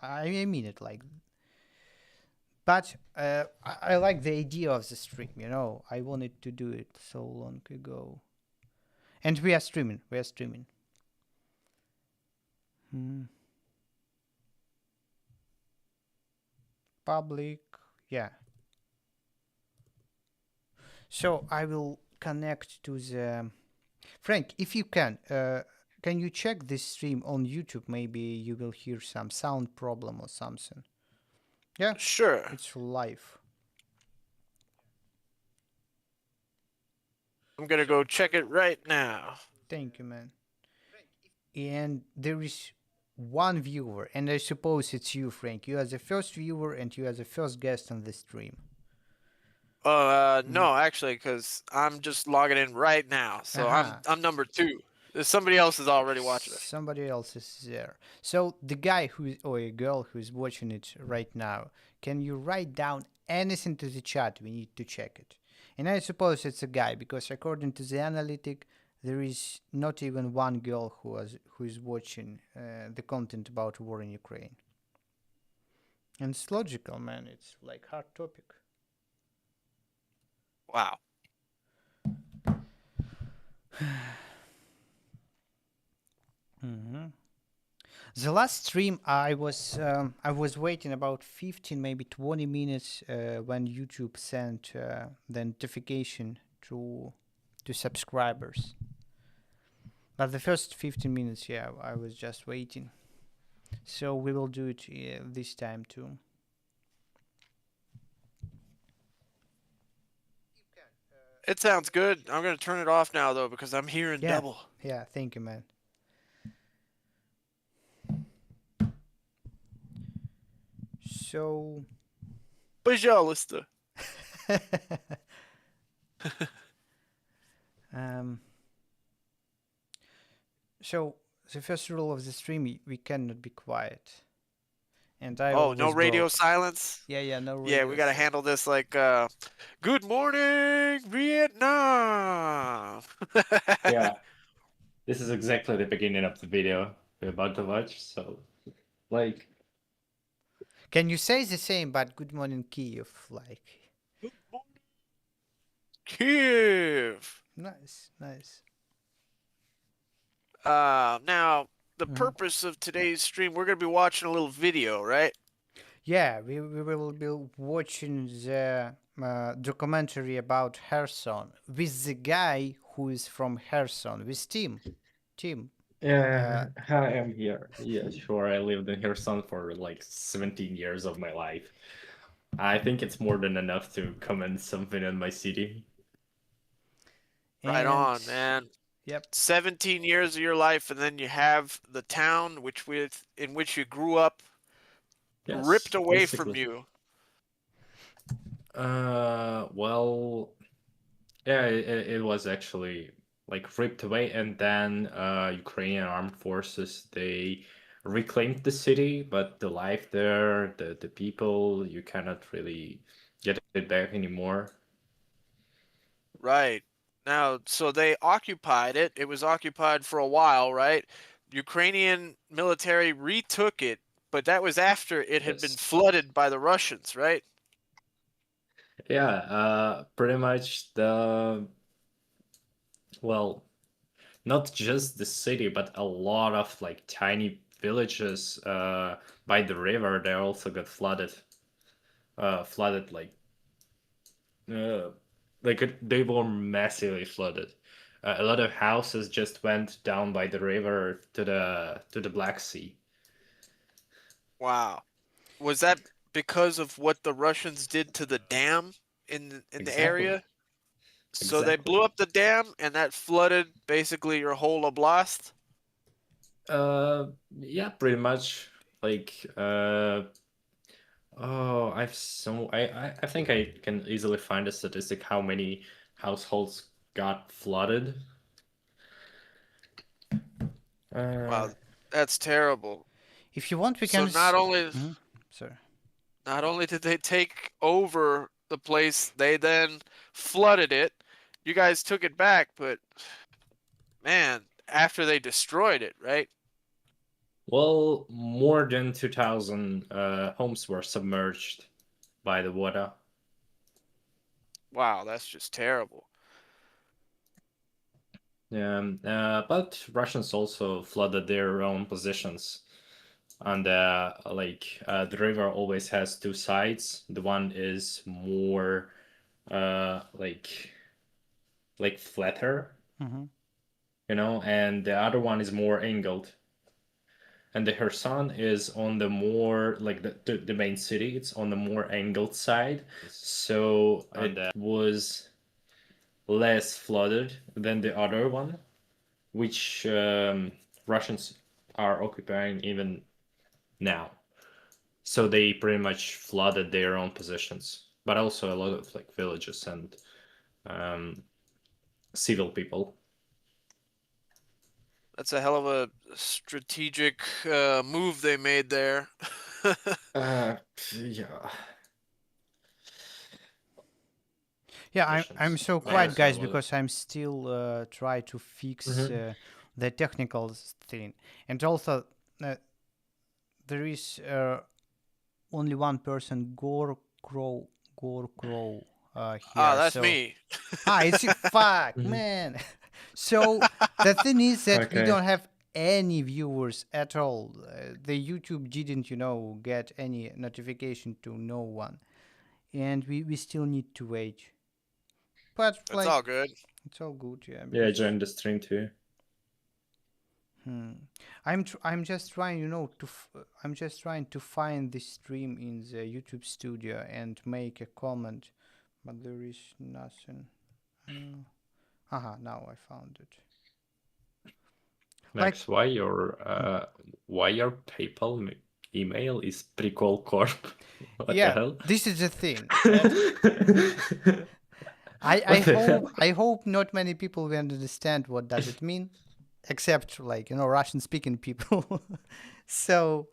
I mean it like. But I like the idea of the stream. I wanted to do it so long ago, and we are streaming. We are streaming. Hmm. Public, yeah. So I will connect to the Frank. If you can you check this stream on YouTube? Maybe you will hear some sound problem or something. Yeah, Sure. it's live. I'm gonna go check it right now. Thank you, man. And there is one viewer, and I suppose it's you, Frank. You are the first viewer, and you are the first guest on the stream. Mm. No, actually, because I'm just logging in right now, so I'm Aha. I'm number two. There's somebody else is already watching us. Somebody else is there. So the guy or a girl who is watching it right now, can you write down anything to the chat? We need to check it. And I suppose it's a guy because according to the analytic, there is not even one girl who is watching the content about war in Ukraine. And it's logical, man. It's like hard topic. Wow. Mm-hmm. The last stream I was waiting about 15 maybe 20 minutes when YouTube sent the notification to subscribers. But the first 15 minutes, yeah, I was just waiting. So we will do it this time too. It sounds good. I'm gonna turn it off now though because I'm hearing Yeah, double. yeah. Thank you, man. So. Пожалуйста. um. So the first rule of the stream, we cannot be quiet, and I Oh, no always radio go. silence. Yeah, yeah, no Yeah, we radio. gotta handle this like, good morning, Vietnam. Yeah, this is exactly the beginning of the video we're about to watch. So, like, Can you say the same, but good morning, Kiev? Like, Good morning, Kiev. nice, nice. Now the Mhm. purpose of today's stream, we're gonna be watching a little video, right? Yeah, we will be watching the documentary about Kherson with the guy who is from Kherson, with Tim. Tim. Uh, I am here. Yeah, sure. I lived in Kherson for like 17 years of my life. I think it's more than enough to comment something in my city. Right and on, man. yep, 17 years of your life, and then you have the town in which you grew up Yes, ripped away from basically. you. Well, yeah, it was actually like ripped away, and then Ukrainian armed forces they reclaimed the city, but the life there, the people, you cannot really get it back anymore. Right. Now, so they occupied it. It was occupied for a while, right? Ukrainian military retook it, but that was after it had been Yes. flooded by the Russians, right? Yeah, pretty much well, not just the city, but a lot of like tiny villages by the river, they also got flooded. Flooded uh, they were massively flooded. A lot of houses just went down by the river to the Black Sea. Wow. Was that because of what the Russians did to the dam in the Exactly, area? So they exactly. blew up the dam and that flooded basically your whole oblast? Yeah, pretty much. Like, oh, I think I can easily find a statistic how many households got flooded. Uh, Wow, that's terrible. if you want, we So can. Mhm. Sorry. not only did they take over the place, they then flooded it. You guys took it back, but man, after they destroyed it, right? Well, more than 2,000 homes were submerged by the water. Wow, that's just terrible. But Russians also flooded their own positions. And the river always has two sides. The one is more like flatter, Mm-hmm. and the other one is more angled. And the Kherson is on the more like the main city. It's on the more angled side, so it was less flooded than the other one, which Russians are occupying even now. So they pretty much flooded their own positions, but also a lot of like villages and um, civil people. That's a hell of a strategic move they made there. Uh, yeah, Yeah, I'm Russians so but quiet, also a guys, lot of. because I'm still try to fix Mhm. the technical thing, and also uh, there is only one person, Gore Crow, Ah, here. that's So me. it's a fuck, Mhm. man. So the thing is that we Okay. don't have any viewers at all. The YouTube didn't, get any notification to no one, and we still need to wait. But That's like, all good. it's all good, yeah, Yeah, I because joined the stream too. hmm, I'm just trying, I'm just trying to find this stream in the YouTube studio and make a comment, but there is nothing. Now I found it. Like, Max, why your PayPal email is pricolcorp? What the yeah, hell? this is the thing. I What the hope hell? I hope not many people will understand what does it mean, except like Russian speaking people. So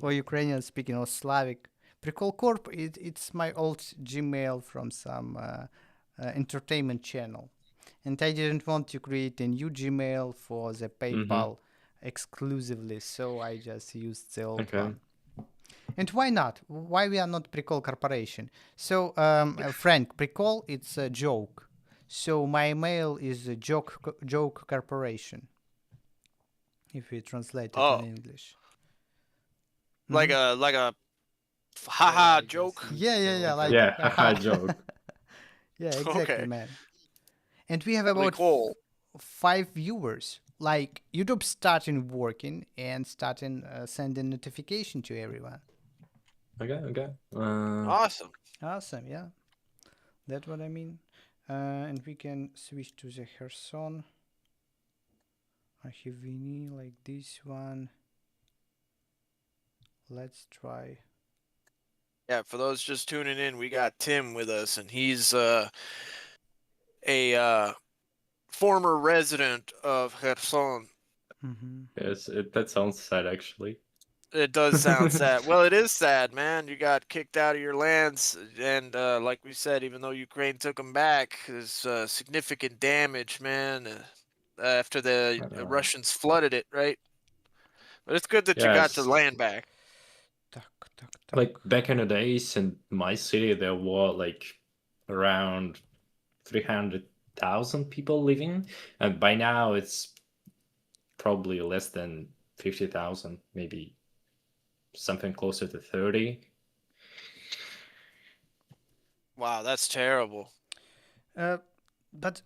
or Ukrainian speaking or Slavic. Pricolcorp, it's my old Gmail from some entertainment channel. And I didn't want to create a new Gmail for the Mm-hmm. PayPal exclusively, so I just used the old Okay. one. And why not? Why we are not Pricol Corporation? So, Frank, Pricol, it's a joke. So my mail is a joke corporation, if we translate it in Oh, English. like Mm-hmm. a So haha I just joke. Yeah, yeah, yeah, like Yeah, haha, haha. joke. Yeah, exactly, Okay, man. And we have pretty about cool. 5 viewers. Like YouTube starting working and starting sending notification to everyone. Okay, okay. Awesome. Awesome, yeah. That's what I mean. And we can switch to the Kherson. Archivini, like this one. Let's try. Yeah, for those just tuning in, we got Tim with us, and he's a former resident of Kherson. Mm-hmm. Yes, that sounds sad actually. It does sound sad. Well, it is sad, man. You got kicked out of your lands, and like we said, even though Ukraine took them back, there's significant damage, man. After the Uh, Russians flooded it, right? But it's good that you got your yes, land back. Tuck, tuck, tuck. like back in the days in my city, there were like around 300,000 people living, and by now it's probably less than 50,000, maybe something closer to 30. Wow, that's terrible. Uh, but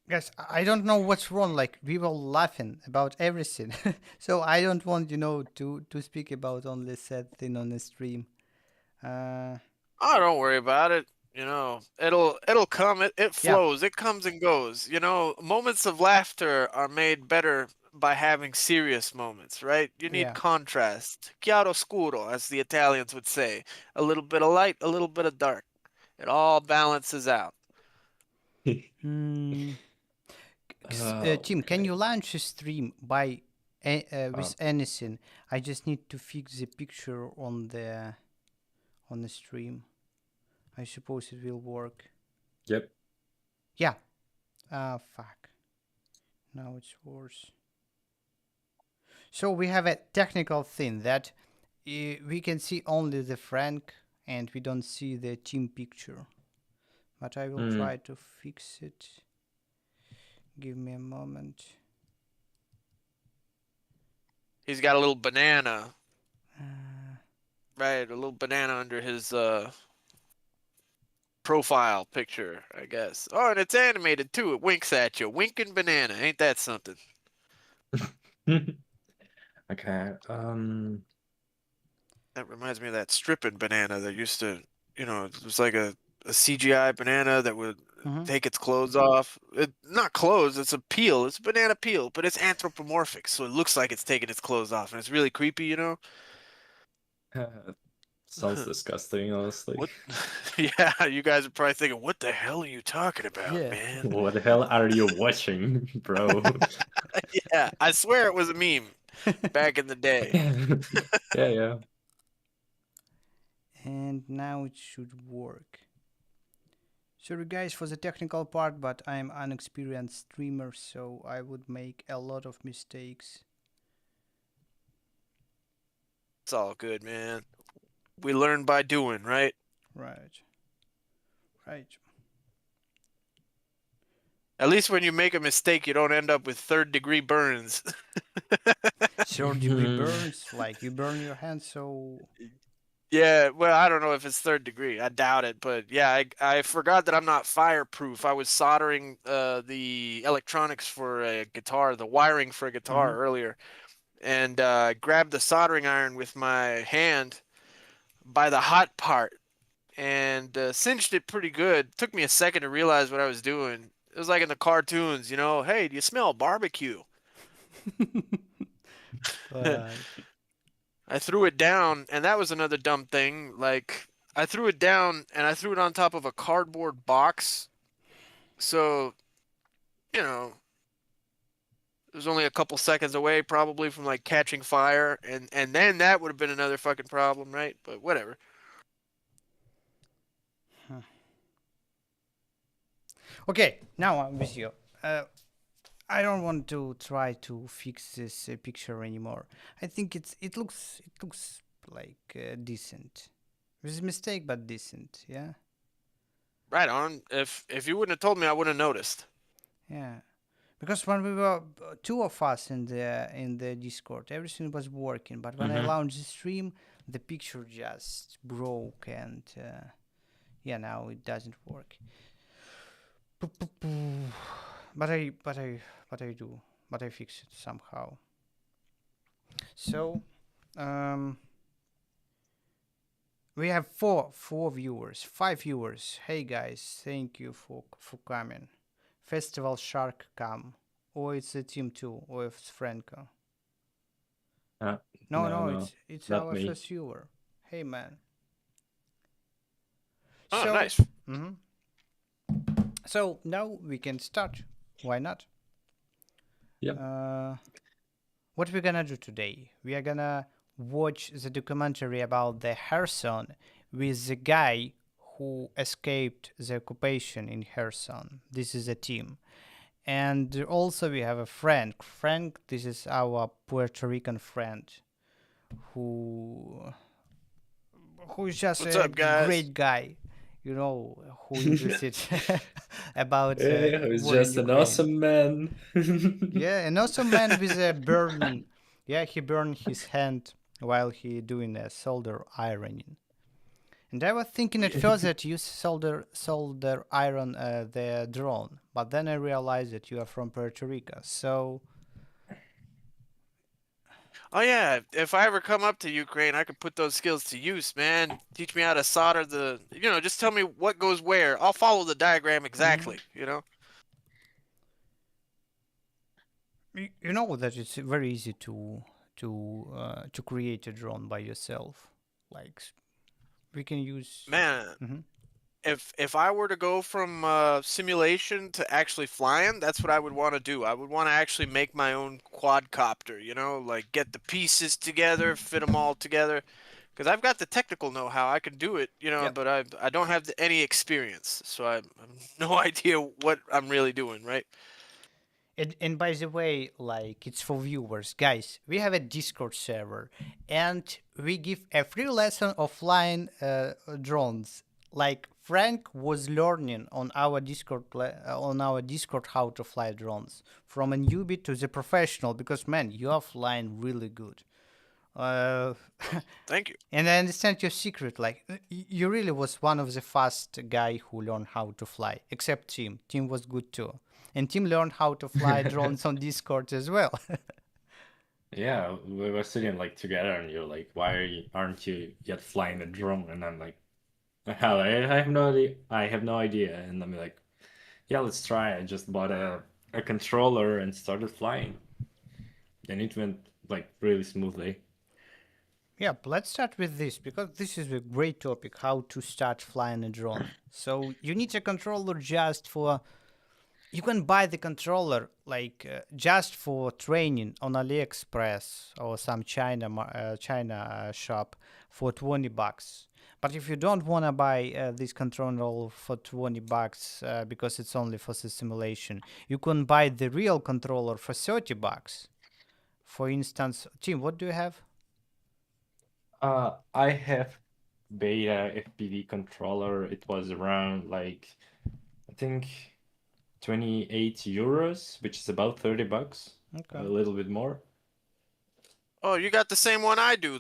guys, I don't know what's wrong. Like we were laughing about everything, so I don't want to speak about only sad thing on the stream. Uh, Oh, don't worry about it. It'll come. It yeah, flows. It comes and goes. Moments of laughter are made better by having serious moments, right? You need yeah. contrast. Chiaroscuro, as the Italians would say. A little bit of light, a little bit of dark. It all balances out. Hmm. Tim, can Okay. you launch a stream by Uh, with anything? I just need to fix the picture on the stream. I suppose it will work. yep. Yeah. Fuck. Now it's worse. So we have a technical thing that we can see only the Frank and we don't see the team picture. But I will Hmm. try to fix it. Give me a moment. He's got a little banana, Uh, right? A little banana under his profile picture, I guess. Oh, and it's animated too. It winks at you. Winking banana. Ain't that something? Okay. That reminds me of that stripping banana that used to, it was like a CGI banana that would mhm. take its clothes off. Not clothes, it's a peel. It's a banana peel, but it's anthropomorphic, so it looks like it's taking its clothes off, and it's really creepy. Sounds disgusting, honestly. What? Yeah, you guys are probably thinking, what the hell are you talking about, Yeah. man? What the hell are you watching, bro? Yeah, I swear it was a meme back in the day. Yeah, yeah. And now it should work. Sorry guys for the technical part, but I'm an experienced streamer, so I would make a lot of mistakes. It's all good, man. We learn by doing, right? Right. Right. At least when you make a mistake, you don't end up with third-degree burns. Third degree burns, like you burn your hand, so. Yeah, well, I don't know if it's third degree. I doubt it, but yeah, I forgot that I'm not fireproof. I was soldering the electronics for a guitar, the wiring for a Mm-hmm. guitar earlier, and grabbed the soldering iron with my hand by the hot part and cinched it pretty good. Took me a second to realize what I was doing. It was like in the cartoons, hey, do you smell barbecue? Right. I threw it down, and that was another dumb thing. Like, I threw it down and I threw it on top of a cardboard box. So, you know, it was only a couple seconds away probably from like catching fire, and then that would have been another fucking problem, right? But whatever. Okay, now I'm with you. I don't want to try to fix this picture anymore. I think it looks like decent. With mistake, but decent. Yeah. Right on. If you wouldn't have told me, I wouldn't have noticed. Yeah. Because when we were two of us in the Discord, everything was working. But when I Mm-hmm. launched the stream, the picture just broke, and yeah, now it doesn't work. But I do, but I fix it somehow. So, um, we have four viewers, five viewers. Hey guys, thank you for coming. Festival Shark come. Or it's a team two, or it's Franco. Uh, No, no, no, no, it's not our me. first viewer. Hey man. Oh, So, nice. mhm. So now we can start. Why not? Yep. Uh, what we're gonna do today? We are gonna watch the documentary about the Kherson with the guy who escaped the occupation in Kherson. This is a team. And also we have a Frank. Frank, this is our Puerto Rican friend who who is just What's a up, guys? great guy, who interested about Yeah, he's war in just an Ukraine. awesome man. Yeah, and also man with a burn. Yeah, he burned his hand while he doing a solder ironing. And I was thinking at first that you solder iron the drone, but then I realized that you are from Puerto Rico. So Oh yeah, if I ever come up to Ukraine, I could put those skills to use, man. Teach me how to solder just tell me what goes where. I'll follow the diagram mhm. exactly. You know that it's very easy to create a drone by yourself. Like we can use. Man, Mhm. if I were to go from simulation to actually flying, that's what I would want to do. I would want to actually make my own quadcopter, like get the pieces together, fit them all together. Because I've got the technical know-how, I can do it, Yep. but I don't have any experience, so I have no idea what I'm really doing, right? And by the way, like it's for viewers, guys. We have a Discord server, and we give a free lesson of flying drones. Like Frank was learning on our Discord how to fly drones from a newbie to the professional. Because man, you are flying really good. Uh, Thank you. and I understand your secret. Like you really was one of the fast guy who learned how to fly. Except Tim. Tim was good too, and Tim learned how to fly drones on Discord as well. Yeah, we were sitting like together, and you're like, "Why aren't you yet flying a drone?" And I'm like, "Hell, I have no idea. I have no idea." And I'm like, "Yeah, let's try." I just bought a controller and started flying, and it went like really smoothly. Yeah, let's start with this because this is a great topic: how to start flying a drone. So you need a controller just for. You can buy the controller like just for training on AliExpress or some China shop for $20. But if you don't want to buy this controller for $20 because it's only for the simulation, you can buy the real controller for $30. For instance, Tim, what do you have? I have beta FPV controller. It was around like I think 28 euros, which is about 30 bucks, a Okay. little bit more. Oh, you got the same one I do.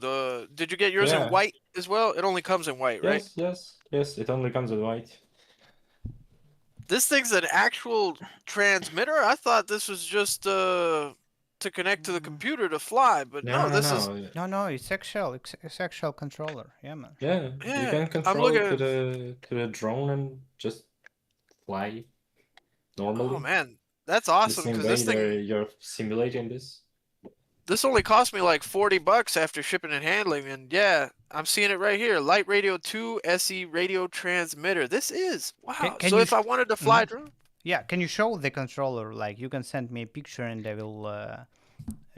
Did you get yours in Yeah. white as well? It only comes in white, right? Yes. It only comes in white. This thing's an actual transmitter? I thought this was just to connect to the computer to fly, but no, this is No. No, it's actual controller. Yeah, man. Yeah, you yeah, can I'm control it to looking. the drone and just fly Oh normally. man, that's The awesome same because way that you're simulating this. this only cost me like 40 bucks after shipping and handling, and yeah, I'm seeing it right here. Light Radio 2 SE radio transmitter. This is wow. Can So you? if I wanted to fly Mhm. drone, Yeah, can you show the controller? Like you can send me a picture and I will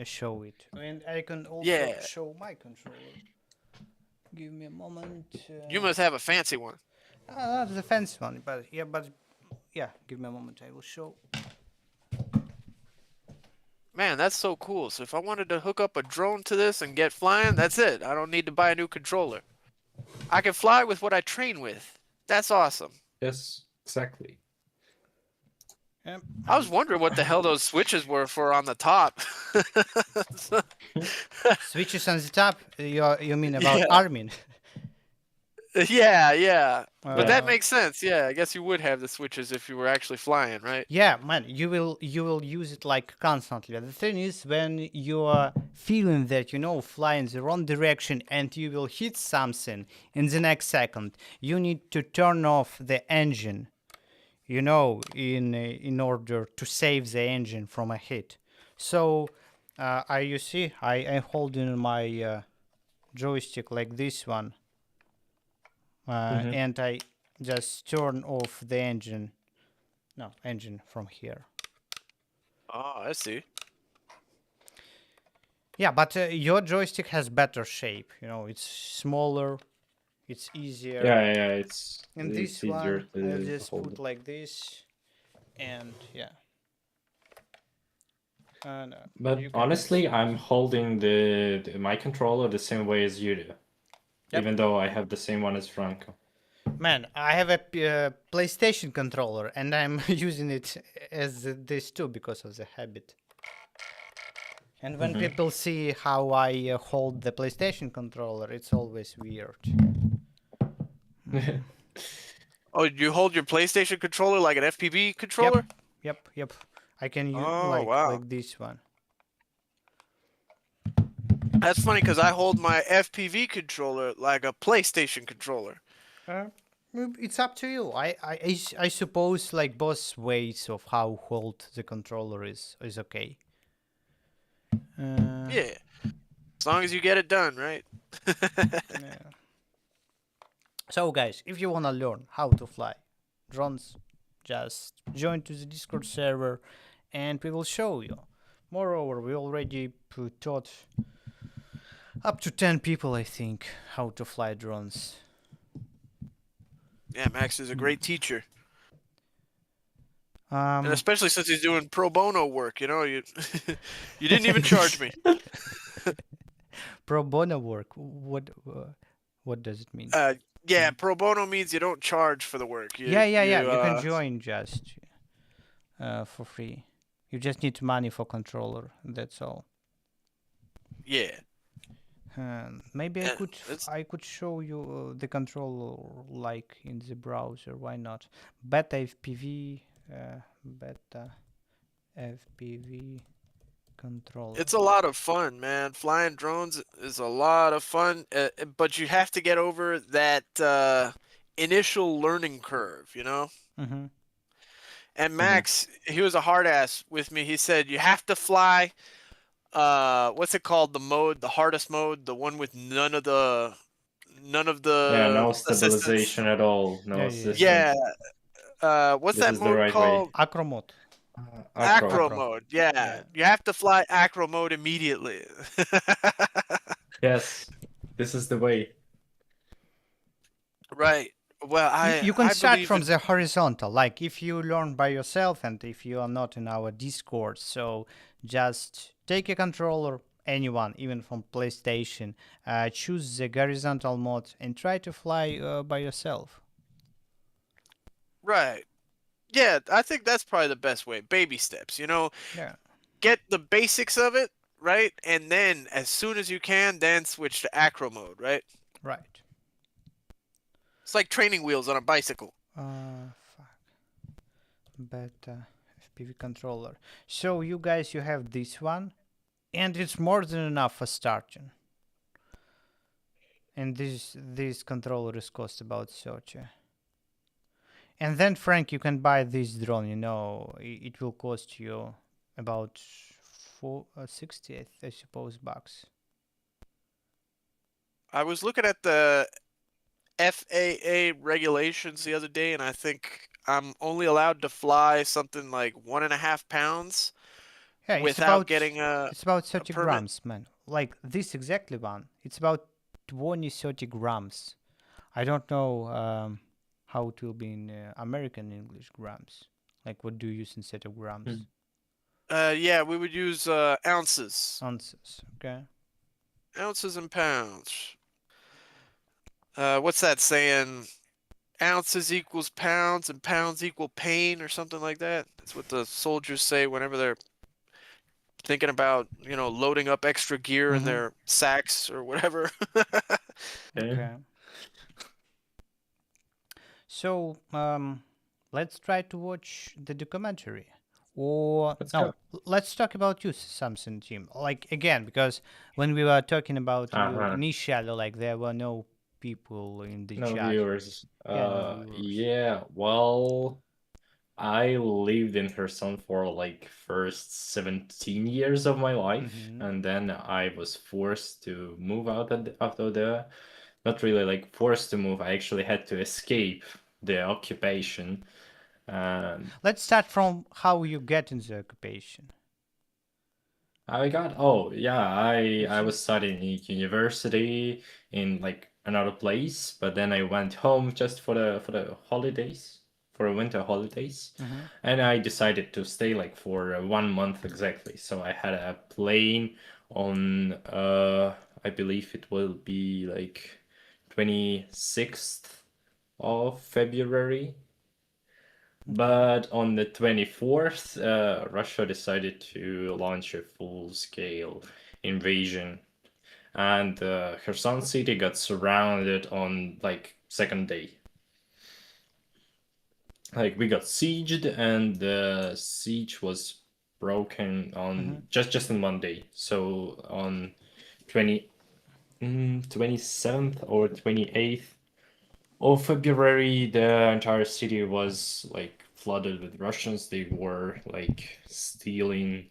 show it. And I can also yeah, show my controller. Give me a moment. you must have a fancy one. Not the fancy one, but yeah, give me a moment. I will show. Man, that's so cool. So if I wanted to hook up a drone to this and get flying, that's it. I don't need to buy a new controller. I can fly with what I train with. That's awesome. Yes, exactly. I was wondering what the hell those switches were for on the top. Switches on the top. You mean about Yeah. Armin? Yeah. But that Uh, makes sense. Yeah, I guess you would have the switches if you were actually flying, right? Yeah, man, you will use it like constantly. The thing is, when you are feeling that fly in the wrong direction and you will hit something in the next second, you need to turn off the engine. In order to save the engine from a hit. So, you see, I'm holding my joystick like this one, Hmm. and I just turn off the engine. No, engine from here. Oh, I see. Yeah, but your joystick has better shape. It's smaller, it's easier. Yeah. And It's this easier one, I'll to just hold put it. like this, and yeah. And But you can honestly, see it. I'm holding my controller the same way as you do, Yep. even though I have the same one as Franco. Man, I have a PlayStation controller, and I'm using it as this too because of the habit. And when Hmm. people see how I hold the PlayStation controller, it's always weird. Oh, you hold your PlayStation controller like an FPV Yep, controller? yep. I can use Oh, like wow. like this one. That's funny because I hold my FPV controller like a PlayStation controller. Uh, it's up to you. I suppose like both ways of how hold the controller is okay. Uh, Yeah, as long as you get it done, right? yeah. So guys, if you wanna learn how to fly drones, just join to the Discord server, and we will show you. Moreover, we already taught up to 10 people, I think, how to fly drones. Yeah, Max is a great teacher. And Um, especially since he's doing pro bono work, you you didn't even charge me. pro bono work. What does it mean? Uh, yeah, Mhm. pro bono means you don't charge for the work. Yeah, You yeah, yeah. you You can join just for free. You just need money for controller. That's all. yeah. Maybe And it's I could show you the controller like in the browser. Why not? Beta FPV, beta FPV controller. it's a lot of fun, man. Flying drones is a lot of fun, but you have to get over that initial learning curve. Mm-hmm. And Mhm. Max, he was a hard ass with me. He said you have to fly what's it called? The mode, the hardest mode, the one with none of Yeah, the no assistance. stabilization at all, no Yeah, yeah, yeah. Yeah, assistance. what's This that is the mode right way. called? Acro mode. Acro. Acro Acro. mode. Yeah, Yeah. you have to fly acro mode immediately. Yes, this is the way. Right. Well, You can I start believe from in the horizontal, like if you learn by yourself and if you are not in our Discord. So just take a controller, anyone, even from PlayStation, choose the horizontal mode and try to fly by yourself. right. Yeah, I think that's probably the best way. Baby steps, Yeah, get the basics of it, right? And then as soon as you can, then switch to acro mode, right? right. It's like training wheels on a bicycle. Fuck. Beta FPV controller. So you guys, you have this one, and it's more than enough for starting. And this controller is cost about 30. And then, Frank, you can buy this drone. It will cost you about 60, I suppose, bucks. I was looking at the FAA regulations the other day, and I think I'm only allowed to fly something like 1.5 pounds Yeah, without getting it's about a 30 permit. grams, man. Like this exactly one. It's about 20, 30 grams. I don't know how it will be in American English grams. Like what do you use instead of grams? Mm. Yeah, we would use ounces, Ounces. Okay. ounces and pounds. What's that saying? Ounces equals pounds, and pounds equal pain, or something like that. That's what the soldiers say whenever they're thinking about, loading up extra gear in Mm-hmm. their sacks or whatever. Okay, Okay. So let's try to watch the documentary. Or let's go. no, let's talk about you, Samson Jim. Like again, because when we were talking about you Uh-huh. initially, like there were no people in the No chat. viewers. Yeah, no viewers. Yeah, well, I lived in Kherson for like first 17 years of my life, Mm-hmm. and then I was forced to move out of there. Not really like forced to move. I actually had to escape the occupation. And Let's start from how you get into the occupation. oh yeah, I It's was studying in university in like another place, but then I went home just for the holidays, for winter holidays, mm-hmm. and I decided to stay like for 1 month exactly. So I had a plane on I believe it will be like 26th of February. Okay. But on the 24th, Russia decided to launch a full-scale invasion, and Kherson city got surrounded on like second day. Like we got sieged, and the siege was broken Mm-hmm. on just in one day. So on 20 27th or 28th of February, the entire city was like flooded with Russians. They were like stealing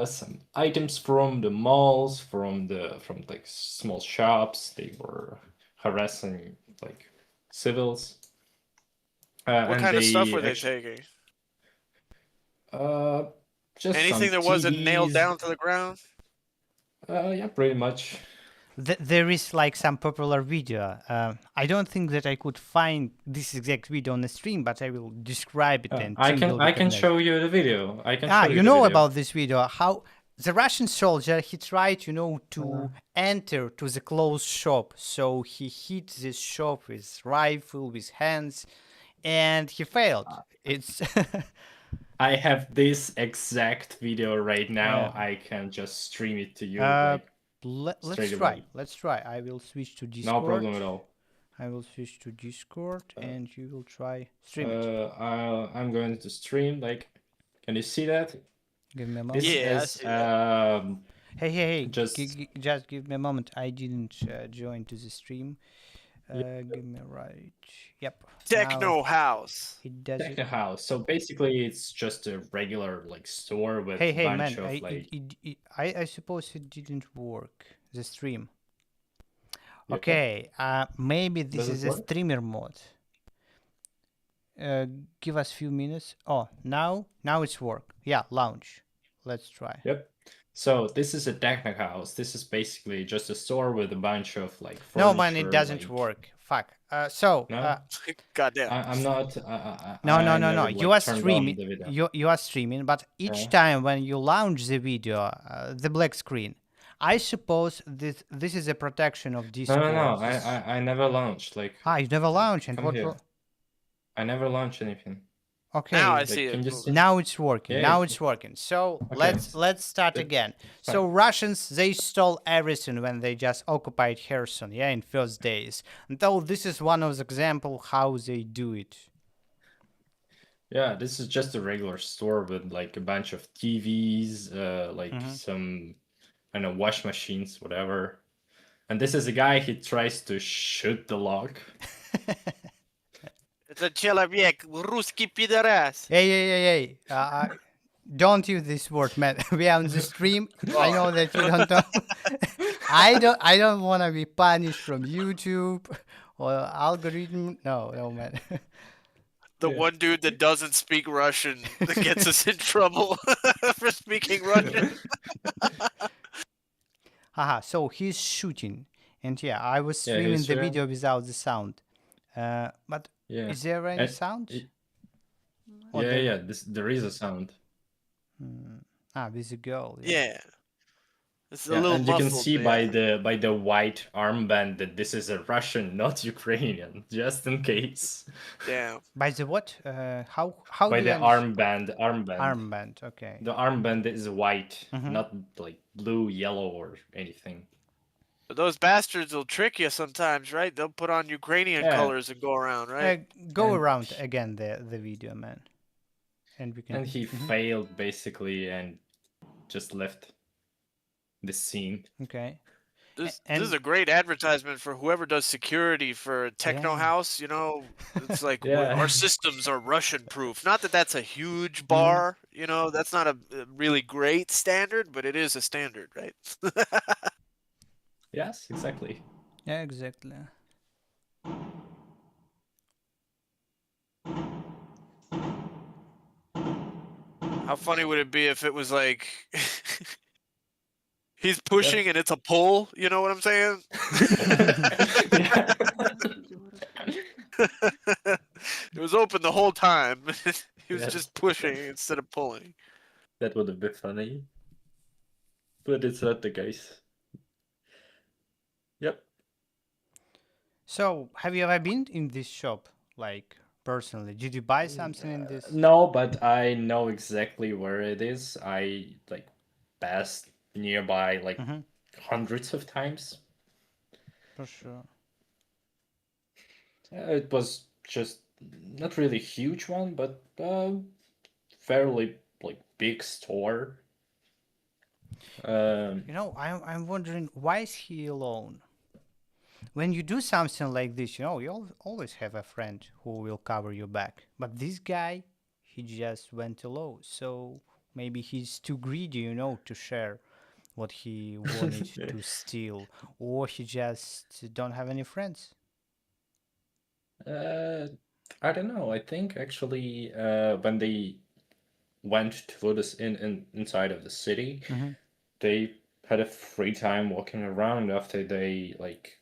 some items from the malls, from like small shops. They were harassing like civils, What and kind of stuff they were they actually taking? uh just Anything some that wasn't nailed TVs. down to the ground? Yeah, pretty much. There is like some popular video. I don't think that I could find this exact video on the stream, but I will describe it and Tim will I can recognize. show you the video. I can Ah, show you you the know video. about this video? How the Russian soldier he tried, to enter to the closed shop. So he hit this shop with rifle, with hands, and he failed. It's I have this exact video right now. yeah. I can just stream it to you Uh, like let's straight try. away. Let's try. I will switch to No Discord. problem at all. I will switch to Discord, Uh, and you will try stream it. I'm going to stream. Like, can you see that? Give me a moment. This Yeah, I is see that. Hey! just Just give me a moment. I didn't join to the stream. Give me a right. Yep. Now Techno house. it does Techno it. House. So basically, it's just a regular like store with a Hey, bunch man! of like. I suppose it didn't work. The stream. Yeah. Okay. Maybe this Does it is a work? streamer mode. Give us few minutes. Oh, now it's work. Yeah, launch. Let's try. Yep. So this is a techno house. This is basically just a store with a bunch of like No, man, it furniture. doesn't Like, work. Fuck. no, Goddamn. I'm not. No. I never You like are turned on streaming. the video. You are streaming, but each time when you launch the video, the black screen. I suppose this is a protection of No, Discord. no, no. I never launched. Like, You never launch, and come what? here. I never launched anything. Okay. Now I Like, see can it. you see? Now it's working. Yeah, Now it's- it's working. So Okay. let's start It- again. fine. So Russians they stole everything when they just occupied Kherson, yeah, in first days. And though this is one of the example how they do it. Yeah, this is just a regular store with like a bunch of TVs, like some, I don't know, wash machines, whatever. And this is a guy, he tries to shoot the lock. Это человек, русский пидорас. Hey. Don't use this word, man. We are on the stream. I know that you don't know. I don't want to be punished from YouTube or algorithm. No, man. The one dude that doesn't speak Russian that gets us in trouble for speaking Russian. Haha, so he's shooting. And yeah, I was Yeah, streaming he's the shooting. video without the sound. But Yeah. is there any And sound? it- Or yeah, the- yeah, there is a sound. With a girl. Yeah. It's a Yeah, little and you can muffled, see but yeah. by the white armband that this is a Russian, not Ukrainian, just in case. Damn. By the what? How By do you the armband. armband? Okay. The armband is white, Mhm. not like blue, yellow, or anything. But those bastards will trick you sometimes, right? They'll put on Ukrainian Yeah. colors and go around, right? Go And- around again the video, man. And we can. And he failed basically and just left the scene. Okay. This and- is a great advertisement for whoever does security for Techno Yeah. House. You know, it's like Yeah. our systems are Russian proof. Not that that's a huge bar. You know, that's not a really great standard, but it is a standard, right? Yes, exactly. Yeah, exactly. How funny would it be if it was like he's pushing and it's a pull? You know what I'm saying? It was open the whole time. He was Yes. just pushing instead of pulling. That would have been funny. But it's not the case. Yep. So, have you ever been in this shop, like personally? Did you buy something in this? No, but I know exactly where it is. I like passed nearby like hundreds of times. For sure. It was just not really a huge one, but fairly like big store. I'm wondering why is he alone? When you do something like this, you always have a friend who will cover your back. But this guy, he just went alone. So maybe he's too greedy, to share what he wanted to steal, or he just don't have any friends. I don't know. I think actually when they went to this inside of the city, they had a free time walking around after they like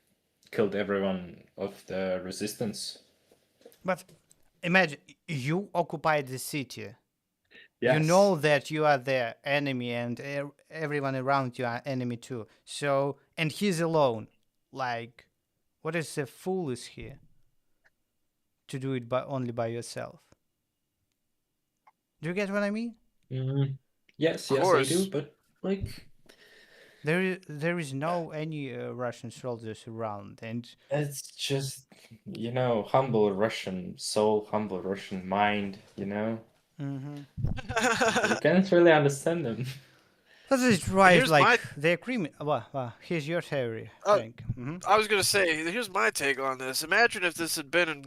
killed everyone of the resistance. But imagine you occupy the city. You Yes. know that you are the enemy, and everyone around you are enemy too. So, and he's alone. Like, what is the fool is here to do it by only by yourself? Do you get what I mean? Mm, yes, Of yes, I do. course. But like, There is no any Russian soldiers around, and it's just humble Russian soul, humble Russian mind. mm-hmm. You can't really understand them. That is right. Here's Like my the agreement. Well, here's your theory, uh, Frank. Mm-hmm. I was gonna say, here's my take on this. Imagine if this had been in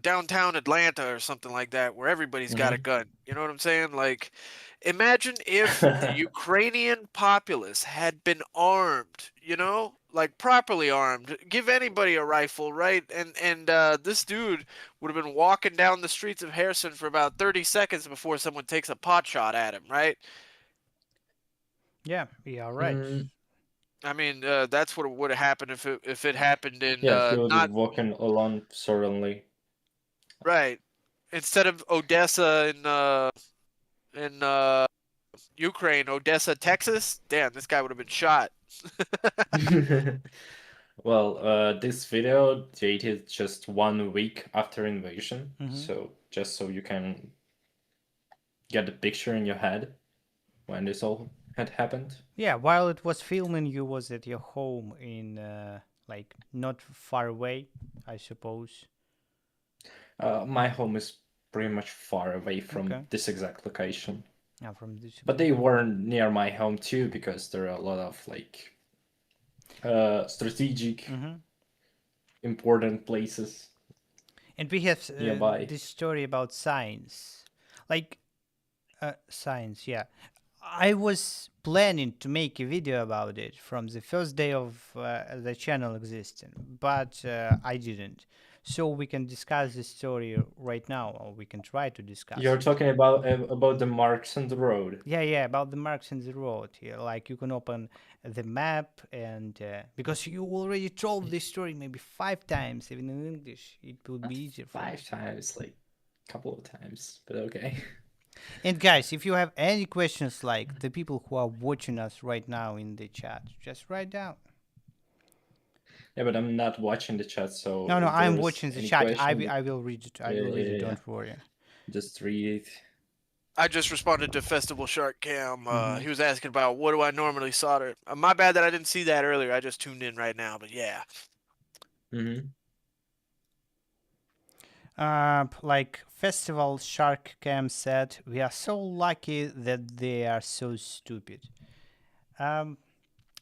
downtown Atlanta or something like that, where everybody's got a Hmm. gun. You know what I'm saying? Like, imagine if the Ukrainian populace had been armed. You know, like properly armed. Give anybody a rifle, right? And this dude would have been walking down the streets of Kherson for about 30 seconds before someone takes a pot shot at him, right? Yeah, yeah, right. Mm, I mean, that's what would have happened if it happened in yes, he would be not walking alone suddenly. right. Instead of Odessa in Ukraine, Odessa, Texas. Damn, this guy would have been shot. Well, this video dated just 1 week after invasion, Mm-hmm. so just so you can get the picture in your head when this all had happened. Yeah, while it was filming, you was at your home in like not far away, I suppose. My home is pretty much far away from Okay. this exact location, Yeah, from this. but they were near my home too because there are a lot of like strategic, Mm-hmm. important places And we have nearby. this story about science, like science. Yeah, I was planning to make a video about it from the first day of the channel existing, but I didn't. So we can discuss this story right now, or we can try to discuss You're it. talking about the marks on the road. Yeah, yeah, about the marks in the road. Yeah, like you can open the map, and because you already told this story maybe 5 times, even in English, it would Not be easier for you. 5 times, like a couple of times, but okay. And guys, if you have any questions, like the people who are watching us right now in the chat, just write down. Yeah, but I'm not watching the chat, so No, no, if I'm there's watching the any chat. question, I will read it. I yeah, will read yeah, it. yeah, Don't worry. just read it. I just responded to Festival Shark Cam. Mm-hmm. He was asking about what do I normally solder. My bad that I didn't see that earlier. I just tuned in right now. But yeah, Mm-hmm. Like Festival Shark Cam said, we are so lucky that they are so stupid. Um,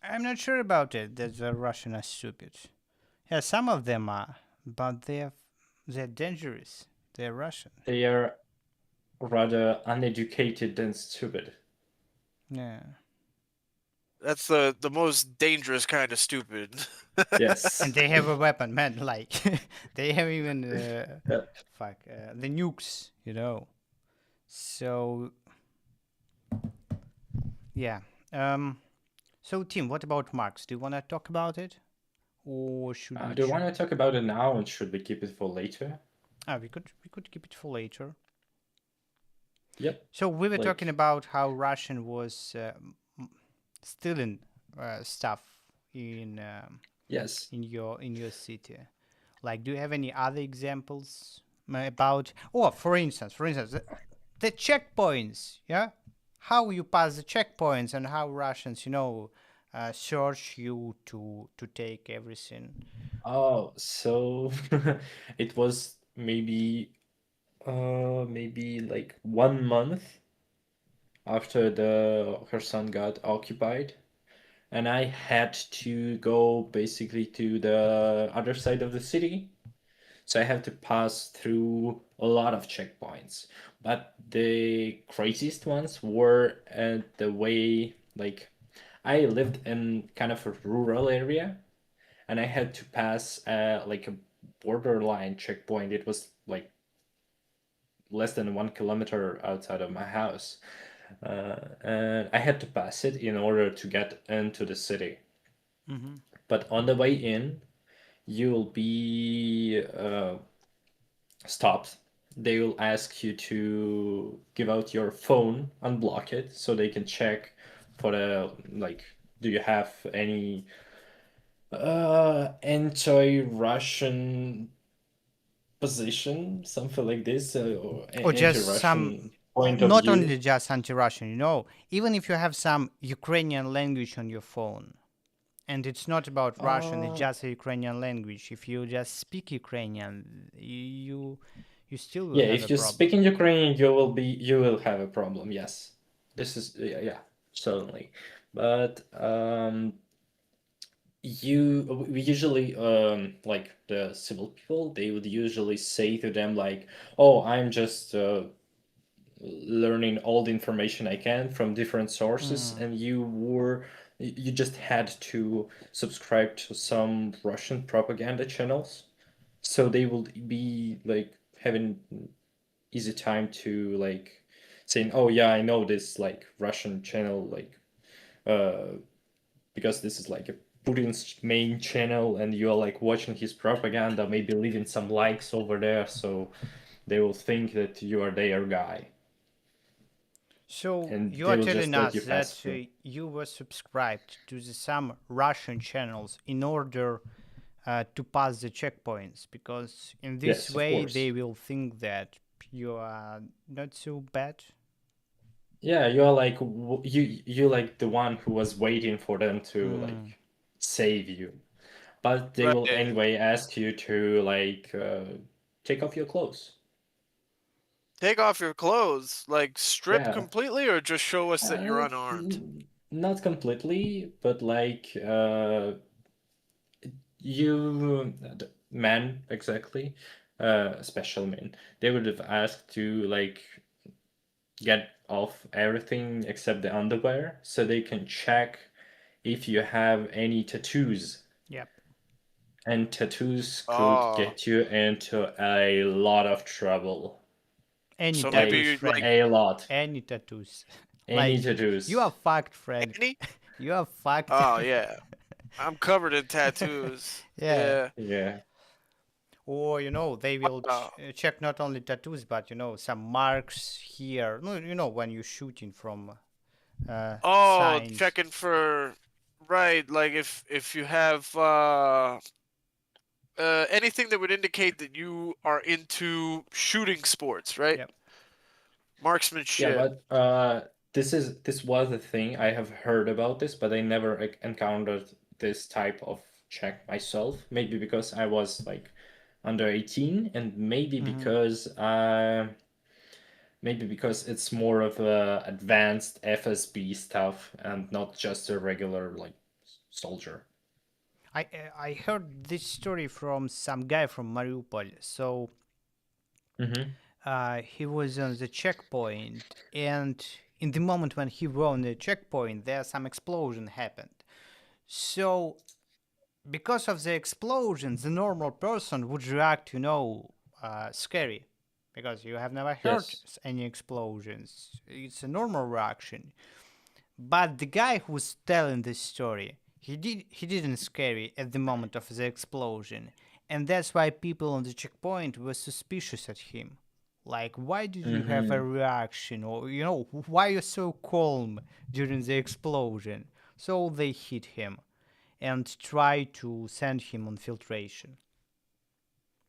I'm not sure about it that the Russians are stupid. Yeah, some of them are, but they're dangerous. They're Russian. They are rather uneducated than stupid. Yeah. that's the most dangerous kind of stupid. And Yes. they have a weapon, man. Like they have even Yeah. the nukes, you know. So yeah. So Tim, what about Marx? Do you want to talk about it, or should we? Do you want to talk about it now, or should we keep it for later? We could keep it for later. Yep. So we were talking Like, about how Russian was stealing stuff in yes. in your city. Like, do you have any other examples about? Oh, for instance, the checkpoints. Yeah, how you pass the checkpoints and how Russians, search you to take everything. Oh, so it was maybe like 1 month after the Kherson got occupied, and I had to go basically to the other side of the city. So I have to pass through a lot of checkpoints. But the craziest ones were the way, like, I lived in kind of a rural area, and I had to pass like a borderline checkpoint. It was like less than 1 kilometer outside of my house. And I had to pass it in order to get into the city. Mm-hmm. But on the way in, you'll be stopped. They will ask you to give out your phone, unblock it, so they can check for the like. Do you have any anti-Russian position, something like this, or Or just some, anti-Russian point of not view? only just anti-Russian, even if you have some Ukrainian language on your phone, and it's not about Russian, it's Uh, just a Ukrainian language. If you just speak Ukrainian, you still will yeah, have a if you problem. speak in Ukrainian, you will have a problem. Yes, this is yeah, yeah, certainly. But we usually like the civil people, they would usually say to them like, "Oh, I'm just learning all the information I can from different sources," Mm. and you just had to subscribe to some Russian propaganda channels, so they will be like having easy time to like saying, "Oh yeah, I know this like Russian channel like uh because this is like a Putin's main channel and you're like watching his propaganda, maybe leaving some likes over there, so they will think that you are their guy So and you they are will telling just let you us pass that through. you were subscribed to some Russian channels in order to pass the checkpoints, because in this Yes, of way they course. will think that you are not so bad. Yeah, you're like you like the one who was waiting for them to Mm. like save you, but they will Right. anyway ask you to like take off your clothes. Take off your clothes, like strip Yeah, completely, or just show us that you're uh, unarmed. not completely, but like men exactly, special men, they would have asked to like get off everything except the underwear so they can check if you have any tattoos. Yep. And tattoos could Oh, get you into a lot of trouble. Any so Like tattoos, maybe friend. like a lot. Any tattoos. Any Like you are tattoos. fucked, friend. any? You are fucked. Oh yeah, I'm covered in tattoos. Yeah. Yeah. Yeah. Or they will Wow. check not only tattoos, but some marks here. No, when you're shooting from Oh, signs. checking for right, like if you have anything that would indicate that you are into shooting sports, right? Yep. Yeah, Marksmanship. but this was a thing. I have heard about this, but I never encountered this type of check myself. Maybe because I was like under 18 and Hmm. maybe because it's more of a advanced FSB stuff and not just a regular like soldier. I heard this story from some guy from Mariupol. So Mm-hmm. he was on the checkpoint, and in the moment when he were on the checkpoint, there some explosion happened. So because of the explosion, the normal person would react, scary, because you have never heard Yes. any explosions. It's a normal reaction. But the guy who's telling this story, he didn't scary at the moment of the explosion, and that's why people on the checkpoint were suspicious at him. Like, why did you have a Mm-hmm. reaction, or why you're so calm during the explosion? So they hit him and try to send him on filtration.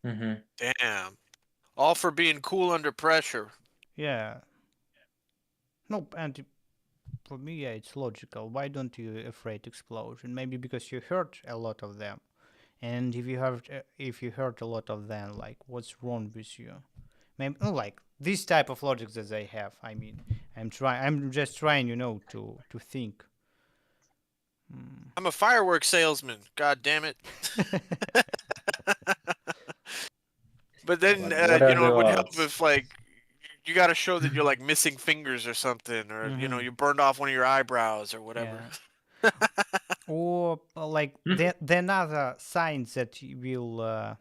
Mm-hmm. Damn. All for being cool under pressure. Yeah. Nope. And for me, yeah, it's logical. Why don't you afraid explosion? Maybe because you heard a lot of them. And if you heard a lot of them, like, what's wrong with you? Maybe like this type of logic that they have. I mean, I'm just trying, to think. Mm. I'm a fireworks salesman. God damn it. But then, But what are the it would help odds? if like you got to show that you're like missing fingers or something, or Mm-hmm. you burned off one of your eyebrows or whatever. Yeah. Or like Hmm? the another signs that will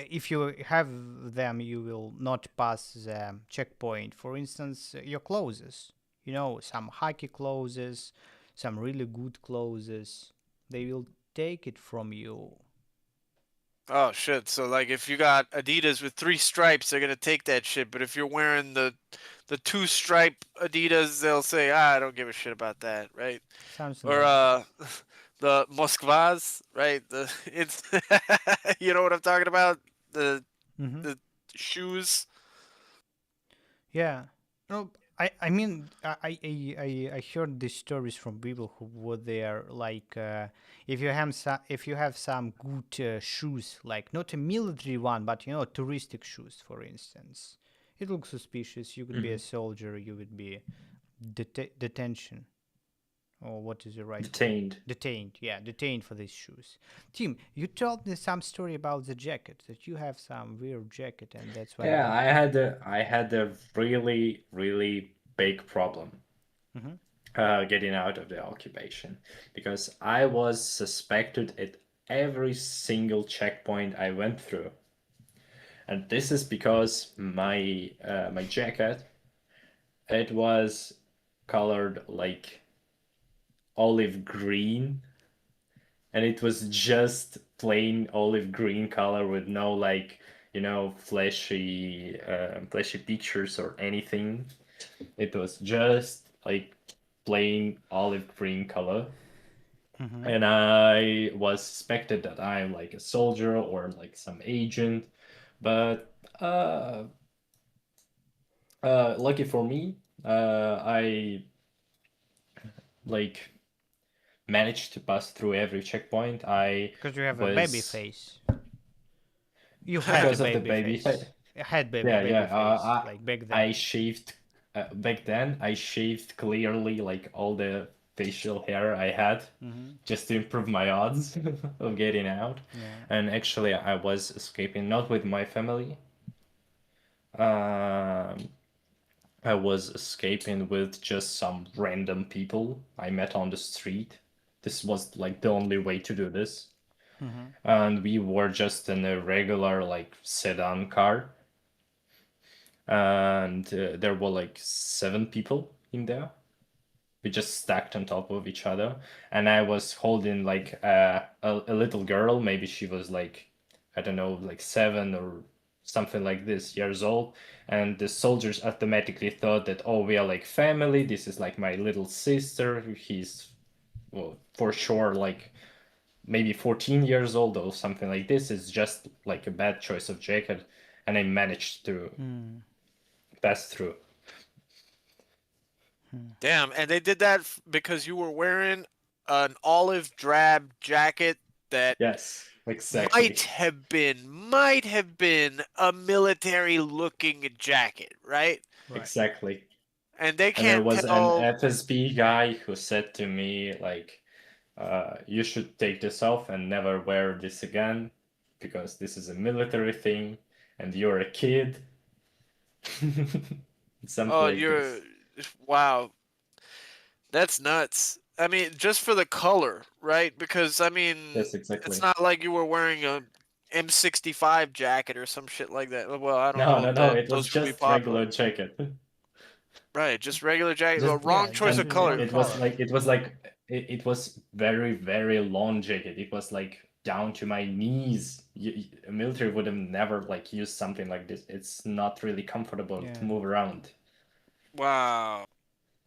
if you have them, you will not pass the checkpoint. For instance, your clothes. You know, some hockey clothes, some really good clothes. They will take it from you. Oh shit! So like, if you got Adidas with 3 stripes, they're gonna take that shit. But if you're wearing the 2 stripe Adidas, they'll say, "Ah, I don't give a shit about that," right? Something Or like that. the Moskvas, right? The it's you know what I'm talking about? The Mm-hmm. the shoes. Yeah. No, I mean, I heard these stories from people who were there. Like, if you have some good shoes, like not a military one, but touristic shoes, for instance, it looks suspicious. You could be a Mhm. soldier. You would be detention, or what is the right word? Detained. Detained. Yeah, detained for these shoes. Tim, you told me some story about the jacket, that you have some weird jacket, and that's why Yeah, you. I had a really big problem Mm-hmm. getting out of the occupation because I was suspected at every single checkpoint I went through, and this is because my jacket, it was colored like olive green, and it was just plain olive green color with no like flashy pictures or anything. It was just like plain olive green color. Mm-hmm. And I was suspected that I'm like a soldier or like some agent, but lucky for me, I like managed to pass through every checkpoint. I Because you have a baby was face. You had a because of the baby baby face. face. You had Yeah, baby yeah. face like back I then. shaved back then. I shaved clearly like all the facial hair I had Mm-hmm. just to improve my odds of getting out. Yeah. And actually, I was escaping not with my family. Um, I was escaping with just some random people I met on the street. This was like the only way to do this. Mm-hmm. And we were just in a regular like sedan car, and there were like 7 people in there. We just stacked on top of each other, and I was holding like a little girl. Maybe she was like, I don't know, like 7 or something like this years old. And the soldiers automatically thought that, oh, we are like family. This is like my little sister. He's, well, for sure like maybe 14 years old or something like this. Is just like a bad choice of jacket, and I managed to Mm. pass through. Damn, and they did that because you were wearing an olive drab jacket that Yes, might exactly. have been might have been a military looking jacket, right? Right. Exactly. And they And there can't was an tell. FSB guy who said to me, like, you should take this off and never wear this again because this is a military thing and you're a kid. Something Oh, like you're this. wow, that's nuts. I mean, just for the color, right? Because I mean, Yes, it's exactly. not like you were wearing a M65 jacket or some shit like that. Well, I don't No, know no, if no, that it was those would be just popular. regular jacket. Right, just regular jacket. Just Well, wrong Yeah, choice just of and one color. color. it was very long jacket. It was like down to my knees. A military would have never like used something like this. It's not really comfortable to Yeah. move around. Wow.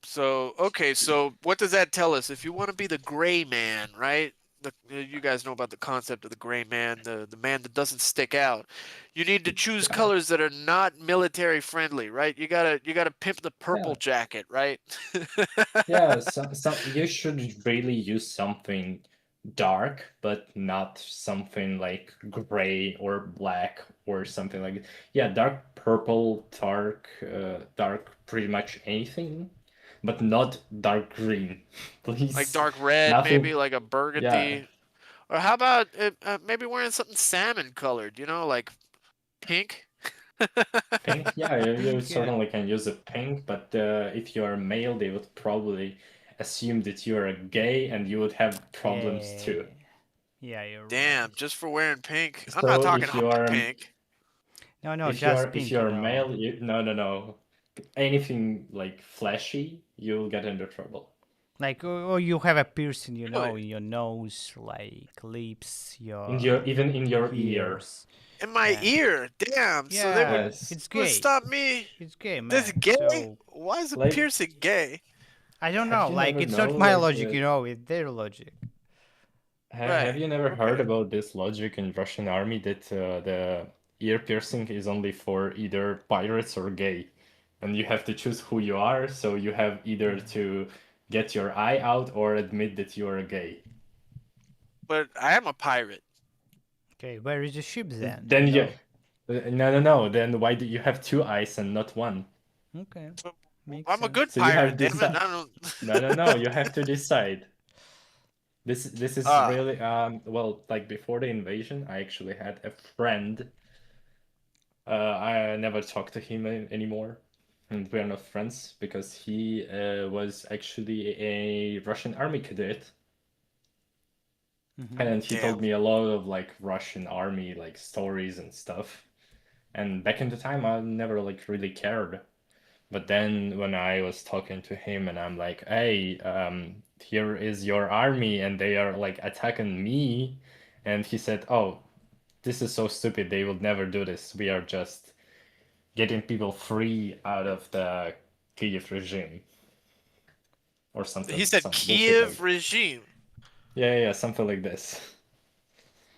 So, okay, so what does that tell us? If you want to be the gray man, right? You guys know about the concept of the gray man, the man that doesn't stick out. You need to choose Yeah, colors that are not military friendly, right? You gotta pimp the yeah, purple jacket, right? yeah. Some you should really use something dark, but not something like gray or black or something like. Yeah, dark purple, dark, pretty much anything, but not dark green, Like please. dark red, maybe Nothing. like a Yeah, burgundy. Or how about maybe wearing something salmon colored, like pink? pink. Yeah, you Pink, yeah. certainly can use a pink, but if you are male, they would probably assume that you are gay and you would have problems too. Yeah. Yeah, you're Damn, right. just for wearing pink. I'm not So talking hot pink. No, just if pink, you're male, no, anything like flashy, you'll get into trouble. Like, or you have a piercing, Really? in your nose, like lips, In your your even in your ear. ears. In my Yeah, ear. Damn. So yeah, Yes. it's they would gay. stop me. It's gay, That's man. gay? So Why is a Like, piercing gay? I don't have know. you Like, never it's not know my like logic, it's their logic. have Right. you never heard Okay. about this logic in Russian army that the ear piercing is only for either pirates or gay, and you have to choose who you are, so you have either to get your eye out or admit that you are gay. But I am a pirate. Okay, where is the ship then? Then you no. Then why do you have two eyes and not one? Okay, But makes I'm a sense. good So you pirate, have damn it. this. I don't. No. You have to decide. This is Ah, really well, like before the invasion, I actually had a friend. I never talked to him anymore, and we are not friends because he was actually a Russian army cadet, Mm-hmm. and he damn. told me a lot of like Russian army like stories and stuff. And back in the time, I never like really cared. But then when I was talking to him and I'm like, hey, here is your army and they are like attacking me. And he said, oh, this is so stupid. They will never do this. We are just getting people free out of the Kiev regime or He something, said some bullshit like Kiev that. regime. Yeah, something like this.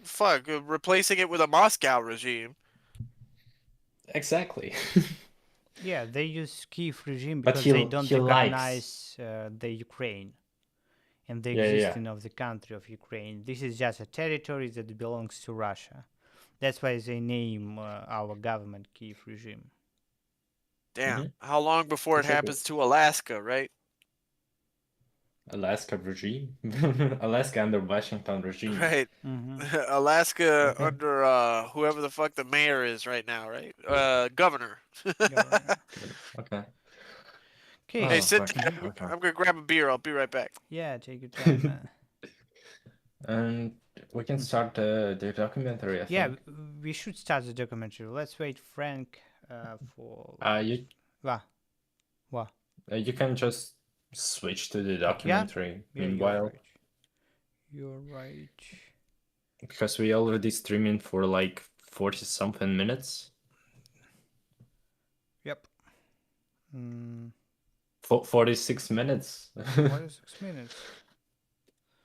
Fuck, replacing it with a Moscow regime. Exactly. Yeah, they use Kiev regime But because they don't he likes. recognize the Ukraine and the Yeah. existence of the country of Ukraine. This is just a territory that belongs to Russia. That's why they name our government Kiev regime. Damn. Hmm. How long before it Exactly. happens to Alaska, right? Alaska regime. Alaska under Washington regime. Right. Mm-hmm. Alaska Okay. under whoever the fuck the mayor is right now, right? Governor. Governor. Okay. Okay. Hey, Oh sit fuck. down. Okay. I'm gonna grab a beer. I'll be right back. Yeah, take your time, man. And we can start the documentary, I Yeah, think. we should start the documentary. Let's wait, Frank, for. You What? What? you can just switch to the Yeah? documentary Yeah, you're meanwhile, right. You're right. because we already streaming for like 40 something minutes. Yep. Mm, 46 minutes. 46 minutes.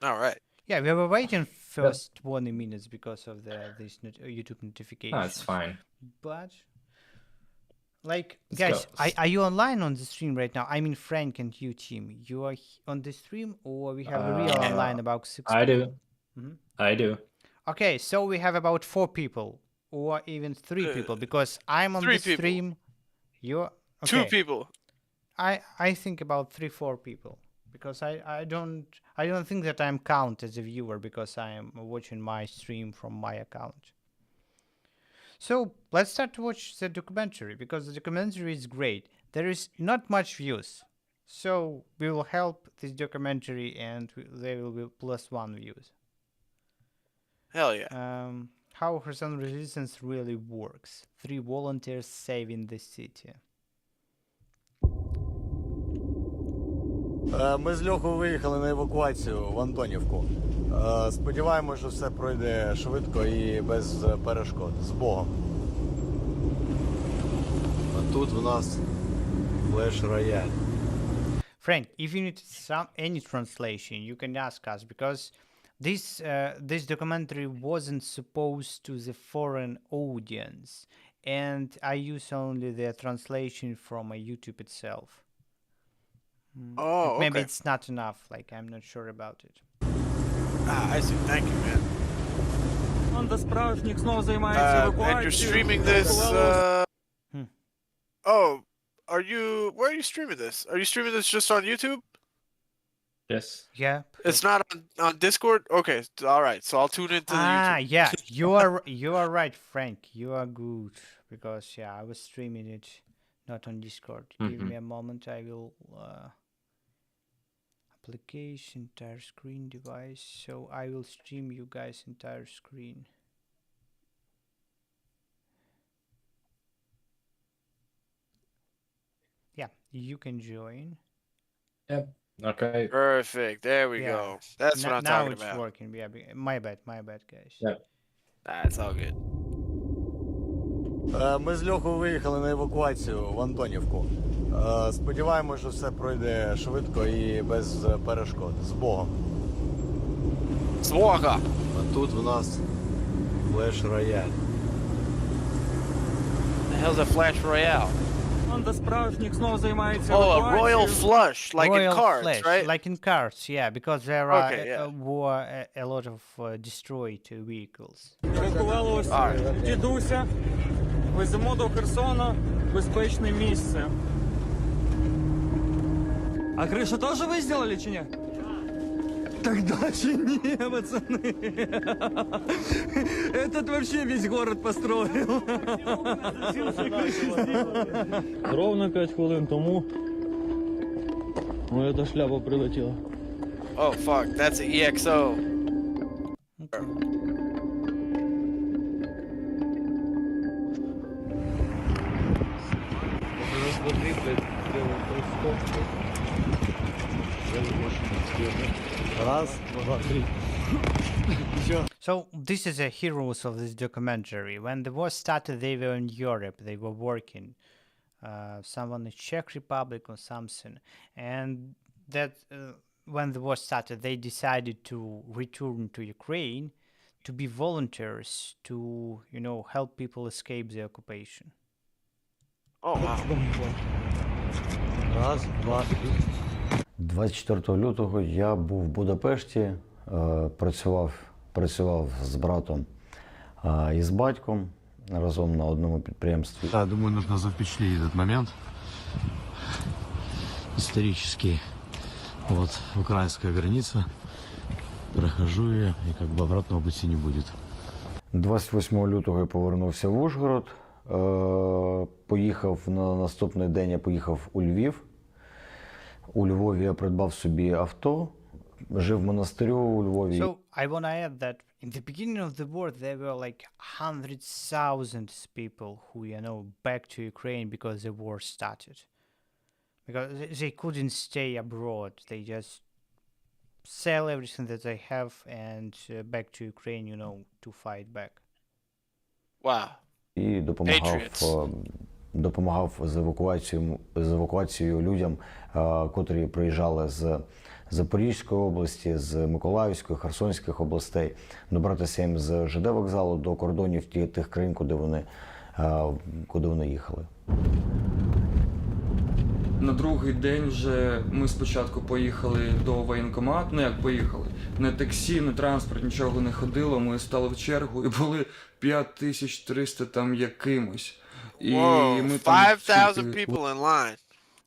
All right. Yeah, we were waiting Yep. first 20 minutes because of this YouTube No, it's notifications. fine. But, like, Let's go. guys, are you online on the stream right now? I mean, Frank and you, team. You are on the stream, or we have a real online about 6 I do. people? Mm-hmm. I do. Okay, so we have about 4 people, or even 3 people, because I'm on the 3 people. stream. You're 2 okay. people. I think about 3-4 people, because I don't think that I'm counted as a viewer because I am watching my stream from my account. So let's start to watch the documentary, because the documentary is great. There is not much views, so we will help this documentary, and there will be +1 views. Hell yeah. How Kherson resistance really works. 3 volunteers saving the city. Ми з Льохою виїхали на евакуацію в Антонівку. Сподіваємося, що все пройде швидко і без перешкод. З Богом. А тут в нас флеш-рояль. Frank, if you need any translation, you can ask us, because this documentary wasn't supposed to the foreign audience, and I use only the translation from YouTube itself. Oh, Maybe okay. it's not enough. Like, I'm not sure about it. I see. Thank you, man. Команда справжніх знов займається And евакуацією. you're streaming this. Oh, where are you streaming this? Are you streaming this just on YouTube? Yes. Yeah. It's not on Discord? Okay, all right. So I'll tune into the YouTube. Yeah. You are right, Frank. You are good, because I was streaming it not on Discord. Give me a moment. I will application, entire screen device. So I will stream you guys entire screen. Yeah, you can join. Yep. Okay. Perfect. There we Yeah. go. That's what I'm Now talking it's about. working. Yeah, my bad, guys. Yeah. That's all good. Ми з Льохою виїхали на евакуацію в Антонівку. Сподіваємось, що все пройде швидко і без перешкод. З Богом. Свага. А тут в нас флеш-рояль. The hell's a Flash Royale? Банда справжніх знов займається Oh, a евакуацією. Royal Flush, like Royal in cards, Flash, right? like in cars, yeah, because there are Okay, yeah. were a lot of destroyed vehicles. Врахували ось Alright. дідуся. Веземо до Херсона в безпечне місце. А кришу теж ви зробили чи ні? Тогда чи ні, пацаны. Этот вообще весь город построил. Ровно 5 хвилин тому моя шляпа прилетіла. Oh, fuck. That's an EXO. Раз, два, три. So this is the heroes of this documentary. When the war started, they were in Europe. They were working. Someone in Czech Republic or something, and that when the war started, they decided to return to Ukraine to be volunteers to help people escape the occupation. Oh, wow. Раз, два, три. 24 лютого я був в Будапешті, працював з братом і з батьком разом на одному підприємстві. Да, думаю, нужно запечатлеть этот момент исторический. Вот украинская граница. Прохожу ее, и как бы обратного пути не будет. 28 лютого я повернувся в Ужгород. Поїхав на наступний день, я поїхав у Львів. У Львові я придбав собі авто, жив в монастирю у Львові. So I want to add that in the beginning of the war, there were like 100,000 people who, back to Ukraine because the war started. Because they couldn't stay abroad. They just sell everything that they have and back to Ukraine, to fight back. Wow. І допомагав з евакуацією людям, котрі приїжджали з Запорізької області, з Миколаївської, Херсонських областей, добратися їм з ЖД вокзалу до кордонів тих країн, куди вони їхали. На другий день вже ми спочатку поїхали до воєнкомату, ну як поїхали, не таксі, не транспорт, нічого не ходило, ми стали в чергу і були 5300 там якимось. І Whoa, ми там 5,000 скільки- people in line.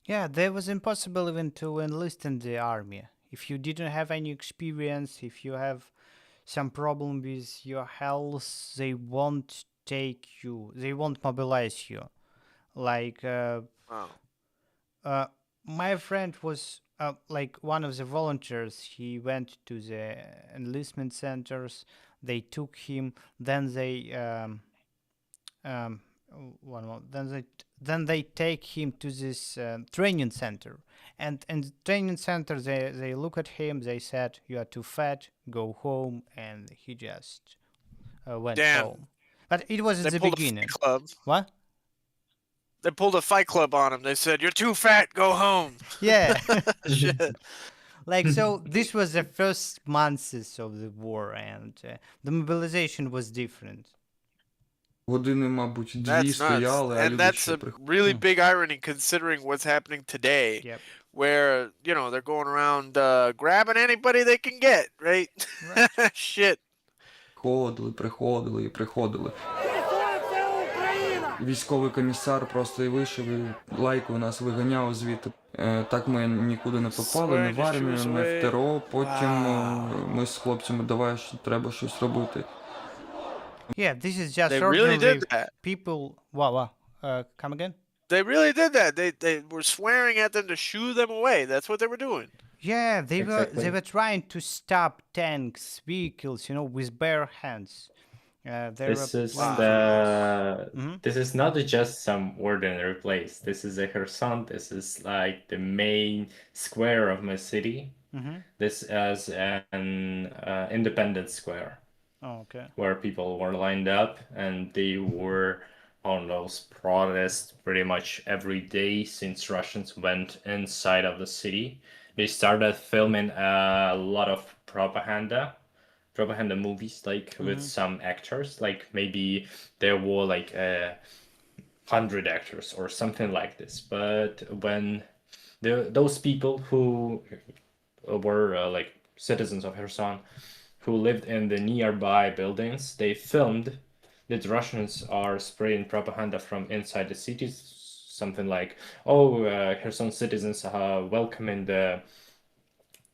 Yeah, there was impossible even to enlist in the army. If you didn't have any experience, if you have some problem with your health, they won't take you, they won't mobilize you. Like, Wow. my friend was like one of the volunteers. He went to the enlistment centers. They took him. Then they then they take him to this training center. And in the training center, they look at him. They said, "You are too fat. Go home." And he just went Damn. home. But it was at They the pulled beginning. a fight club. What? They pulled a fight club on him. They said, "You're too fat. Go home." Yeah. Shit. Like, so this was the first months of the war, and the mobilization was different. Години, мабуть, дві That's стояли, nuts. а And люди that's ще a приходили. really big irony considering what's happening today, Yep. where, they're going around grabbing anybody they can get, right? Shit. Приходили і приходили. Військовий комісар просто і вийшов, і лайкою нас виганяв звідти. Так ми нікуди не попали, не в армію, не в ТРО. Потім ми з хлопцями, давай, треба щось робити. Yeah, this is just They really ordinary did that. people. Wow. Come again? They really did that. They were swearing at them to shoo them away. That's what they were doing. Yeah, they exactly. were trying to stop tanks, vehicles, with bare hands. They were This is planning to do this. the Hmm. this is not just some ordinary place. This is a Kherson. This is like the main square of my city. Hmm. This is an independent square Oh, okay. where people were lined up and they were on those protests pretty much every day since Russians went inside of the city. They started filming a lot of propaganda movies, like with Hmm. some actors, like maybe there were like 100 actors or something like this. But when those people who were like citizens of Kherson who lived in the nearby buildings, they filmed that Russians are spraying propaganda from inside the cities. Something like, "Oh, Kherson citizens are welcoming the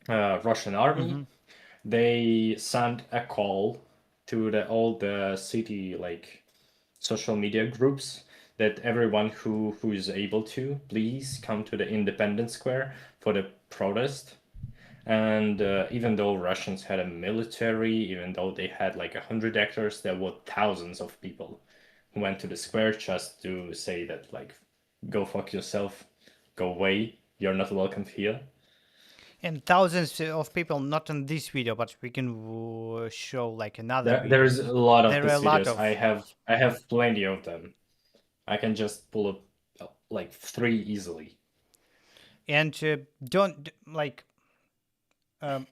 Russian army." Hmm. They sent a call to all the city like social media groups that everyone who is able to please come to the Independence Square for the protest. And even though Russians had a military, even though they had like 100 actors, there were thousands of people who went to the square just to say that like, go fuck yourself, go away, you're not welcome here. And thousands of people, not in this video, but we can show like another video. There's a lot of There are these a lot videos. of, I have plenty of them. I can just pull up like 3 easily. and don't like. Um,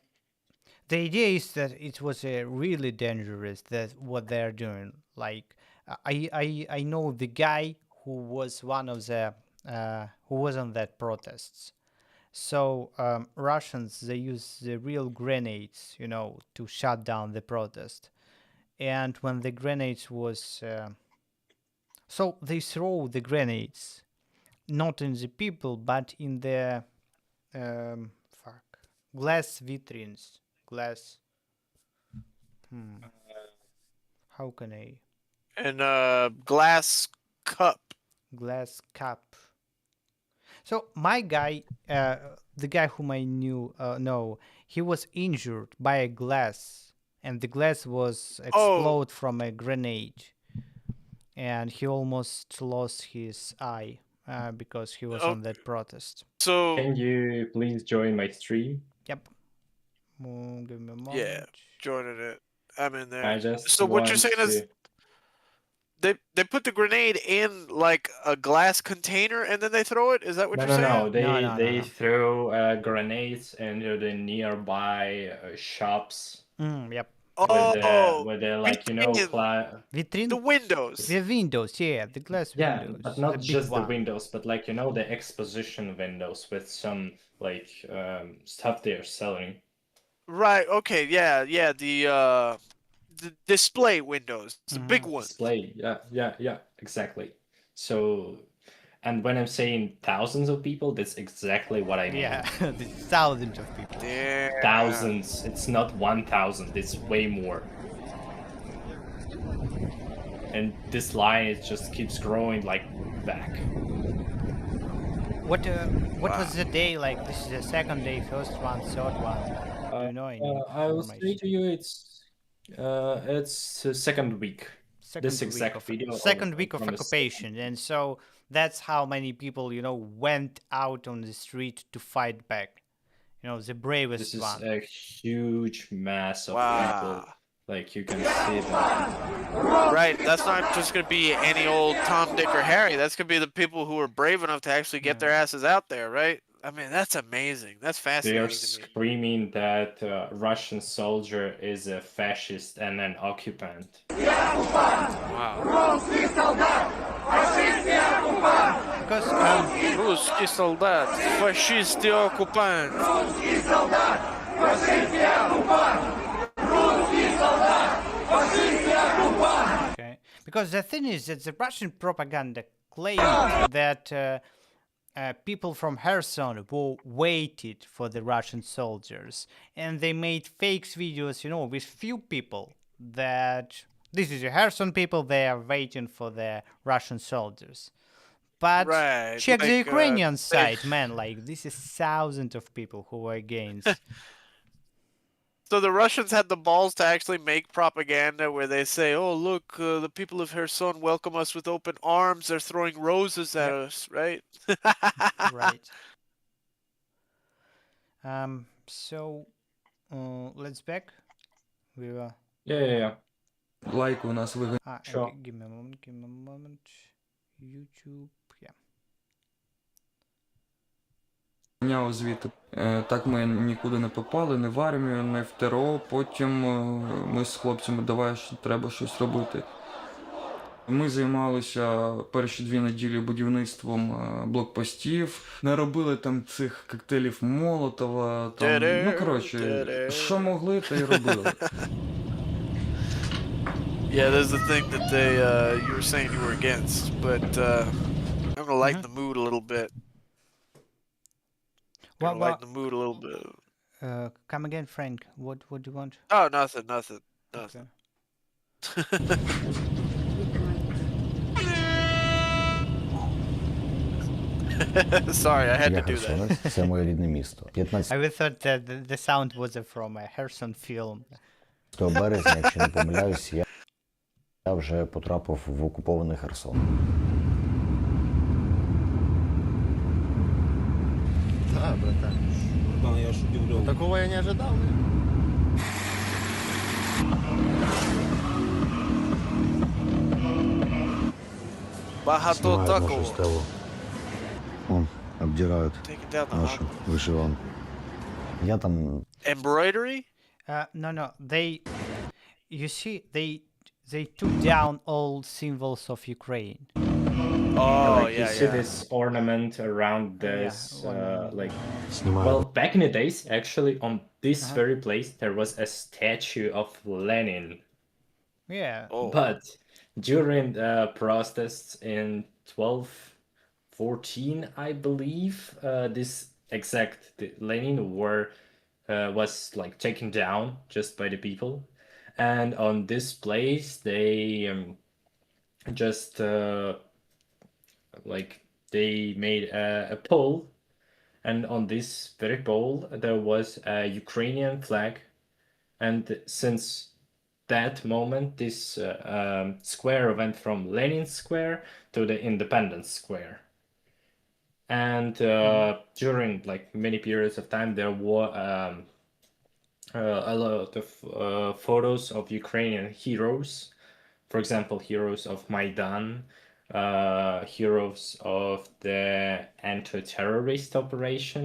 the idea is that it was really dangerous that what they're doing. Like I know the guy who was one of the who was on that protests. So Russians they use the real grenades, to shut down the protest. And when the grenades was so they throw the grenades not in the people but in the fuck glass vitrines, glass. How can I And glass cup. glass cup? So my guy, the guy whom I knew, no, he was injured by a glass, and the glass was Oh, explode from a grenade, and he almost lost his eye because he was oh, on that protest. so Can you please join my stream? Yep. Give me a yeah, moment. joining it. I'm in there. I just So what you're want saying is to. they put the grenade in like a glass container and then they throw it? Is that what No, you're no, saying? no. No, They no, no, they no. throw grenades into the nearby shops Yep. Yep. Oh, where they're like within the Vitrine. windows. The windows, yeah, the glass yeah, but windows, the not big just the one. windows, but like the exposition windows with some like stuff they're selling. Right. Okay. Yeah. Yeah. The display windows, the big Hmm. ones. Display. Yeah, yeah, yeah, exactly. So, and when I'm saying thousands of people, that's exactly what I mean. Yeah, the thousands of people. Damn. Thousands. It's not 1,000. It's way more. And this line it just keeps growing like back. What was the day like? This is the second day, first one, third one. Do you know any I will say information? to you, it's the second week. This exact video Second week of from the second. occupation, and so that's how many people went out on the street to fight back. The This bravest is one. a huge mass of people. Wow. Like you can see them. Right. That's not just gonna be any old Tom, Dick, or Harry. That's gonna be the people who are brave enough to actually get their asses out there, right? I mean, that's amazing. That's They are fascinating to me. screaming that Russian soldier is a fascist and an occupant. Wow. Because Русский солдат, фашисты оккупант. okay, because the thing is that the Russian propaganda claimed that people from Kherson waited for the Russian soldiers, and they made fake videos, with few people that this is the Kherson people. They are waiting for the Russian soldiers. But Right, check the like, Ukrainian they- side, man. Like this is thousands of people who are against. So the Russians had the balls to actually make propaganda where they say, "Oh, look, the people of Kherson welcome us with open arms. They're throwing roses at Yep. us," right? Right. So let's back. We were. Yeah. Лайки у нас Sure. Give me a moment. Give me a moment. YouTube. Yeah. виганяли звідти. Так ми нікуди не попали, не в армію, не в ТРО. Потім ми з хлопцями давай треба щось робити. Ми займалися перші 2 неділі будівництвом блокпостів, наробили там цих коктейлів Молотова, там, ну коротше, що могли, те й робили. Yeah, there's the thing that you were saying you were against, but I'm gonna lighten the mood a little bit. Well, Lighten the mood a little bit. come again, Frank. What do you want? Oh, nothing. Okay. Sorry, I had Я to do that. херсонець, це моє рідне місто. 15 I thought that the sound was from a Kherson film. березня, якщо не помиляюсь, я вже потрапив в окупований Херсон. Да, братан. Братан, я аж удивлен. Такого я не ожидал. Багато Знімають нашу такого. стелу. Вон, обдирають Taking down the нашу вишиванку. Я там embroidery. No. You see, they took down all symbols of Ukraine. Oh, Like you see this ornament around this, ornament. like. Снимаю. Well, back in the days, actually, on this very place, there was a statue of Lenin. Yeah. Oh, But during the protests in 1214, I believe, this Lenin was like taken down just by the people, and on this place they just like they made a pole, and on this very pole there was a Ukrainian flag, and since that moment this square went from Lenin Square to the Independence Square. And during like many periods of time there were a lot of photos of Ukrainian heroes, for example heroes of Maidan, heroes of the anti-terrorist operation,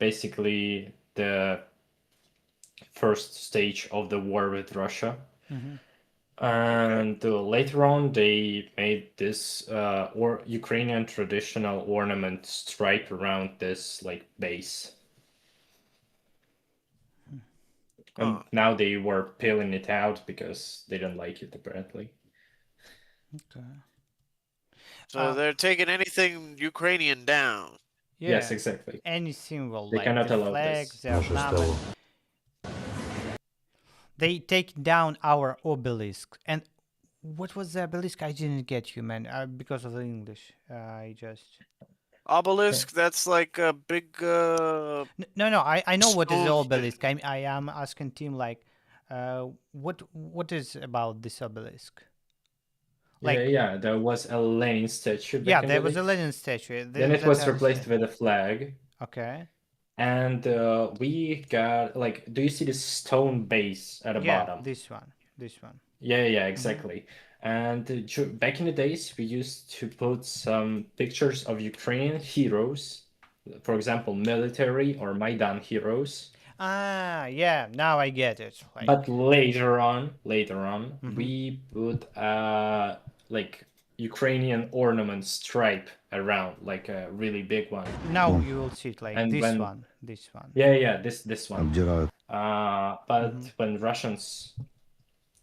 basically the first stage of the war with Russia. And later on they made this or Ukrainian traditional ornament stripe around this like base. And now they were peeling it out because they don't like it apparently. Okay. so they're taking anything Ukrainian down. Yeah. Yes, exactly. Any symbol They like cannot the allow flag, this. the Нашу ornament. стелу. They take down our obelisk. And what was the obelisk? I didn't get you, man. Because of the English. I just. Obelisk. That's like a big. No. I know what is the Stone obelisk. I am asking Tim like, what is about this obelisk? Like, Yeah, there was a Lenin statue back yeah, in there the was a day. Lenin statue. Then it that was I replaced understand. with a flag. Okay. And we got like, do you see the stone base at the Yeah, bottom? this one. Yeah, exactly. And back in the days, we used to put some pictures of Ukrainian heroes, for example, military or Maidan heroes. Ah, yeah. Now I get it. Like, But later on, we put like Ukrainian ornament stripe around, like a really big one. now you will see it like And this when- one. This one. Yeah, this one. обдирають. But when Russians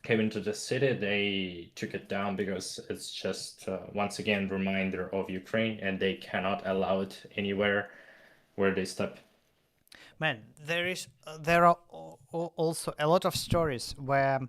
came into the city, they took it down because it's just once again reminder of Ukraine, and they cannot allow it anywhere where they step. Man, there are also a lot of stories where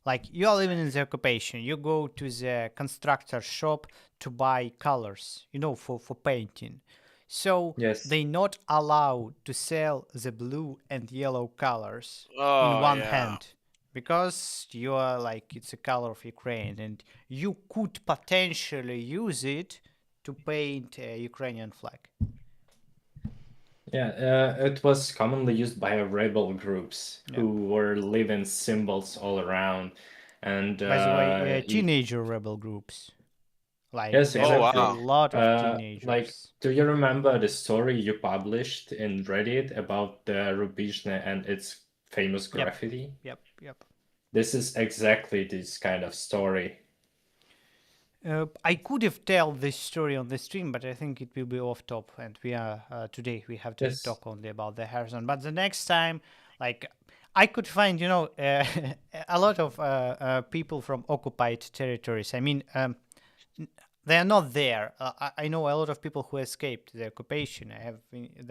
Like you are living in the occupation, you go to the constructor shop to buy colors, for painting. So Yes. they not allowed to sell the blue and yellow colors in Oh one yeah. hand because you are like it's a color of Ukraine and you could potentially use it to paint a Ukrainian flag. Yeah, it was commonly used by rebel groups Yeah. who were leaving symbols all around, and By the way, teenager rebel groups. Like yes, there were Oh a exactly. wow. lot of Like, teenagers. do you remember the story you published in Reddit about the Rubizhne and its famous Yep. graffiti? Yep. This is exactly this kind of story. I could have told this story on the stream, but I think it will be off top. And we are today we have to Yes. talk only about the Kherson. But the next time, like I could find, a lot of people from occupied territories. I mean, they are not there. I know a lot of people who escaped the occupation. I have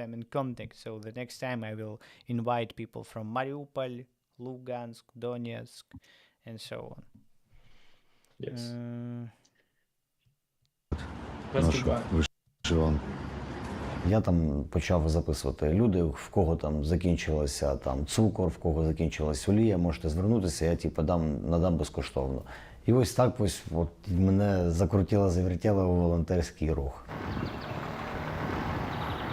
them in contact. So the next time I will invite people from Mariupol, Lugansk, Donetsk, and so on. Yes. Ну що, вишиван. Я там почав записувати люди, в кого там закінчилася там цукор, в кого закінчилась олія, можете звернутися, я типу надам безкоштовно. І ось так ось от мене закрутило, завертіло у волонтерський рух.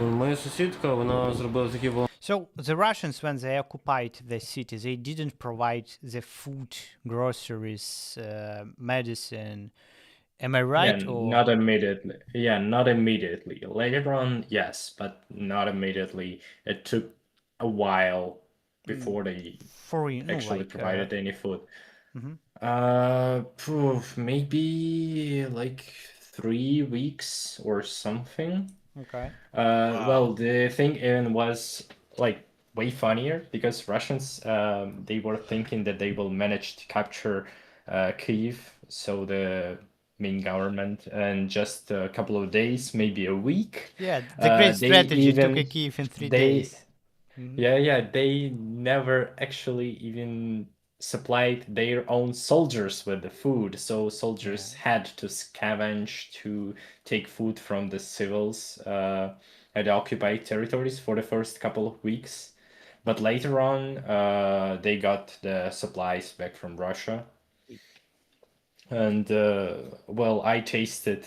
Моя сусідка, вона зробила такі So the Russians, when they occupied the city, they didn't provide the food, groceries, medicine. Am I right? Yeah, or not immediately. Yeah, not immediately. Later on, yes, but not immediately. It took a while before they for actually provided any food. Mhm. Maybe like 3 weeks or something. Okay. Well, the thing even was like way funnier because Russians they were thinking that they will manage to capture Kyiv, so the main government, in just a couple of days, maybe a week. Yeah, the great They strategy took even- a Kiev in 3 they- days. Mhm. Yeah, they never actually even supplied their own soldiers with the food, so soldiers had to scavenge to take food from the civils at the occupied territories for the first couple of weeks. But later on, they got the supplies back from Russia. And well, I tasted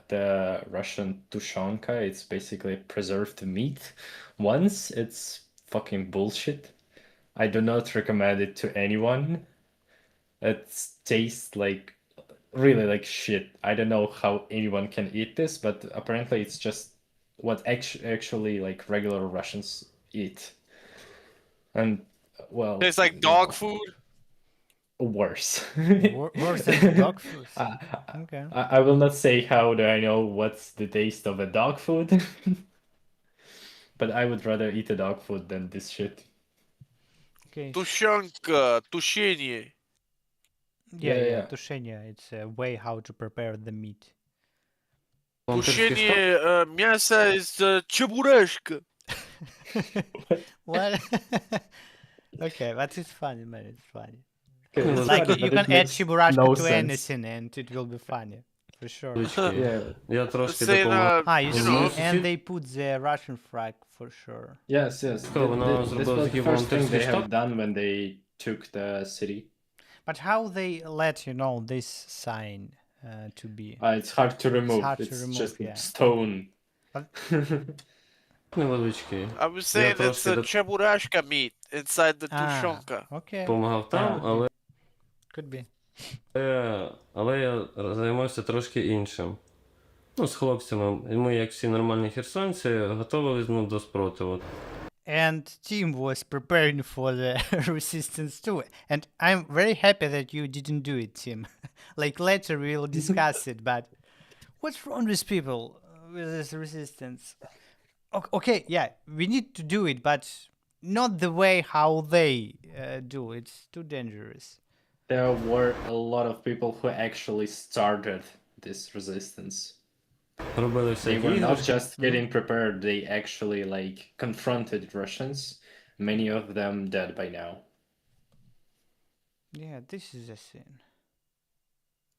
the Russian tushonka. It's basically preserved meat once. It's fucking bullshit. I do not recommend it to anyone. It tastes like really like shit. I don't know how anyone can eat this, but apparently it's just what actually like regular Russians eat. And well, It's like dog food. worse. Worse than dog food. Okay. I will not say how do I know what's the taste of a dog food, but I would rather eat a dog food than this shit. Okay. Тушенка, тушение. Yeah. Tushenia. It's a way how to prepare the meat. волонтерський штаб. Тушение мяса из чебурашка. What? Okay, but it's funny, man. It's funny. Okay, It's it's like funny, you but can it add makes chiburashka no to sense. anything and it will be funny. For sure. Yeah. Я трошки Це допомагав. Ah, you You see, know, and they put the Russian flag for sure. Yes, yes. Вона This зробила was такий the first thing волонтерський they штаб. have done when they took the city. But how they let this sign to be? It's hard to remove. hard to It's remove, just yeah. stone. Невеличкий. I was saying it's трошки a чебурашка meat inside the тушенка. Okay, Допомагав там, але, could be. але я займався трошки іншим. Ну, з хлопцями. Ми, як всі нормальні херсонці, готувалися до спротиву. And Tim was preparing for the resistance too. And I'm very happy that you didn't do it, Tim. Like later we'll discuss it, but what's wrong with people with this resistance? Okay, yeah, we need to do it, but not the way how they do. It's too dangerous. There were a lot of people who actually started this resistance. Робили They всякі were not іграшки. just getting prepared, they actually like confronted Russians. Many of them dead by now. Yeah, this is a sin.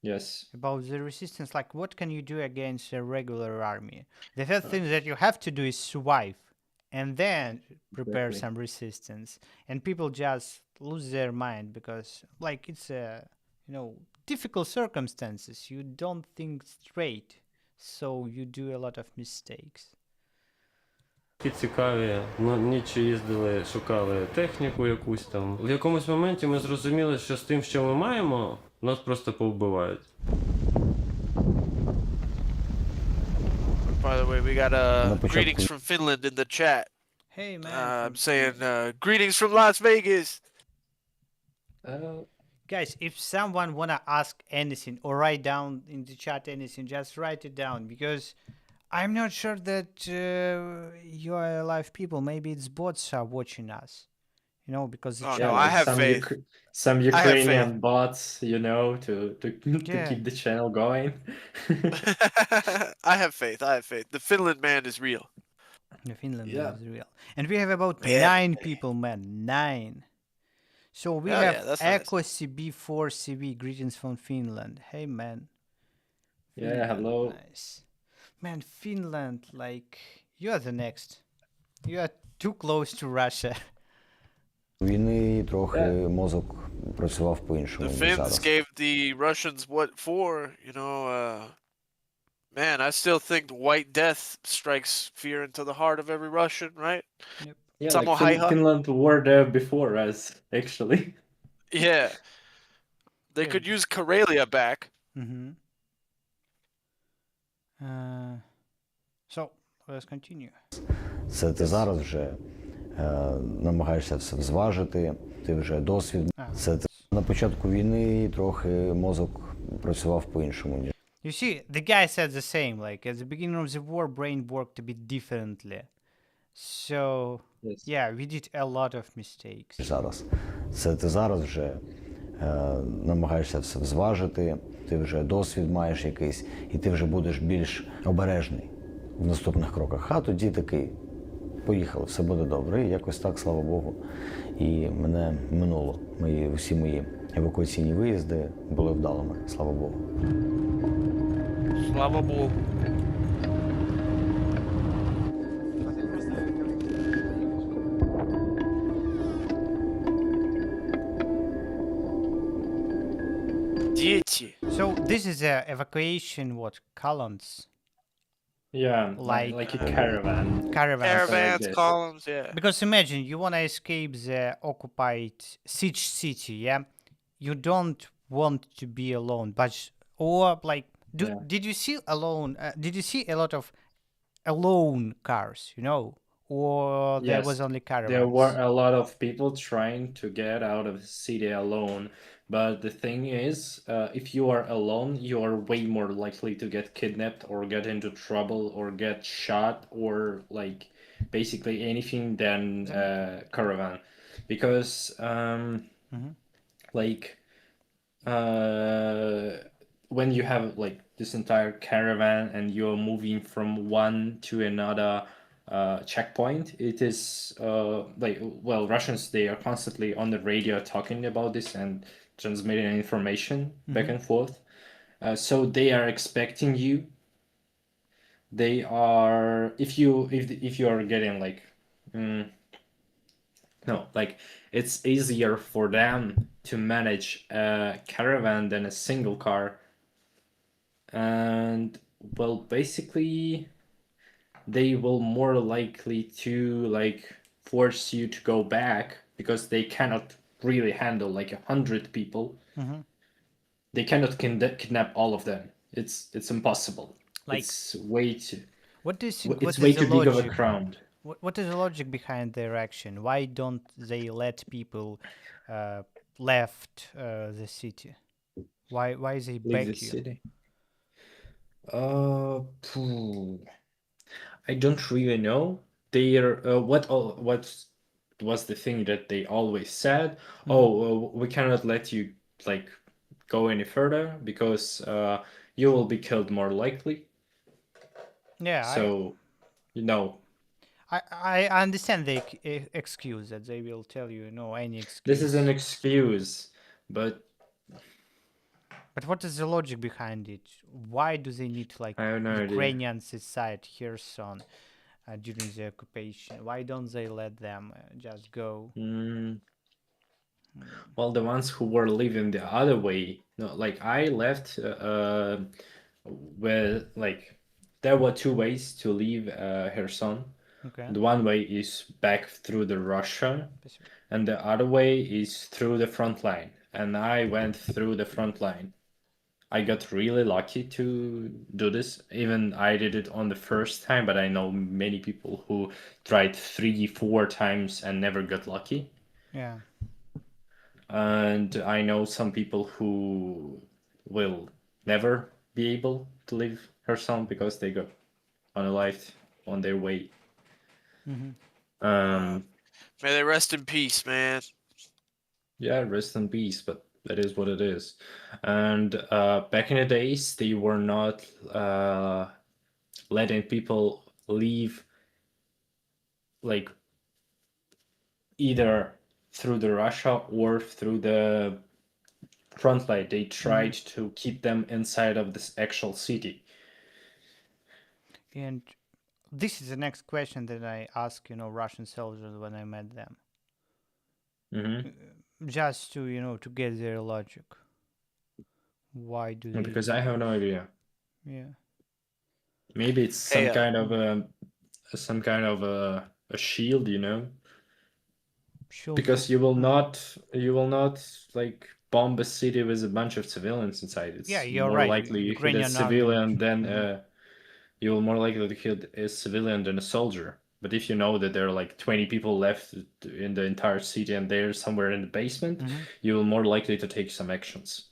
Yes. About the resistance, like what can you do against a regular army? The first thing that you have to do is survive and then prepare Exactly. some resistance. And people just lose their mind because like it's a difficult circumstances. You don't think straight, so you do a lot of mistakes. Такі цікаві, нічі їздили, шукали техніку якусь там. В якомусь моменті ми зрозуміли, що з тим, що ми маємо, нас просто повбивають. By the way, we got На початку greetings from Finland in the chat. Hey man, I'm from saying Finland. greetings from Las Vegas. Guys, if someone wanna ask anything or write down in the chat anything, just write it down because I'm not sure that you are alive people. Maybe it's bots are watching us. Because the Oh, chat no, I is- have faith. Some I have Ukrainian faith. bots, to Yeah. keep the channel going. I have faith. I have faith. The Finland man is real. The Finland Yeah. is real. And we have about Yeah. 9 people, man. 9. So we Hell have yeah, that's nice. Echo CB4CV. Greetings from Finland. Hey, man. Yeah, hello. Nice. Man, Finland, like, you are the next. You are too close to Russia. війни трохи мозок працював по-іншому, The ніж Finns зараз. gave the Russians what for? Man, I still think White Death strikes fear into the heart of every Russian, right? Yeah, Samo like haiha. Finland were there before us, actually. Yeah. They Yeah. could use Karelia back. Mm-hmm. So, let's continue. Це ти зараз вже намагаєшся все зважити, ти вже досвід. Це ти на початку війни трохи мозок працював по-іншому, ніж You see, the guy said the same. Like at the beginning of the war, brain worked a bit differently. So Yes. yeah, we did a lot of mistakes. зараз. Це ти зараз вже намагаєшся все зважити, ти вже досвід маєш якийсь, і ти вже будеш більш обережний в наступних кроках. А тоді такий, поїхали, все буде добре. І якось так, слава Богу. І мене минуло. Всі мої евакуаційні виїзди були вдалими, слава Богу. Slava Bog. Дети. So this is a evacuation columns Yeah, Like, like a caravan. caravans. Caravans, this. columns, yeah. Because imagine you wanna escape the occupied siege city, yeah. You don't want to be alone, but or like, Yeah. did you see alone? Did you see a lot of alone cars? Or there was Yes, only caravans? There were a lot of people trying to get out of the city alone, but the thing is, if you are alone, you are way more likely to get kidnapped or get into trouble or get shot or like basically anything than caravan, because like when you have like this entire caravan and you're moving from one to another checkpoint, it is Russians, they are constantly on the radio talking about this and transmitting information back and forth, so they are expecting you. They are, if you are getting like no, like it's easier for them to manage a caravan than a single car, and well, basically they will more likely to like force you to go back because they cannot really handle like 100 people. They cannot kidnap all of them. It's impossible. Like, it's way too what do you think? it's What way is the too big of a logic? crowd. What is the logic behind their action? Why don't they let people left the city? Why they Leave beg the you? city. I don't really know. What was the thing that they always said? We cannot let you like go any further because you will be killed more likely. Yeah, So I understand the excuse that they will tell you, no, any excuse. this is an excuse, But But what is the logic behind it? Why do they need like I have no idea. Ukrainians inside Kherson during the occupation? Why don't they let them just go? Well, the ones who were living the other way, no, like I left where like there were two ways to leave Kherson. Okay. The one way is back through the Russia, and the other way is through the front line. And I went through the front line. I got really lucky to do this. Even I did it on the first time, but I know many people who tried 3, 4 times and never got lucky. Yeah. And I know some people who will never be able to leave Kherson because they got unalived on their way. May they rest in peace, man. Yeah, rest in peace, but that is what it is. And back in the days, they were not letting people leave, like either through the Russia or through the front line. They tried to keep them inside of this actual city. And this is the next question that I ask, Russian soldiers when I met them. Just to, to get their logic. Why do they? Because I have no idea. Yeah. Maybe it's some kind of a shield, Shield because you will not like bomb a city with a bunch of civilians inside. It's you're more right. likely you hit a Ukrainian civilian army. than you will more likely to hit a civilian than a soldier. But if you know that there are like 20 people left in the entire city and they're somewhere in the basement, you will more likely to take some actions.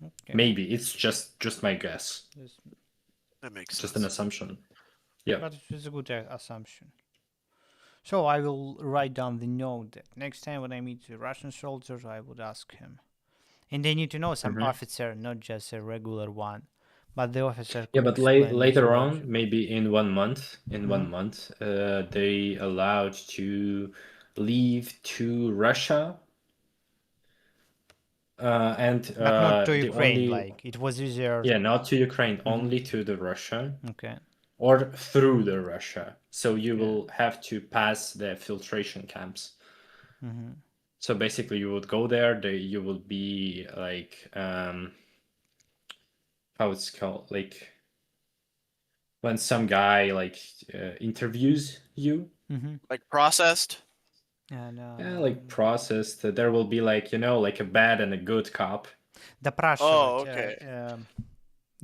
Okay. Maybe it's just my guess. That makes Just sense. an assumption. Yeah. But it's a good assumption. So I will write down the note that next time when I meet the Russian soldiers, I would ask him. And they need to know some officer, not just a regular one. But the officer. Yeah, but later on, maybe in 1 month, they allowed to leave to Russia. And but not to Ukraine, only, like it was easier. Yeah, not to Ukraine, only to the Russia. Okay. Or through the Russia. So you will have to pass the filtration camps. So basically, you would go there. You will be like, how it's called, like when some guy like interviews you, like processed. And yeah, like processed. There will be like like a bad and a good cop. Допрашивать. Okay.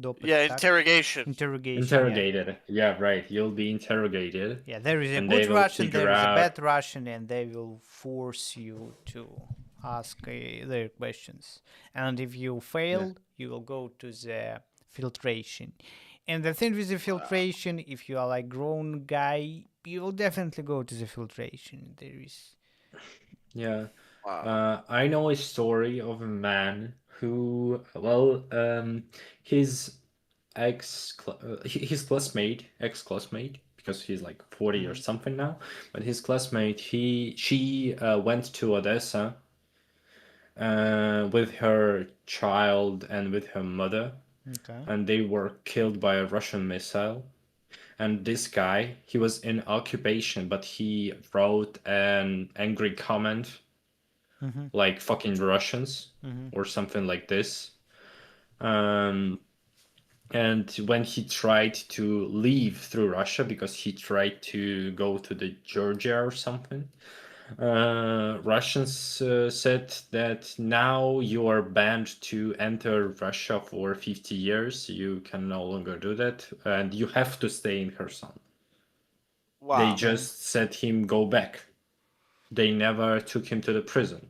Допыт, Yeah, так? interrogation. Interrogated. Yeah, right. You'll be interrogated. Yeah, there is a and good they will Russian, there figure is a out- bad Russian, and they will force you to ask their questions. And if you fail, you will go to the filtration. And the thing with the filtration, if you are like grown guy, you will definitely go to the filtration. There is. Yeah. Wow. I know a story of a man who, his ex-classmate, because he's like 40 or something now, but his classmate, she went to Odessa with her child and with her mother, Okay. and they were killed by a Russian missile. And this guy, he was in occupation, but he wrote an angry comment, like fucking Russians or something like this. And when he tried to leave through Russia, because he tried to go to the Georgia or something, Russians said that now you are banned to enter Russia for 50 years. You can no longer do that, and you have to stay in Kherson. Wow. They just said him go back. They never took him to the prison.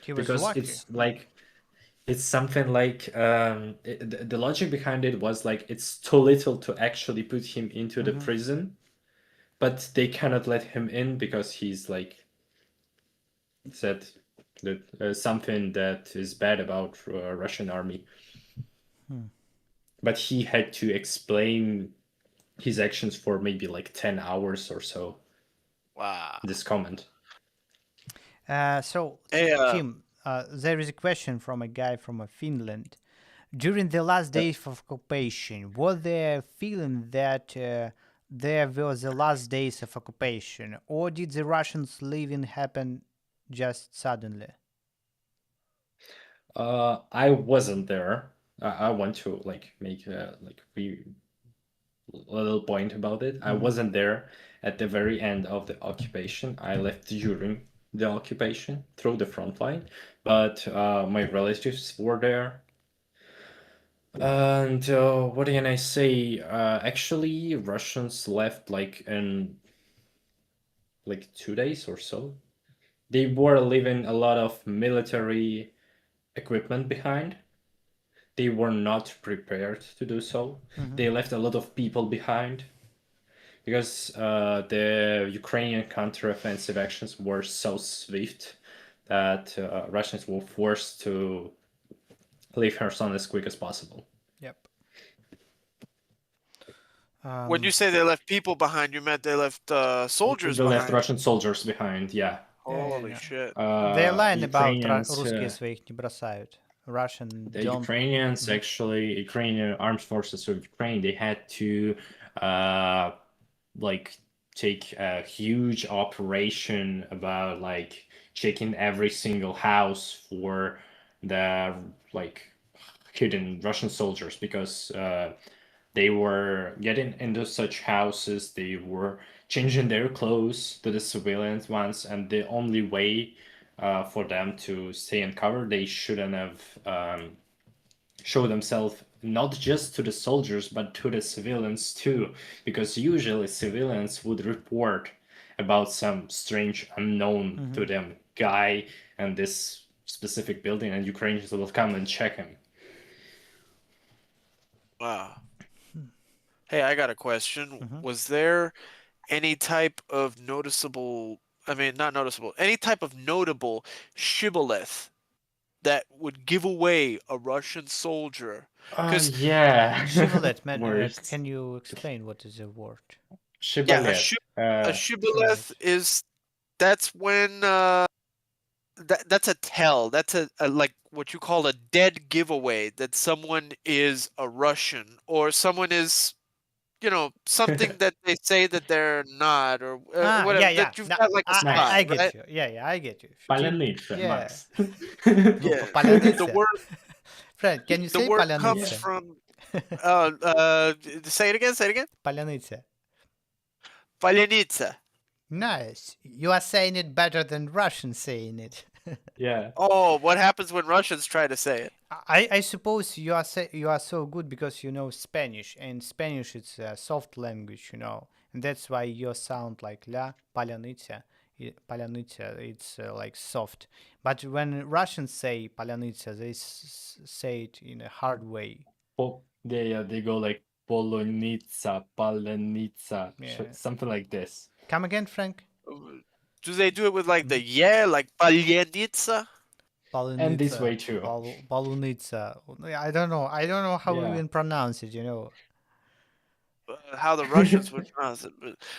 He was Because lucky. it's like, it's something like, the logic behind it was like, it's too little to actually put him into the prison, but they cannot let him in because he's like, said that something that is bad about Russian army. But he had to explain his actions for maybe like 10 hours or so. Wow. Uh, so, Hey, Tim, there is a question from a guy from Finland. During the last days of occupation, was there a feeling that there were the last days of occupation, or did the Russians leaving happen just suddenly? I wasn't there. I want to make a little point about it. I wasn't there at the very end of the occupation. I left during the occupation through the front line, but my relatives were there. And what can I say? Actually, Russians left in 2 days or so. They were leaving a lot of military equipment behind. They were not prepared to do so. They left a lot of people behind because the Ukrainian counteroffensive actions were so swift that Russians were forced to leave Kherson as quick as possible. Yep. When you say they left people behind, you meant they left soldiers They behind. left Russian soldiers behind, yeah. Holy yeah. shit. They're lying about Ukrainians, русские своих не бросают. Russian the don't. Ukrainians, actually, Ukrainian armed forces of Ukraine, they had to take a huge operation about checking every single house for the hidden Russian soldiers, because they were getting into such houses, they were changing their clothes to the civilian ones, and the only way for them to stay in cover, they shouldn't have show themselves not just to the soldiers but to the civilians too, because usually civilians would report about some strange unknown to them guy in this specific building, and Ukrainians will come and check him. Wow. Hey, I got a question. Was there any type of noticeable, not noticeable, any type of notable shibboleth that would give away a Russian soldier? Yeah. Shibboleth, man. Worst. Can you explain what is the word? Shibboleth. A shibboleth is, that's when that's a tell. That's a like what you call a dead giveaway that someone is a Russian, or someone is, something that they say that they're not, or whatever. Yeah. That you've No, got like a spot, I get right? you. Yeah, I get you. Palenitsa, Yeah. Max. Yeah. Paляница. The word, Friend, can you the say word comes paляница? from. Say it again. Say it again. Paляница. Palenitsa. Nice. You are saying it better than Russians saying it. Yeah. Oh, what happens when Russians try to say it? I suppose you are so good because you know Spanish, and Spanish it's a soft language, and that's why you sound like la paляница. Paляница, it's like soft. But when Russians say paляница, they say it in a hard way. They go like polonitsa, palenitsa, Yeah. something like this. Come again, Frank? Do they do it with like the yeah, like palenitsa? And this way too. Palunica. I don't know. I don't know how we Yeah. even pronounce it. How the Russians would pronounce it,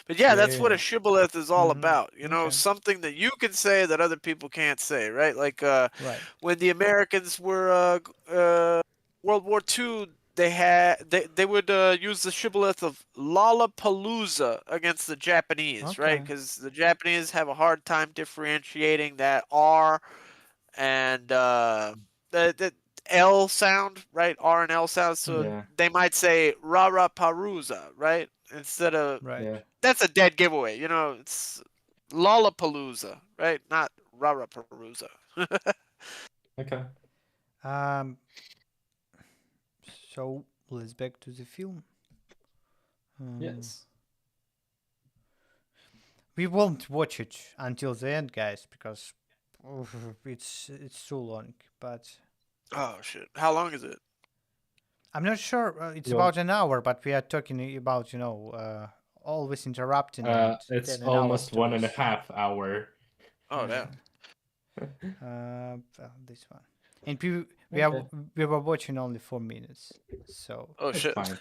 but yeah, that's what a Yeah. shibboleth is all Mhm. about. Okay. Something that you can say that other people can't say, right? Like Right. when the Americans were World War II, they would use the shibboleth of Lollapalooza against the Japanese, right? Okay. Because the Japanese have a hard time differentiating that R and the L sound, right? R and L sound. So Yeah. they might say Rara Paruza, right? Instead of, Right. Yeah. that's a dead giveaway. It's Lollapalooza, right? Not Rara Paruza. Okay. So let's back to the film. Yes. We won't watch it until the end, guys, because it's too long. But Oh shit! How long is it? I'm not sure. It's Yeah. about an hour, but we are talking about always interrupting. And It's then an hour almost 1.5 afterwards. hour. Oh damn! Well, this one, and Okay. we were watching only 4 minutes, so Oh It's shit! fine.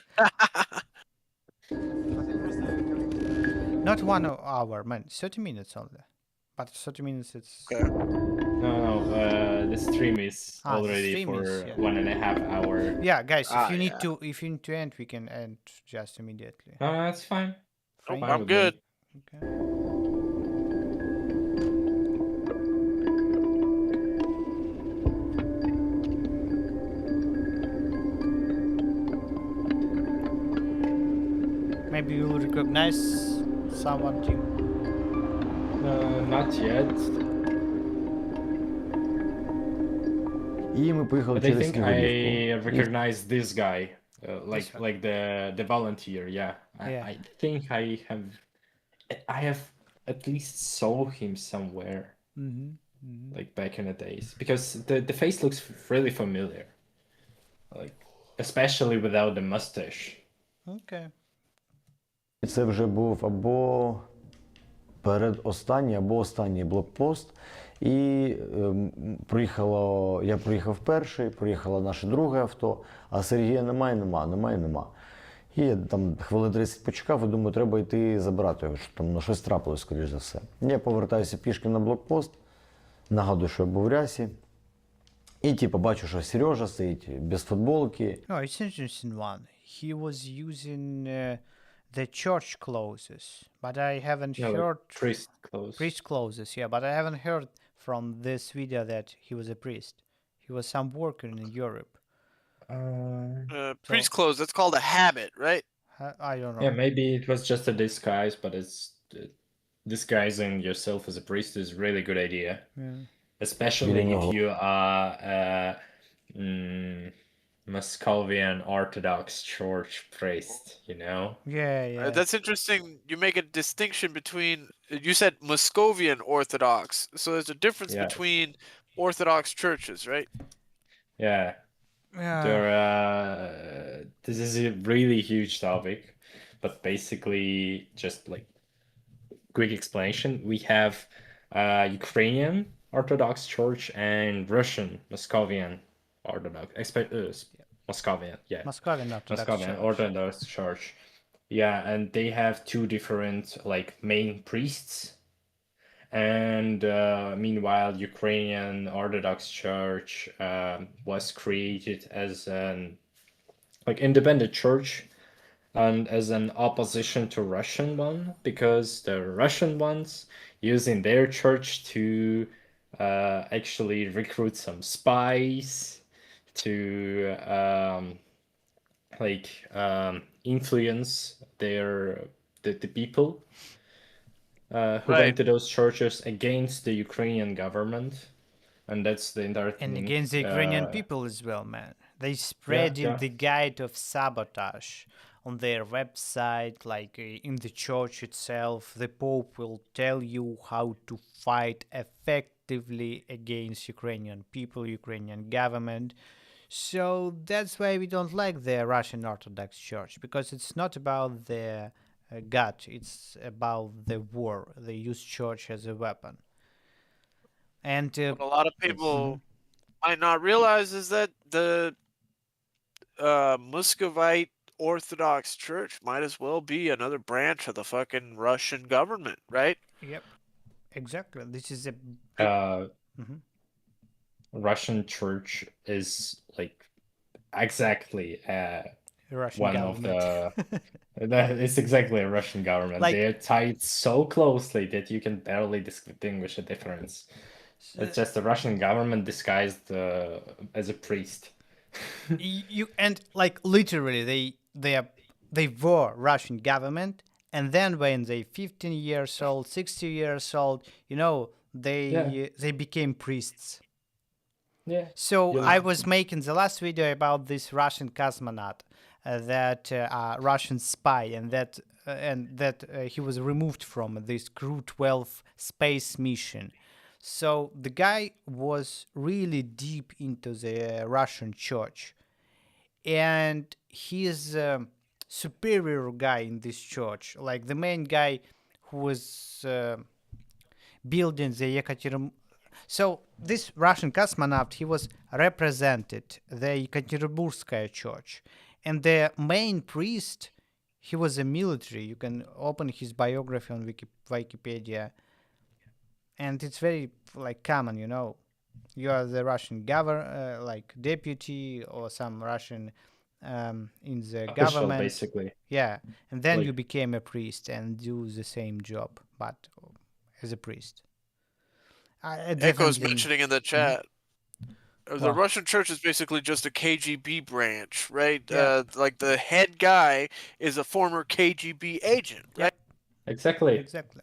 not 1 hour, man. 30 minutes only, But 30 minutes, it's... Okay. No, the stream is The already stream for is, yeah. 1.5 hour. Yeah, guys, if you need Yeah. to, if you need to end, we can end just immediately. No, that's fine. Nope, Fine? Fine I'm with good. me. Okay. Maybe you will recognize someone, Tim. Not yet. І ми поїхали But I через think Снігурівку. I recognize this guy, This one. like the volunteer. Yeah. Yeah. I think I have at least saw him somewhere, like back in the days, because the face looks really familiar, like especially without the mustache. Okay. І це вже був або передостанній, або останній блокпост. І я приїхав перший, приїхало наше друге авто, а Сергія нема. І я там хвилин 30 почекав і думаю, треба йти забирати його, що там щось трапилось, скоріш за все. Я повертаюся пішки на блокпост, нагадую, що я був в рясі. І бачу, що Сережа стоїть без футболки. No, it's interesting one. He was using the church clothes, but I haven't Yeah, like heard priest clothes. priest clothes. Yeah, but I haven't heard from this video that he was a priest. He was some worker in Europe. Priest clothes. That's called a habit, right? I don't know. Yeah, maybe it was just a disguise, but it's disguising yourself as a priest is a really good idea. Yeah. Especially Yeah. if you are a Muscovian Orthodox Church priest, you know? Yeah. That's interesting. You make a distinction between. You said Muscovian Orthodox, so there's a difference Yeah. between Orthodox churches, right? Yeah. This is a really huge topic, but basically, just like quick explanation, we have Ukrainian Orthodox Church and Russian Muscovian Orthodox, Muscovian, yeah, Muscovian Orthodox Muscovian Church. Orthodox Church, yeah, and they have two different like main priests. And meanwhile, Ukrainian Orthodox Church was created as an like independent church and as an opposition to Russian one, because the Russian ones using their church to actually recruit some spies to influence the people who Right. went to those churches against the Ukrainian government, and that's the entire And thing. against the Ukrainian people as well, man. They spreading yeah. the guide of sabotage on their website, like in the church itself. The Pope will tell you how to fight effectively against Ukrainian people, Ukrainian government. So that's why we don't like the Russian Orthodox Church, because it's not about the God, it's about the war. They use church as a weapon. And What a lot of people might not realize is that the Muscovite Orthodox Church might as well be another branch of the fucking Russian government, right? yep, exactly. This is a Russian church is like exactly Russian one government. of the it's exactly a Russian government. Like- They're tied so closely that you can barely distinguish a difference. It's just the Russian government disguised as a priest. You and like literally they were Russian government, and then when they 15 years old, 60 years old, they became priests. Yeah. So Yeah. I was making the last video about this Russian cosmonaut, that Russian spy, and that he was removed from this Crew 12 space mission. So the guy was really deep into the Russian church, and he's a superior guy in this church, like the main guy who was building the Yekaterinburg. So this Russian cosmonaut, he was represented the Yekaterinburgskaya church, and the main priest, he was a military. You can open his biography on Wikipedia. and it's very like common, you know. You are the Russian like deputy or some Russian in the Official, government. basically. Yeah, and then you Like- became a priest and do the same job, but as a priest. I Echo's definitely. mentioning in the chat. The Well, Russian church is basically just a KGB branch, right? Yeah. Like the head guy is a former KGB agent, right? Yep. Exactly. Exactly.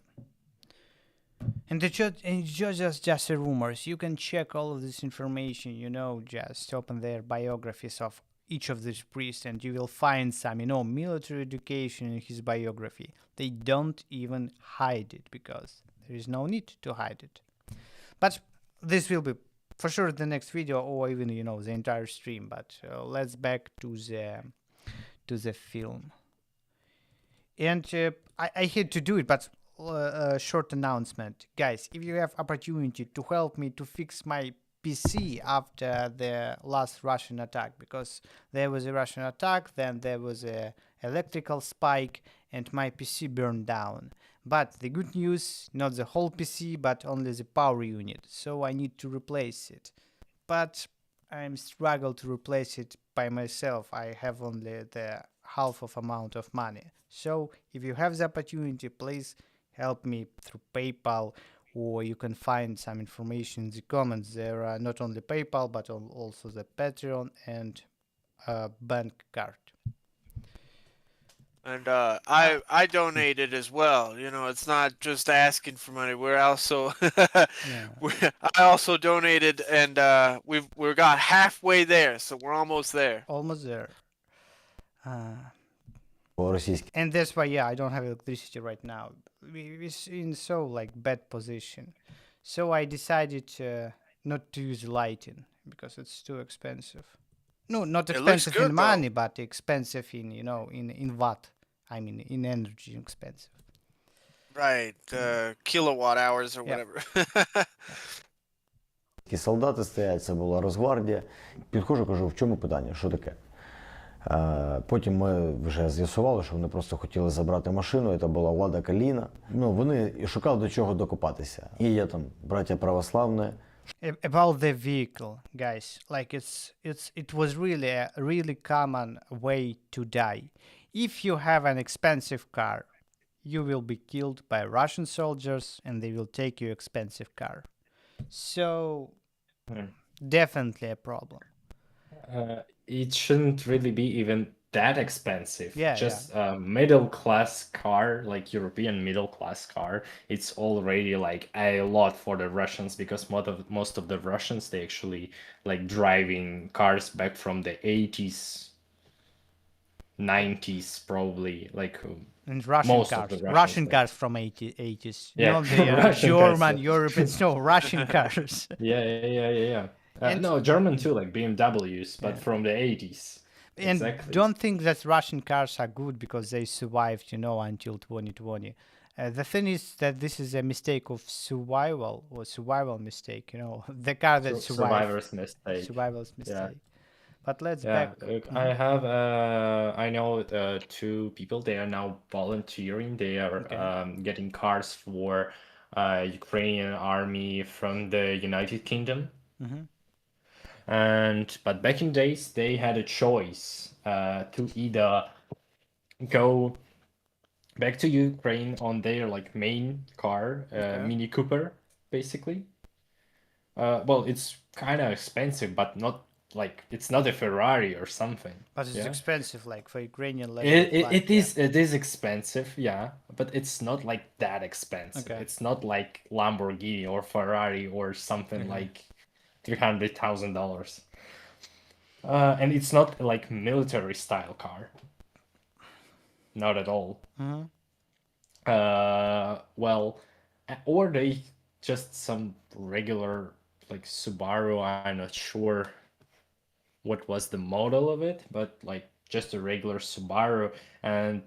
And it's just rumors. You can check all of this information, you know, just open their biographies of each of these priests and you will find some, you know, military education in his biography. They don't even hide it because there is no need to hide it. But this will be for sure the next video or even, you know, the entire stream. But let's back to the film. And I hate to do it, but a short announcement. Guys, if you have opportunity to help me to fix my PC after the last Russian attack, because there was a Russian attack, then there was a electrical spike, and my PC burned down. But the good news, not the whole PC, but only the power unit, so I need to replace it. But I'm struggle to replace it by myself. I have only the half of amount of money. So if you have the opportunity, please help me through PayPal, or you can find some information in the comments. There are not only PayPal, but also the Patreon and bank card. And I donated as well. You know, it's not just asking for money. We're also I also donated, and we got halfway there, so we're almost there. Almost there. російські. And that's why, yeah, I don't have electricity right now. We're in so like bad position. So I decided not to use lighting because it's too expensive. No, not It looks expensive good, in though. money, but expensive in, you know, in watt. I mean, in energy, expensive. Right, kilowatt hours or Yeah. whatever. Солдати стоять, це була Росгвардія. Підходжу, кажу, в чому питання, що таке? Потім ми вже з'ясували, що вони просто хотіли забрати машину, це була Лада Каліна. Ну, вони шукали до чого докопатися. І є там браття православне. About the vehicle, guys, like it was really common way to die. If you have an expensive car, you will be killed by Russian soldiers and they will take your expensive car. So definitely a problem. It shouldn't really be even that expensive. Yeah, Just a middle class car, like European middle class car, it's already like a lot for the Russians because most of the Russians they actually like driving cars back from the 80s, 90s probably, like And Russian most of cars, the Russian Russians, cars from 80s, Yeah, not the Russian German, cars, yeah. European, no, Russian cars. yeah. And- No, German too, like BMWs, but from the 80s. And Exactly. don't think that Russian cars are good because they survived, you know, until 2020. The thing is that this is a mistake of survival mistake, you know, the car that survived, Survivor's mistake. survival's mistake. But let's Yeah, back. I have I know two people. They are now volunteering. They are getting cars for Ukrainian army from the United Kingdom. But back in days, they had a choice to either go back to Ukraine on their like main car, Mini Cooper, basically. Well, it's kind of expensive, but not like it's not a Ferrari or something. But it's yeah? expensive, like for Ukrainian level. It is expensive, yeah, but it's not like that expensive. Okay. It's not like Lamborghini or Ferrari or something like $300,000. And it's not like military style car. Not at all. Well, or they just some regular like Subaru. I'm not sure what was the model of it, but like just a regular Subaru. And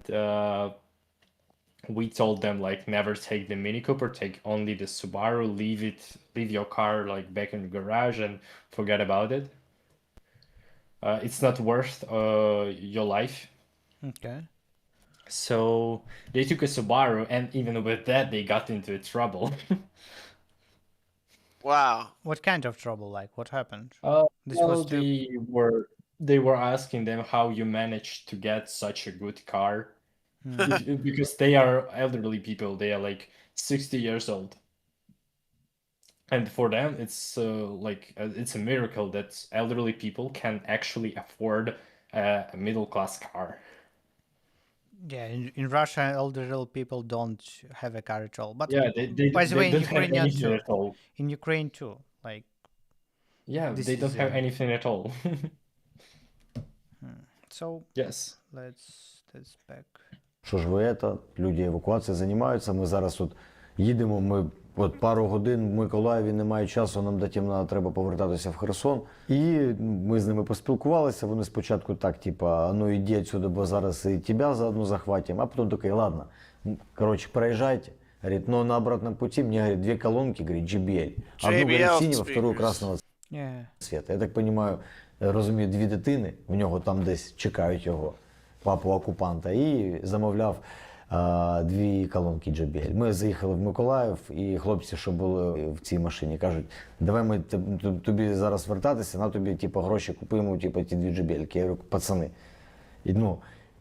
we told them like never take the Mini Cooper, take only the Subaru, leave your car like back in the garage and forget about it. It's not worth your life. Okay. So they took a Subaru, and even with that, they got into trouble. Wow. What kind of trouble? Like, what happened? Uh, This well, was to. they were asking them how you managed to get such a good car. Because they are elderly people. They are like 60 years old. And for them, it's it's a miracle that elderly people can actually afford a middle class car. Yeah, in Russia, elderly people don't have a car at all. But Yeah, by the way, in don't have Ukrainian anything too. at all. In Ukraine too. Like, Yeah, this they don't is have anything at all. so. Yes. Let's back. Що ж ви це, люди евакуацією займаються, ми зараз тут їдемо, ми от пару годин в Миколаєві, немає часу, нам до темна треба повертатися в Херсон. І ми з ними поспілкувалися, вони спочатку так, типа, ну іди отсюда, бо зараз і тебе заодно захватимо, а потім такий, ладно, короче, проезжайте. Говорит, но на обратном пути мне, говорит, 2 колонки, говорит, JBL. Одну, говорит, JBL синего, вторую speakers. красного Yeah. цвета. Я так розумію, розумію, 2 дитини, в нього там десь чекають його, папу окупанта, і замовляв 2 колонки JBL. Ми заїхали в Миколаїв, і хлопці, що були в цій машині, кажуть, давай ми тобі зараз вертатися, на тобі типу, гроші купуємо типу, ті 2 JBL. Я говорю, пацани, і,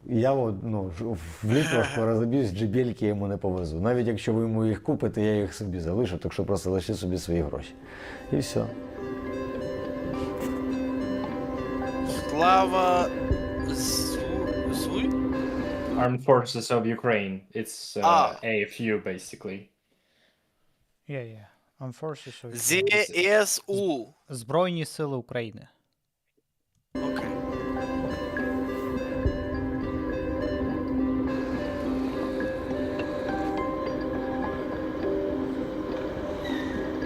я в літрах розоб'юсь, JBL я йому не повезу. Навіть якщо ви йому їх купите, я їх собі залишу, так що просто лиши собі свої гроші. І все. Slava Zui? Armed Forces of Ukraine. It's AFU basically. Yeah. Forces of ZSU. Збройні сили України. Окей.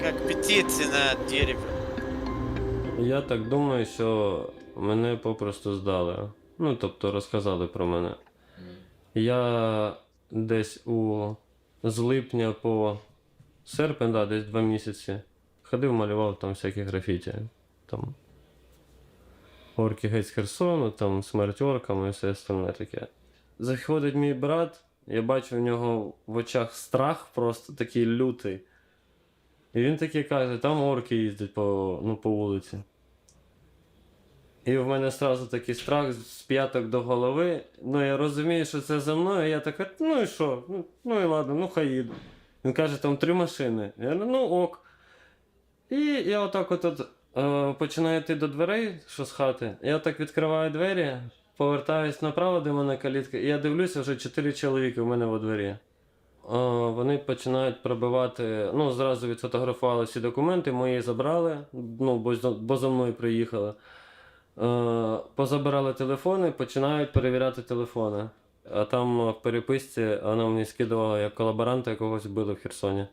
Как птицы на дереве. Я так думаю, що мене попросту здали. Ну, тобто розказали про мене. Я десь з липня по серпень, десь 2 місяці, ходив, малював там всякі графіті. Там орки геть з Херсону, там смерть оркам і все остальне таке. Заходить мій брат, я бачу в нього в очах страх просто такий лютий. І він такий каже, там орки їздять по вулиці. І в мене одразу такий страх з п'яток до голови. Ну, я розумію, що це за мною, я така, ну і що? Ну і ладно, хай їду. Він каже, там 3 машини. Я говорю, ок. І я отак починаю йти до дверей, що з хати. Я так відкриваю двері, повертаюсь направо, де в мене калітка, і я дивлюся, вже 4 чоловіки в мене во дворі. Вони починають пробивати, зразу відфотографували всі документи, мої забрали, бо за мною приїхали. Позабирали телефони, починають перевіряти телефони. А там в переписці вона мені скидувала, як колаборанта якогось вбили в Херсоні.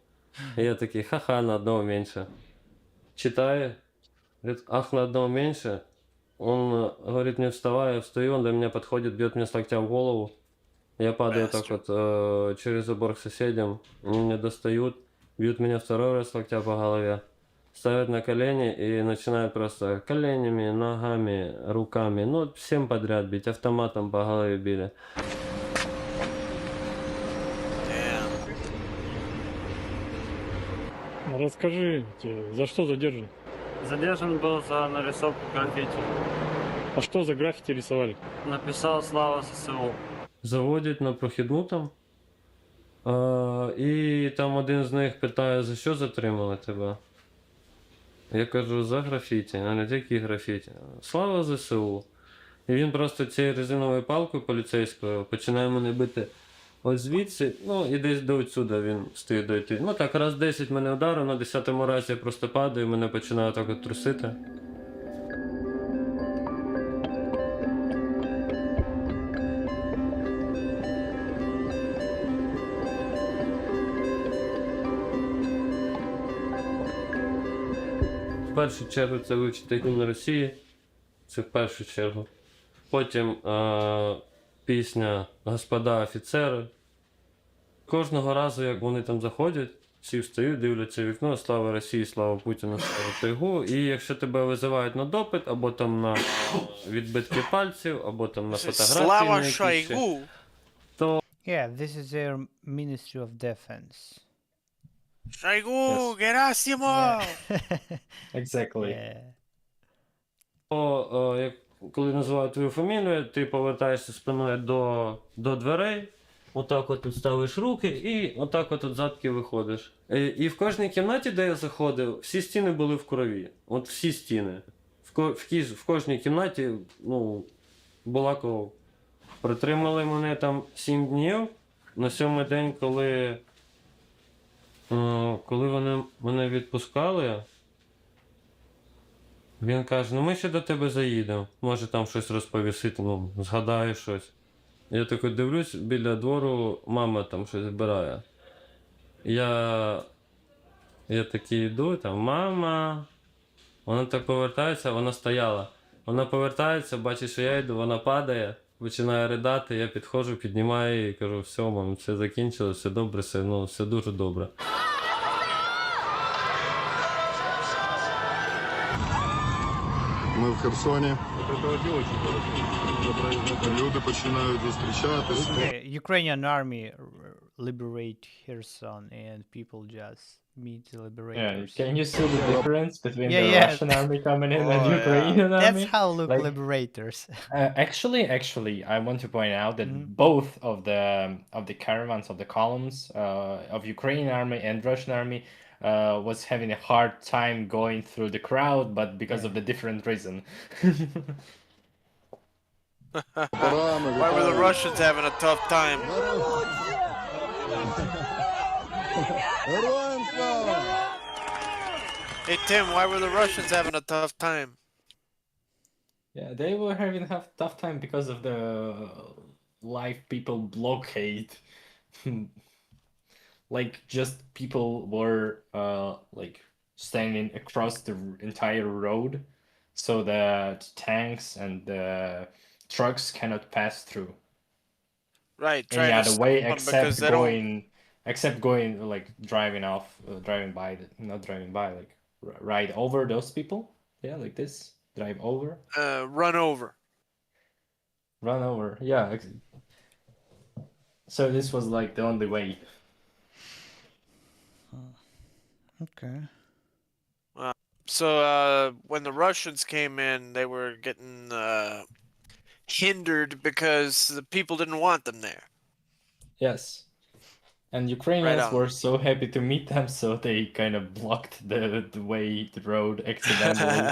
І я такий, ха-ха, на одного менше. Читаю, говорит, ах, на одного меньше. Он говорит, не вставай, я встаю, он до меня подходит, бьет меня с локтя в голову. Я падаю так вот через забор к соседям, они меня достают, бьют меня 2 раз с локтя по голове. Ставят на колени и начинают просто коленями, ногами, руками, всем подряд бить, автоматом по голове били. Расскажи, за что задержан? Задержан был за нарисовку граффити. А что за граффити рисовали? Написал «Слава ЗСУ». Заводять на прохідну там. І там один з них питає, за що затримали тебе? Я кажу, за графіті. А не які графіті? Слава ЗСУ. І він просто цією резиновою палкою поліцейською починає мене бити ось звідси, і десь до отсюда він стоїть дойти. Так, раз 10 мене ударив, на 10-му разі я просто падаю, мене починає так от трусити. В першу чергу це вивчити гімн Росії, це в першу чергу. Потім пісня «Господа офіцери». Кожного разу, як вони там заходять, всі встають, дивляться в вікно, слава Росії, слава Путіну, слава Тайгу. І якщо тебе визивають на допит, або там на відбитки пальців, або там на фотографії, Слава Шойгу! Yeah, this is their Ministry of Defense. Шойгу, Yes. Герасимов! Exactly. Yeah. Як, коли називають твою фамілію, ти повертаєшся спиною до дверей, отак от тут ставиш руки і отак от задки виходиш. І в кожній кімнаті, де я заходив, всі стіни були в крові. От всі стіни. В кожній кімнаті була кров. Притримали мене там 7 днів. На 7-й день, коли вони мене відпускали, він каже, ну ми ще до тебе заїдемо. Може там щось розповісити, згадаю щось. Я такий дивлюсь, біля двору мама там щось збирає. Я такий йду, там мама. Вона так повертається, вона стояла. Вона повертається, бачить, що я йду, вона падає, починає ридати, я підходжу, піднімаю її і кажу, все, мам, все закінчилось, все добре, все дуже добре. Ми в Херсоні. Люди починають зустрічатися. Ukrainian army liberate Kherson and people just meet the Yeah, liberators. can you see the difference between Yeah, the yeah. Russian army coming in Oh, and yeah. Ukrainian army? That's how look Like- liberators. Actually, I want to point out that Mhm. both of the caravans of the columns of Ukrainian army and Russian army was having a hard time going through the crowd, but because of the different reason. Why were the Russians having a tough time? Героям слава! Hey Tim, why were the Russians having a tough time? Yeah, they were having a tough time because of the live people blockade. Like just people were like standing across the entire road so that tanks and the trucks cannot pass through Right, any trying to other stop way them except because they going like driving by not driving by, like ride over those people. Yeah, like this, drive over, don't run over. run over. Yeah. So this was like the only way. Okay. So when the Russians came in, they were getting hindered because the people didn't want them there. Yes. And Ukrainians on. were so happy to meet them, so they kind of blocked the way, the road accidentally.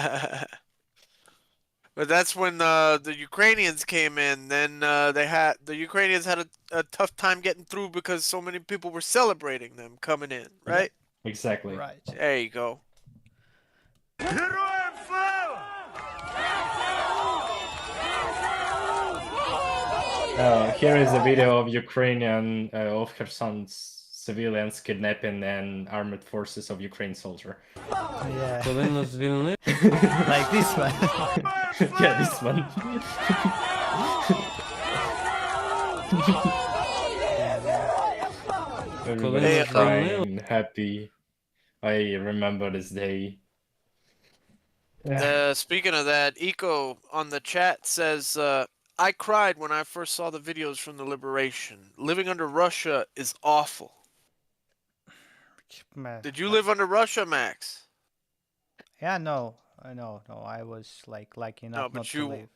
But that's when the Ukrainians came in. Then the Ukrainians had a tough time getting through because so many people were celebrating them coming in. Right? Exactly. Right. There you go. Here is a video of Ukrainian of Kherson's civilians kidnapping and armed forces of Ukraine soldier. Yeah. Коли нас звільнили, Like this one. Yeah, this one. Everybody Hey, crying, happy. I remember this day. Speaking of that, Eco on the chat says, I cried when I first saw the videos from the liberation. Living under Russia is awful. Man. Did you live under Russia, Max? Yeah, no. No. I was like lucky enough but not to you- live.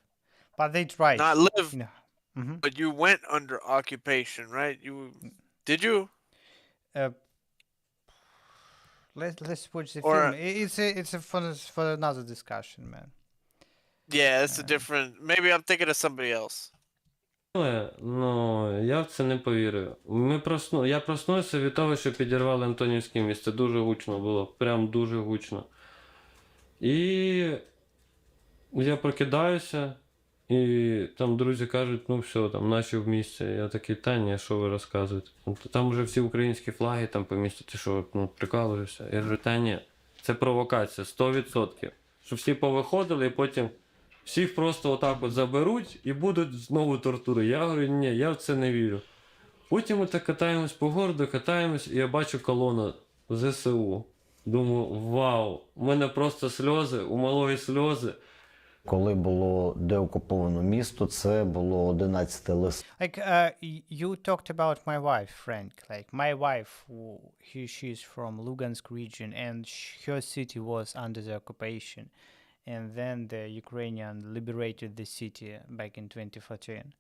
But they tried. Not live, You know. Hmm. but you went under occupation, right? Did you? Let's watch the Or- film. It's a for another discussion, man. Yeah, it's a different. Maybe I'm thinking of somebody else. ну, я в це не повірив. Я проснувся від того, що підірвали Антонівське місце. Дуже гучно було, прям дуже гучно. І я прокидаюся, і там друзі кажуть, ну все, там наші в місті. Я такий, та ні, що ви розказуєте? Там вже всі українські флаги там по місті, ти що, прикалуєшся? Я кажу, та ні, це провокація, 100%. Що всі повиходили і потім всіх просто отак от заберуть і будуть знову тортури. Я говорю, ні, я в це не вірю. Потім ми так катаємось по городу, катаємось, і я бачу колону ЗСУ. Думаю, вау, у мене просто сльози, у малої сльози. Коли було деокуповано місто, це було 11 листопада. Like you talked about my wife, Frank. Like my wife, she's from Lugansk region, and her city was under the occupation, and then the Ukrainian liberated the city back in 2014.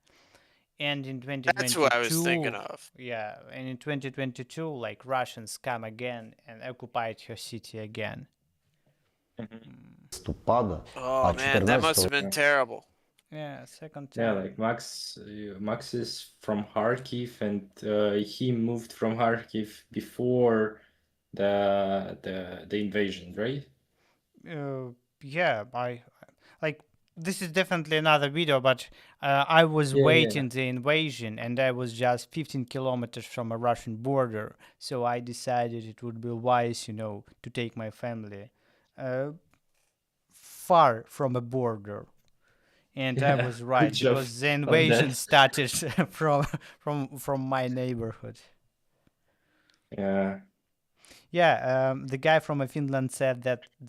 And in That's who I was thinking 2022, of. yeah, and in 2022, like Russians come again and occupied her city again. Листопада, Oh а man, that must 14 have been terrible. Yeah, second Yeah, time. like Max is from Kharkiv, and he moved from Kharkiv before the invasion, right? Yeah, I like this is definitely another video, but I was Yeah, waiting the invasion, and I was just 15 kilometers from a Russian border, so I decided it would be wise, to take my family far from a border. And I was right, Good job because the on invasion that. started from my neighborhood. Yeah. Yeah, the guy from Finland said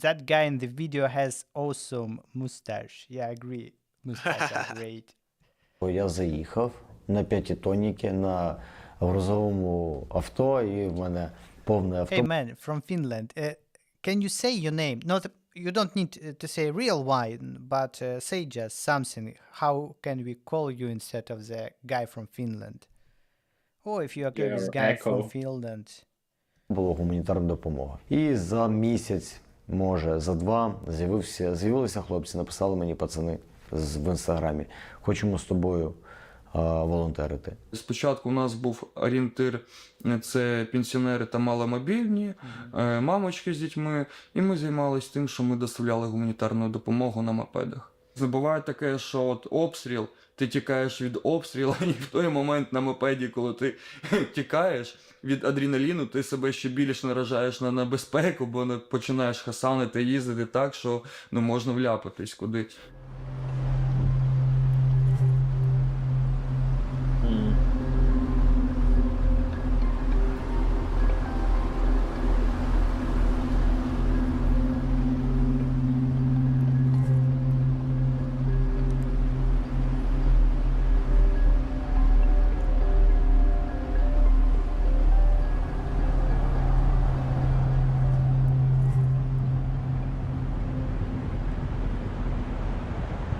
that guy in the video has awesome mustache. Yeah, I agree. Mustache are great. я заїхав на п'ятитонніки на грузовому авто, і в мене повне авто. Hey man, from Finland, can you say your name? Not you don't need to say real one, but say just something. How can we call you instead of the guy from Finland? Or if you're okay with Yeah, guy Echo. from Finland. Була гуманітарна допомога. І за місяць, може за два, з'явилися хлопці, написали мені пацани в інстаграмі. Хочемо з тобою волонтерити. Спочатку у нас був орієнтир – це пенсіонери та маломобільні, мамочки з дітьми, і ми займалися тим, що ми доставляли гуманітарну допомогу на мопедах. Буває таке, що от обстріл, ти тікаєш від обстрілу, і в той момент на мопеді, коли ти тікаєш від адреналіну, ти себе ще більше наражаєш на небезпеку, бо починаєш хасанити, їздити так, що можна вляпатись кудись.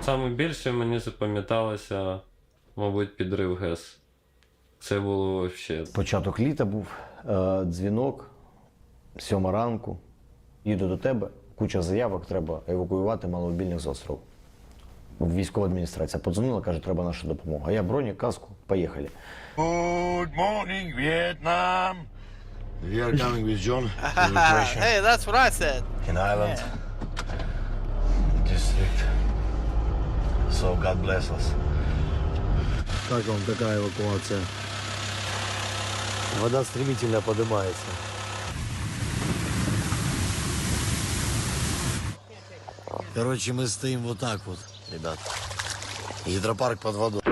Саме більше мені запам'яталося, мабуть, підрив ГЕС. Це було взагалі. Початок літа був, дзвінок, 7 ранку, їду до тебе, куча заявок, треба евакуювати маломобільних з острову. Військова адміністрація подзвонила, каже, треба наша допомога. Я броню, каску, поїхали. Good morning, Vietnam. We are coming with John. Hey, that's what I said. In Ireland. District. So God bless us. Как вам такая эвакуация? Вода стремительно поднимается. Короче, мы стоим вот так вот, ребят. Гидропарк под водой.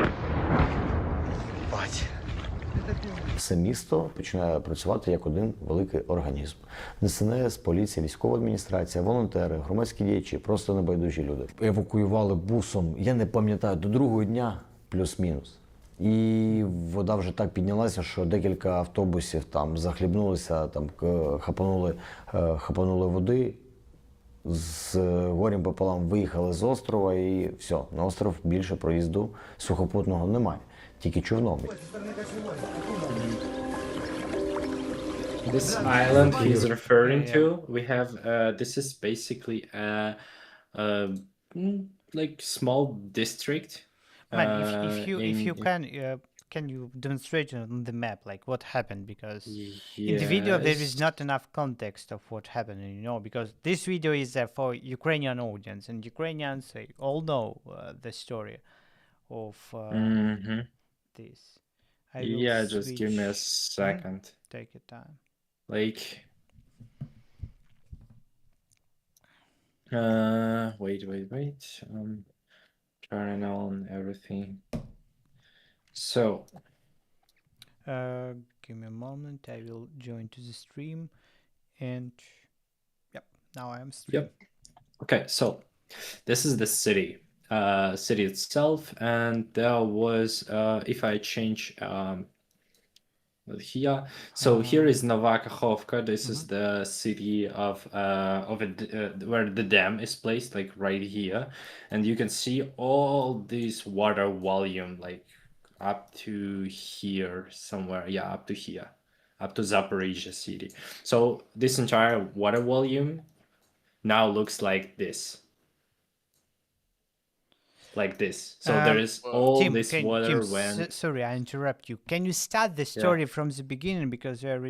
Все місто починає працювати як один великий організм. ДСНС, поліція, військова адміністрація, волонтери, громадські діячі, просто небайдужі люди. Евакуювали бусом, я не пам'ятаю, до другого дня плюс-мінус. І вода вже так піднялася, що декілька автобусів там захлібнулися, там хапанули води, з горем пополам виїхали з острова і все, на остров більше проїзду сухопутного немає, тільки човном. This island he's referring to, we have this is basically like small district. Man, if you can you demonstrate it on the map, like what happened? Because in the video there is not enough context of what happened, because this video is for Ukrainian audience, and Ukrainians all know the story of this. I will Yeah, just give me a switch. second. Take your time. Like, wait. Turning on everything. So, Give me a moment. I will join to the stream, and yep, now I am streaming. yep. Okay, so This is the city itself, and there was if I change here. So here is Nova Kakhovka. This is the city of where the dam is placed, like right here, and you can see all this water volume, like up to here somewhere. Yeah, up to here, up to Zaporizhia city. So this entire water volume now looks like this. Like this. So there is all Tim, this water went. sorry, I interrupt you. Can you start the Yeah. story from the beginning because there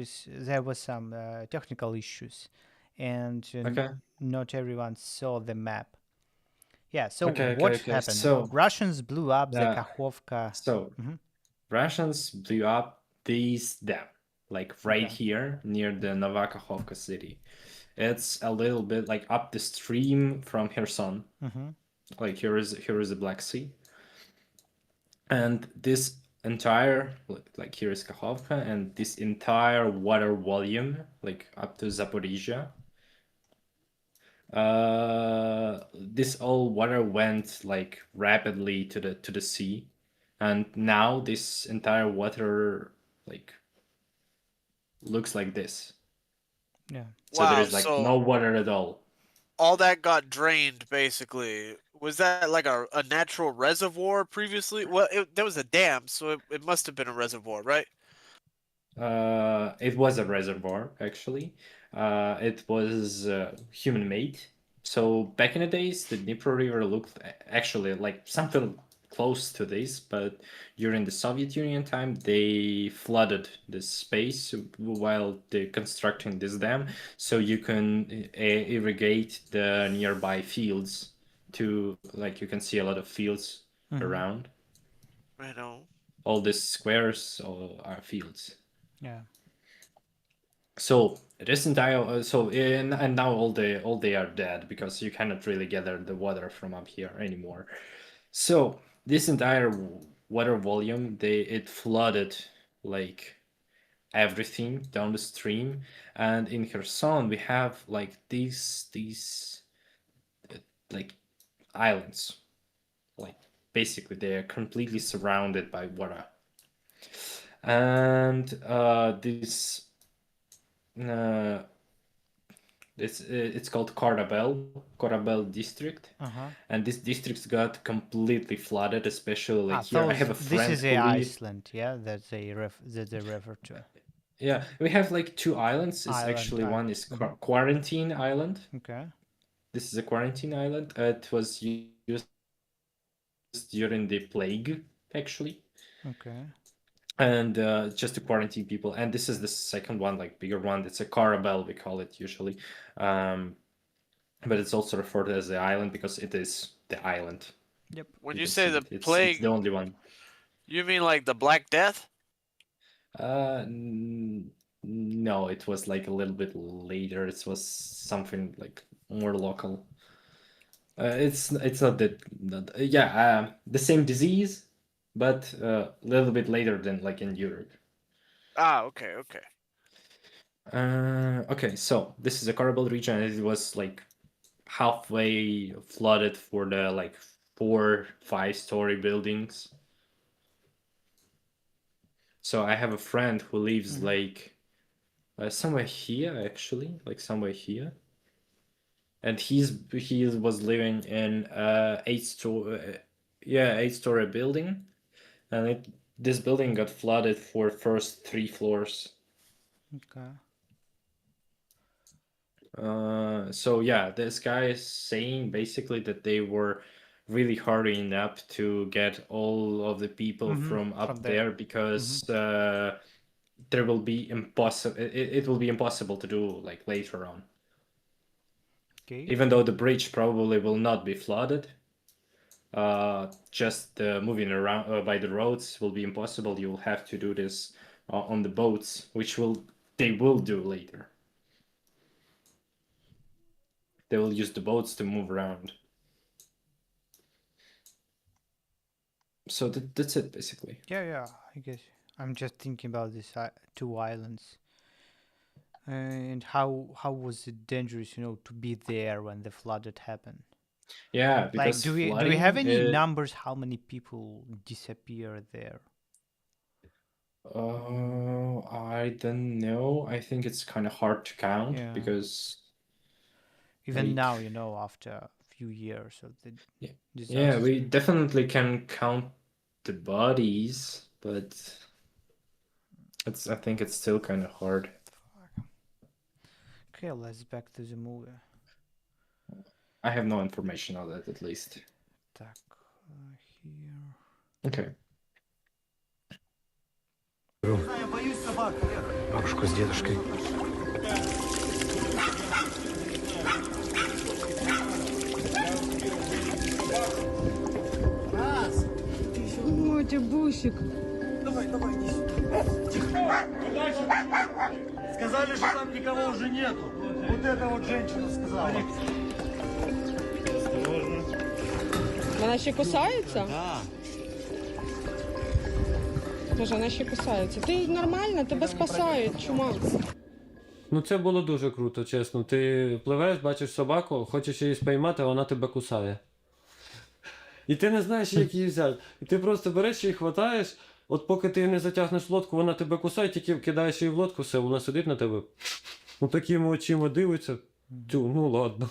was some technical issues, and Okay. not everyone saw the map. Yeah. So what Okay. happened? Russians blew up the Uh, Kakhovka. so Mhm. Russians blew up this dam, like right Okay. here near the Novakhovka city. It's a little bit like up the stream from Kherson. Mm-hmm. Like here is the Black Sea, and this entire like here is Kakhovka, and this entire water volume, like up to Zaporizhia. This all water went like rapidly to the sea, and now this entire water like looks like this. Yeah. So there Wow. is like no water at all. All that got drained, basically. Was that like a natural reservoir previously? Well, there was a dam, so it must have been a reservoir, right? It was a reservoir actually. It was human made. So back in the days, the Dnipro River looked actually like something close to this, but during the Soviet Union time, they flooded this space while they constructing this dam, so you can irrigate the nearby fields. To like you can see a lot of fields around. I know. All these squares are fields. Yeah. So this entire and now all they are dead because you cannot really gather the water from up here anymore. So this entire water volume, it flooded like everything down the stream, and in Kherson we have like these like islands, like basically they are completely surrounded by water, and this uh, it's called Korabel district, and this district got completely flooded, especially like here. I have a This friend is who the lives. Iceland, yeah, that they refer to. Yeah, we have like two islands. It's actually one is Quarantine Island. Okay. This is a quarantine island. It was used during the plague, actually. Okay. And just to quarantine people. And this is the second one, like bigger one. It's a Carabel, we call it usually. But it's also referred to as the island because it is the island. Yep. When you say the plague, it's the only one. You mean like the Black Death? No, it was like a little bit later. It was something like more local. It's not that the same disease, but a little bit later than like in Europe. Ah, okay. Okay, so this is a Carabel region, and it was like halfway flooded for the like 4-5 story buildings. So I have a friend who lives like somewhere here, actually, like somewhere here, and he was living in 8-story building, and this building got flooded for first 3 floors. Okay. So yeah, this guy is saying basically that they were really hurrying up to get all of the people from up there because there will be it will be impossible to do like later on. Okay. Even though the bridge probably will not be flooded, just moving around by the roads will be impossible. You will have to do this on the boats, which they will do later. They will use the boats to move around. So that's it, basically. Yeah, I guess. I'm just thinking about these two islands. And how was it dangerous, to be there when the flood had happened? Yeah, Like, because do we flooding, have any numbers how many people disappear there? I don't know. I think it's kind of hard to count Yeah. because Even like, now, after a few years of the yeah, disaster. we definitely can count the bodies, but I think it's still kind of hard. Okay, let's back to the movie. I have no information on that, at least. Так, here. Okay. Я боюсь собак, Вера. Бабушка с дедушкой. Ой, Тябусик. Давай, иди сюда. Тихо. Сказали, что там никого уже нету. Вот эта вот женщина сказала. Вона ще кусається? Да. Боже, вона ще кусається. Ти нормально, тебе спасають, чума. Ну це було дуже круто, чесно. Ти пливеш, бачиш собаку, хочеш її спіймати, а вона тебе кусає. І ти не знаєш, як її взяти. І ти просто береш її, хватаєш, от поки ти не затягнеш в лодку, вона тебе кусає, тільки кидаєш її в лодку, все, вона сидить на тебе. Ну такими очима дивиться. Тю, ну ладно.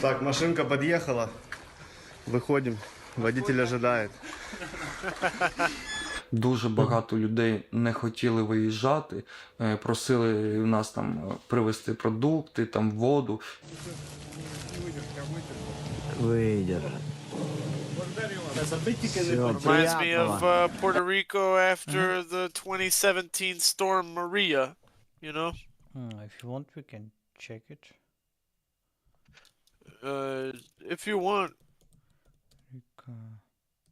Так, машинка подъехала. Выходим. Водитель ожидает. Дуже багато людей не хотіли виїжджати, просили нас там привезти продукти, там воду. Выйдешь. Reminds me of Puerto Rico after the 2017 storm Maria, you know? If you want, we can check it. If you want.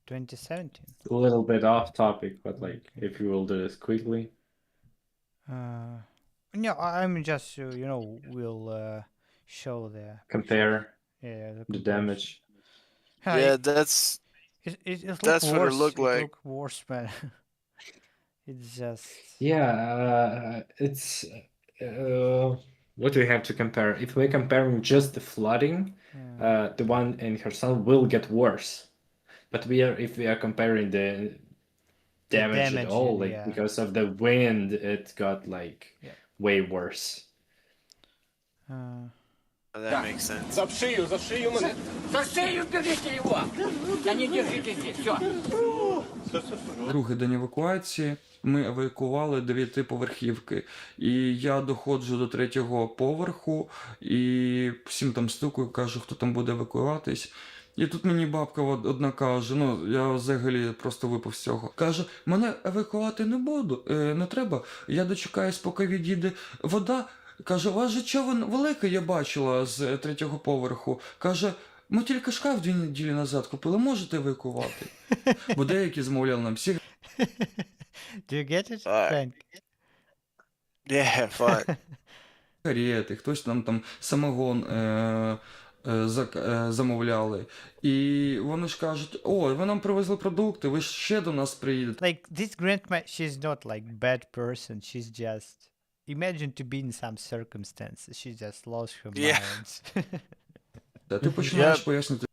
2017. A little bit off topic, but like, if you will do this quickly. No, I'm just we'll show the Compare the the damage. Yeah, that's that's what it looked like. Look worse, man. It's just Yeah, it's what do we have to compare? If we're comparing just the flooding, the one in Kherson will get worse. But if we are comparing the damage at all, like because of the wind, it got like way worse. That makes sense. За шею мене. За шею держите его. Да не держите здесь, все. Другий день евакуації. Ми евакуювали 9-поверхівки. І я доходжу до 3-го поверху і всім там стукаю, кажу, хто там буде евакуюватись. І тут мені бабка одна каже, ну я взагалі просто випав з цього. Каже, мене евакуювати не треба, я дочекаюсь, поки відійде вода. Каже, у вас же човен великий, я бачила з 3-го поверху. Каже, ми тільки шкаф 2 неділі назад купили, можете евакуювати? Бо деякі замовляли нам всі. Do you get it, Frank? Yeah, fuck. Карети, хтось нам там самогон замовляли. І вони ж кажуть, о, ви нам привезли продукти, ви ще до нас приїдете. Like this grandma, she's not like bad person. She's just imagine to be in some circumstances. She just lost her mind. Ти починаєш пояснити.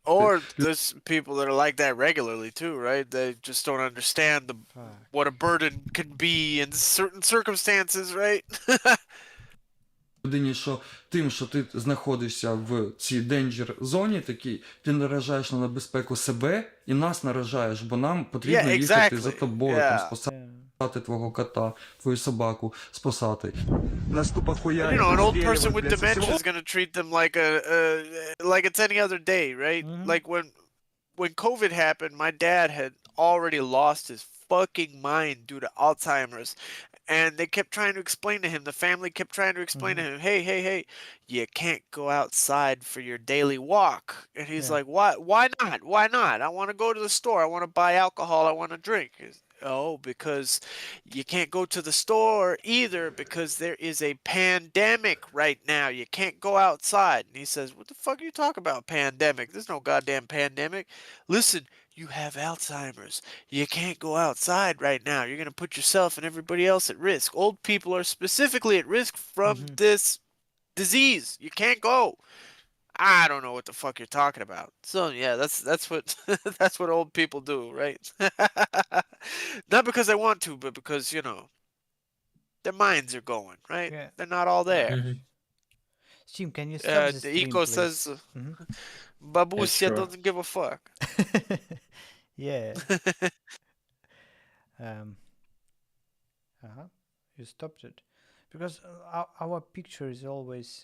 Or there's people that are like that regularly too, right? They just don't understand what a burden can be in certain circumstances, right? Людині, що тим, що ти знаходишся в цій денджер зоні такій, ти наражаєш на небезпеку себе і нас наражаєш, бо нам потрібно їхати за тобою, там, спасати твого кота, твою собаку, спасати. Наступа хуя. You know, an old person with dementia is gonna treat them like like it's any other day, right? Like when COVID happened, my dad had already lost his fucking mind due to Alzheimer's. And they kept trying to explain to him, the family kept trying to explain to him, hey, you can't go outside for your daily walk. And he's Yeah. like, why not? Why not? I want to go to the store. I want to buy alcohol. I want to drink. Oh, because you can't go to the store either because there is a pandemic right now. You can't go outside. And he says, what the fuck are you talking about, pandemic? There's no goddamn pandemic. Listen, you have Alzheimer's. You can't go outside right now. You're going to put yourself and everybody else at risk. Old people are specifically at risk from this disease. You can't go. I don't know what the fuck you're talking about. So yeah, that's what that's what old people do, right? Not because they want to, but because, you know, their minds are going, right? Yeah. They're not all there. Steam, can you stop the The stream, Eco please? says, Babusia sure. doesn't give a fuck. Yeah. You stopped it because our picture is always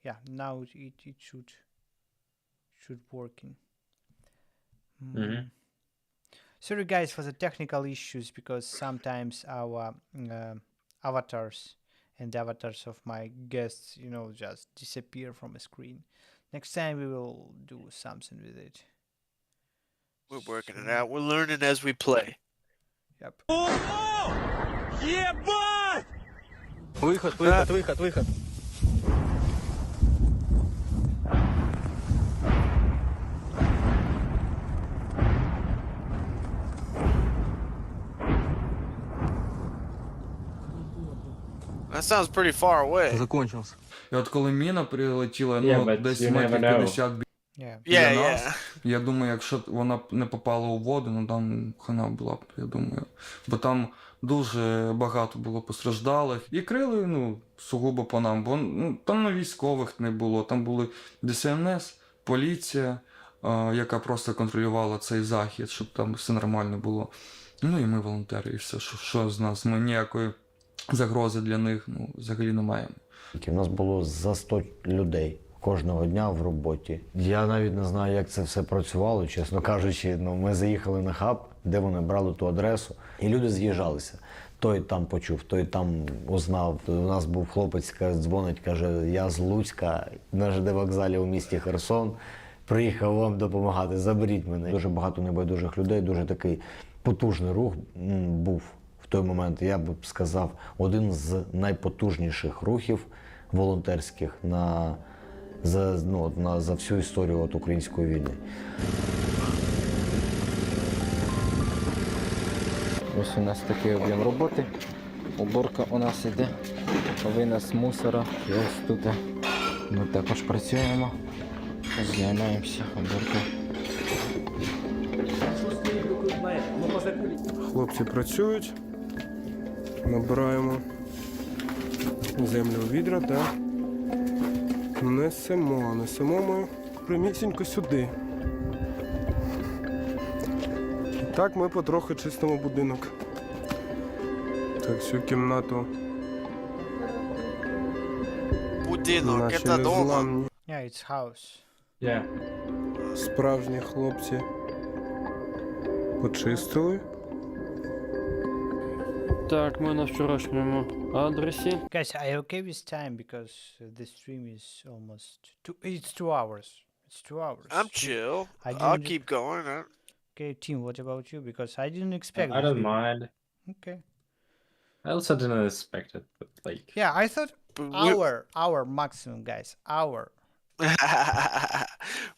yeah, now it should working. Sorry guys for the technical issues, because sometimes our avatars and the avatars of my guests, you know, just disappear from the screen. Next time we will do something with it. We're working it out. We're learning as we play. Yep. Ебать! Выход. That sounds pretty far away. Закончился. І от коли міна прилетіла, Yeah, but десь you never метрів know. 50 Yeah. біля Yeah, нас, yeah. я думаю, якщо вона б не попала у воду, ну там хана була б, я думаю. Бо там дуже багато було постраждалих. І крили, ну, сугубо по нам, бо там військових не було. Там були ДСНС, поліція, яка просто контролювала цей захід, щоб там все нормально було. Ну і ми волонтери, і все, що з нас. Ми ніякої загрози для них, ну, взагалі не маємо. У нас було за 100 людей кожного дня в роботі. Я навіть не знаю, як це все працювало, чесно кажучи. Ну, ми заїхали на хаб, де вони брали ту адресу, і люди з'їжджалися. Той там почув, той там узнав. У нас був хлопець, дзвонить, каже, я з Луцька, на ЖД вокзалі у місті Херсон, приїхав вам допомагати, заберіть мене. Дуже багато небайдужих людей, дуже такий потужний рух був. В той момент, я б сказав, один з найпотужніших рухів волонтерських за всю історію української війни. Ось у нас такий об'єм роботи. Уборка у нас іде, винос мусора. І ось тут ми також працюємо, займаємося уборкою. Хлопці працюють, набираємо землю у відра та несемо ми прямісінько сюди. І так ми потрохи чистимо будинок. Так, всю кімнату. Будинок, Наші це дома. незламні Yeah, it's house. Yeah. справжні хлопці почистили. Так, ми на вчорашньому адресі. Guys, are you okay with time? Because the stream is almost it's 2 hours. It's 2 hours. I'm chill. I I'll didn't- keep going. Okay, team, what about you? Because I didn't expect I this don't video. mind. Okay. I also didn't expect it, but like. Yeah, I thought But we- hour maximum, guys. Hour.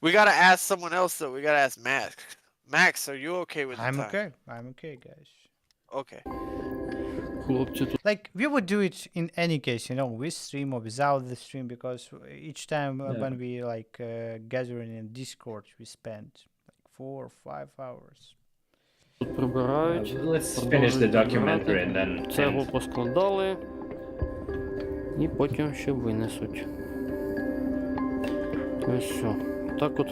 We gotta ask someone else though. We gotta ask Max. Max, are you okay with the I'm time? okay. I'm okay, guys. Okay. Хлопці тут. Like we would do it in any case, you know, with stream or without the stream, because each time when we like gathering in Discord, we spend like 4 or 5 hours. Тут прибирають. Let's finish the продовжують documentary прибирати. and then. Цеглу end. поскладали. І потім ще винесуть. Ось все. Так от.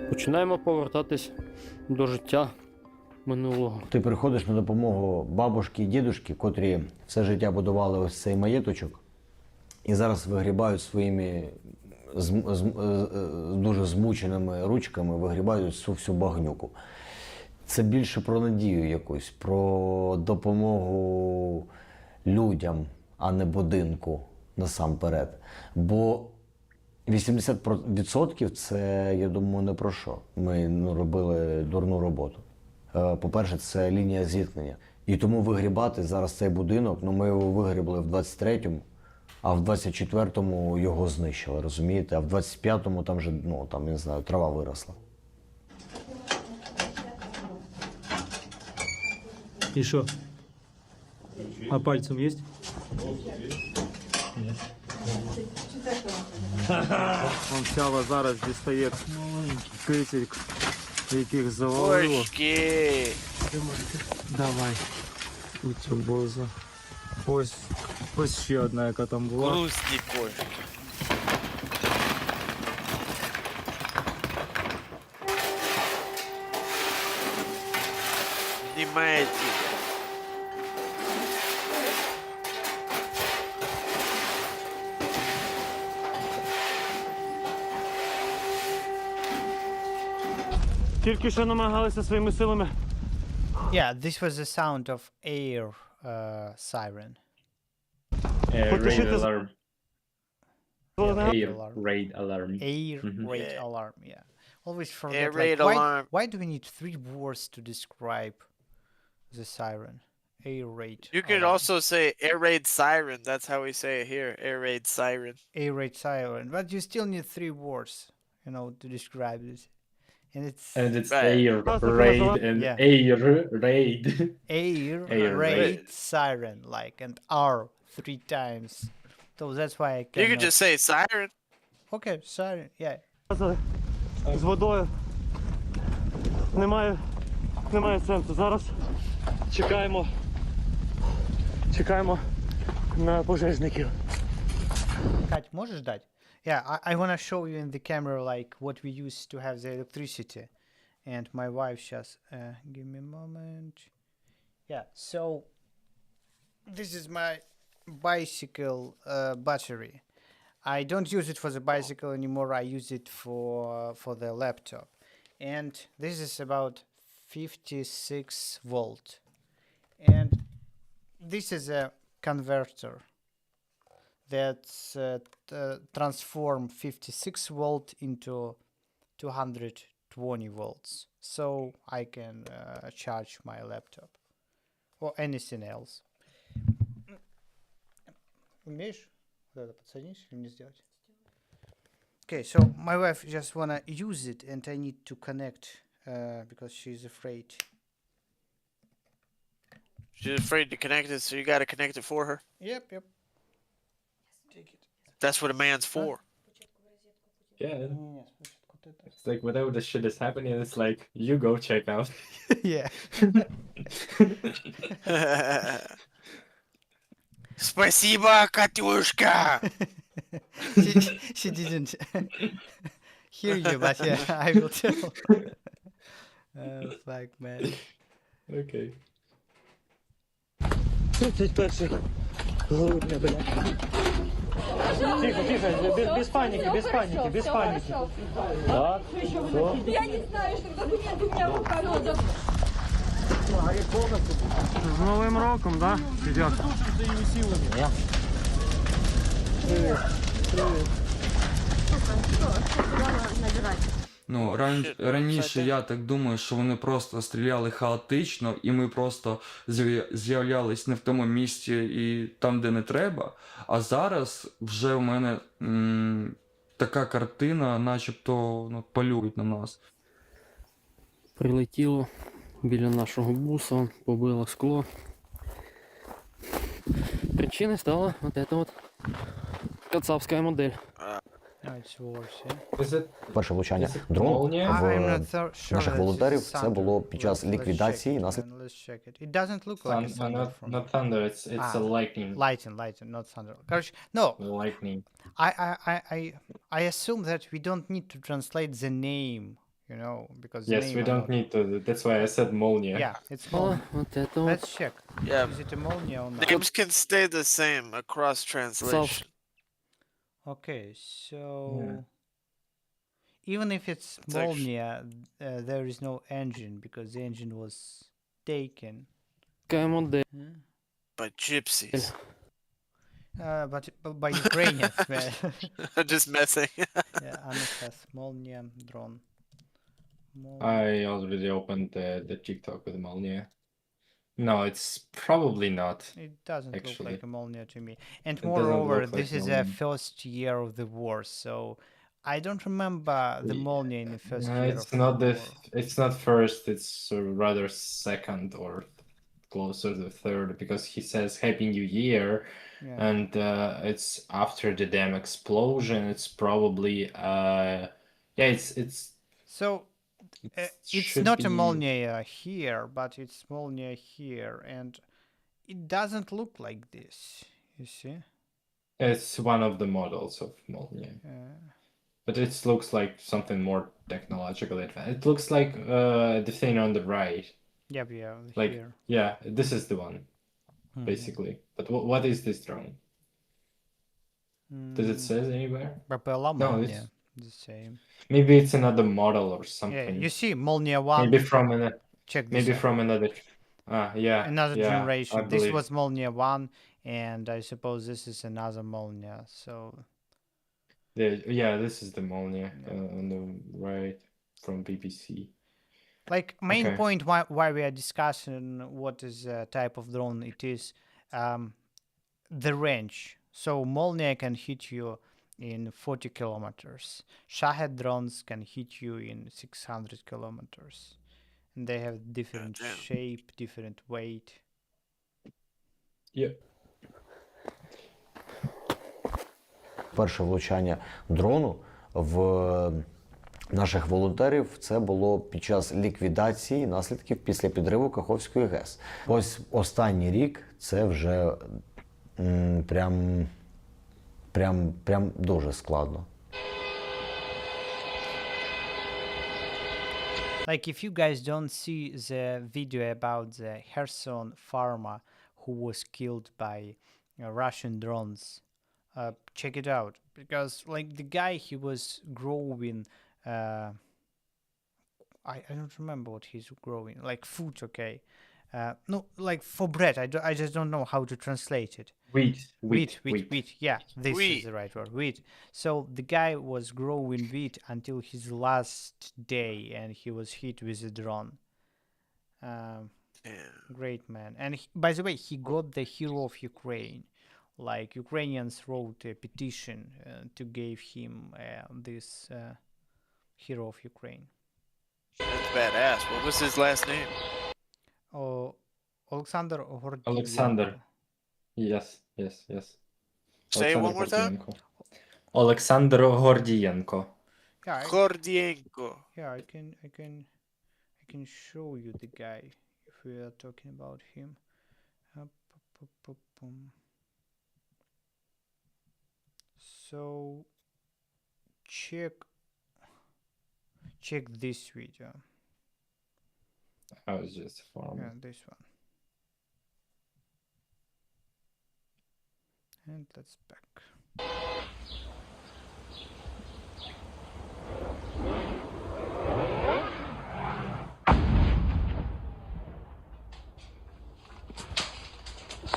Починаємо повертатись до життя минулого. Ти приходиш на допомогу бабушки і дідушки, котрі все життя будували ось цей маєточок, і зараз вигрібають своїми дуже змученими ручками, вигрібають всю багнюку. Це більше про надію якусь, про допомогу людям, а не будинку насамперед. Бо 80% це, я думаю, не про що. Ми робили дурну роботу. По-перше, це лінія зіткнення. І тому вигрібати зараз цей будинок, ми його вигрібли в 23-му, а в 24-му його знищили, розумієте? А в 25-му там вже, я не знаю, трава виросла. И что? А пальцем есть? Он Сява зараз дістає кисельк, яких завалило. Бочки! Давай. Утюбоза. Ось ще одна, яка там була. Грустні кошки. Знімаєте. Тільки що намагалися своїми силами. Yeah, this was the sound of air siren. Raid alarm. Air Alarm. raid alarm. Air Mhm. raid Yeah. alarm, yeah. Always forget, Air like, raid why, alarm. why do we need 3 words to describe the siren? Air raid You could alarm. also say air raid siren. That's how we say it here. Air raid siren. Air raid siren, but you still need 3 words, to describe this. And it's Right. air raid and Yeah. air raid. air, Air raid raid. siren, like, and R 3 times. So that's why I You cannot... could just say siren. Okay, siren, yeah. З водою. Немає сенсу. Зараз чекаємо на пожежників. Кать, можешь дать? Yeah, I want to show you in the camera like what we used to have the electricity. And my wife just give me a moment. Yeah, so this is my bicycle battery. I don't use it for the bicycle anymore. I use it for the laptop. And this is about 56 volt. And this is a converter that's transform 56 volt into 220 volts, so I can charge my laptop or anything else. Умеешь вот это подсоединить или не сделать? Okay, so my wife just wanna use it, and I need to connect because she's afraid. She's afraid to connect it, so you got to connect it for her. Yep. Take it. That's what a man's for. Yeah. It's like whenever the shit is happening, it's like you go check out. Yeah. Спасибо, Катюшка. She didn't hear you, but yeah, I will tell. Fuck, man. Okay. 31 грудня, блядь. Тихо, без паники. Так, все. Я не знаю, что документ у меня в руках. З Новим роком, да? Ребята? Раніше я так думаю, що вони просто стріляли хаотично, і ми просто з'являлись не в тому місці і там, де не треба. А зараз вже в мене така картина, начебто полюють на нас. Прилетіло біля нашого буса, побило скло. Причиной стала вот эта вот кацапская модель. No, it's worse, yeah? Is it Перше влучання Is it дрону молнія? I'm в not sure наших that волонтерів this is це було thunder. під час Let's ліквідації check it, наслідків. man. Let's check it. It doesn't look like a thunder not, from... not thunder, it's a lightning. Lightning, not thunder. Короче, no, Lightning. I assume that we don't need to translate the name, because the Yes, name we are don't not... need to. That's why I said молния. Yeah, it's О, molnia. вот это вот. Let's check. Yeah. Is it a molnia or not? Names can stay the same across translation. Okay, so... Yeah. Even if it's It's actually- Molnia, there is no engine because the engine was taken. модель. By gypsies. But by Ukrainians, man. I'm just messing. Yeah, NSS Molnia drone. I already opened the TikTok with Molnia. No, it's probably not. It doesn't look actually. like a Molnia to me. And It doesn't moreover, look this like is the Molnia. first year of the war, so I don't remember the Molnia in the first year It's of not the the. war. It's not first. It's rather second or closer to third because he says Happy New Year, Yeah. and it's after the damn explosion. It's probably yeah. It's So it's should not a be- Molnia here, but it's Molnia here, and it doesn't look like this. You see? It's one of the models of Molnia. But it looks like something more technologically advanced. It looks like the thing on the right. Yep, yeah, Like here. yeah, this is the one, Mhm. basically. But what is this drone? Does it say anywhere? Propeller No, Molnia, it's the same. maybe it's another model or Yeah, something. you see Molnia 1. Maybe from an Check this maybe out. from another. Yeah, Another yeah, I generation. This believe. was Molnia 1, and I suppose this is another Molnia. So Yeah, this is the Molnia on the right from BBC. like main Okay. point why we are discussing what is type of drone it is, the range. So Molnia can hit you in 40 kilometers. Shahed drones can hit you in 600 kilometers. And they have different shape, different weight. Yeah. Перше влучання дрону в наших волонтерів це було під час ліквідації наслідків після підриву Каховської ГЕС. Ось останній рік це вже прям дуже складно. Like if you guys don't see the video about the Kherson farmer who was killed by Russian drones, check it out because like the guy he was growing I don't remember what he's growing, like food, okay, no, like for bread. I just don't know how to translate it. Wheat. Yeah, this is the right word. Wheat. So the guy was growing wheat until his last day, and he was hit with a drone. Great man. And by the way, he got the Hero of Ukraine. Like Ukrainians wrote a petition to give him this Hero of Ukraine. That's badass. What was his last name? Oh, Alexander Gordienko. Alexander. Yes. Say it one more time. Олександр Гордієнко. Yeah, Gordienko. Yeah, I can show you the guy if we are talking about him. So check this video. I was just farming. Yeah, this one. And let's back.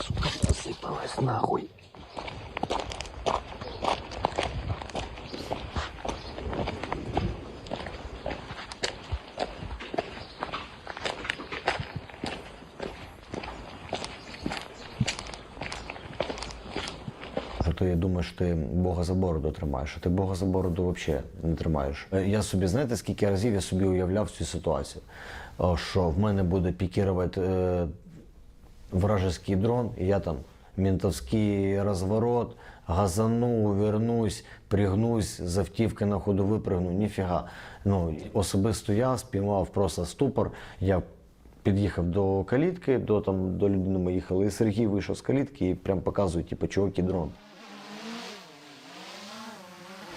Сука, засыпалась нахуй. Що ти думаєш, ти Бога за бороду тримаєш, а ти Бога за бороду взагалі не тримаєш. Я собі, знаєте, скільки разів я собі уявляв цю ситуацію, що в мене буде пікірувати вражеский дрон, и я там ментовский разворот, газану, вернусь, пригнусь, з автівки на ходу випригну, ніфіга. Ну, особисто я спіймав просто ступор, я під'їхав до калітки, до людини ми їхали, і Сергій вийшов з калітки і прям показує, типу, чуваки, дрон.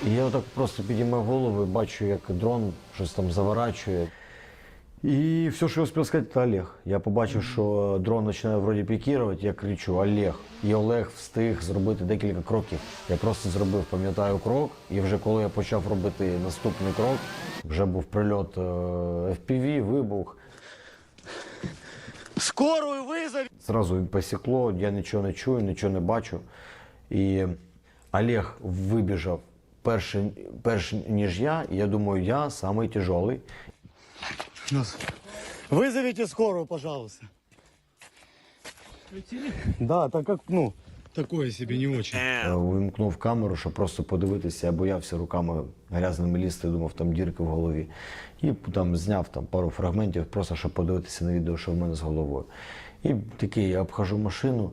І я отак просто підіймав голову і бачу, як дрон щось там заворачує. И все, что я успел сказать, это Олег. Я побачив, що дрон починає вроді пікірувати, я кричу Олег. І Олег встиг зробити декілька кроків. Я просто зробив, пам'ятаю, крок, і вже коли я почав робити наступний крок, вже був прильот FPV, вибух. Скорую вызови! Зразу він посікло, я нічого не чую, нічого не бачу. І Олег вибіжав перш ніж я, і я думаю, я самий тяжелий. Вызовите скорую, пожалуйста. Да, так как, ну, такое себе не очень. Вимкнув камеру, щоб просто подивитися, я боявся руками грязними лізти, думав, там дірки в голові. І там зняв там пару фрагментів, просто щоб подивитися на відео, що в мене з головою. І такий, я обхожу машину,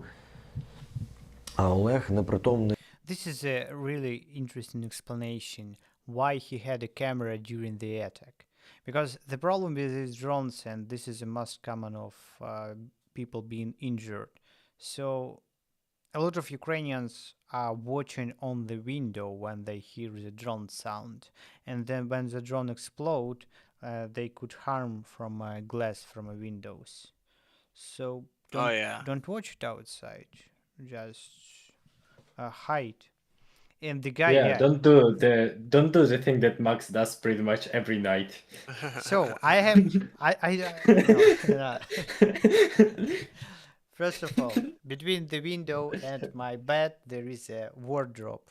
а Олег непритомний. This is a really interesting explanation why he had a camera during the attack. Because the problem with these drones, and this is a most common of people being injured. So a lot of Ukrainians are watching on the window when they hear the drone sound. And then when the drone explodes, they could harm from glass from windows. So don't watch it outside. Just hide. And the guy, don't do the thing that Max does pretty much every night. So I have no. First of all, between the window and my bed there is a wardrobe.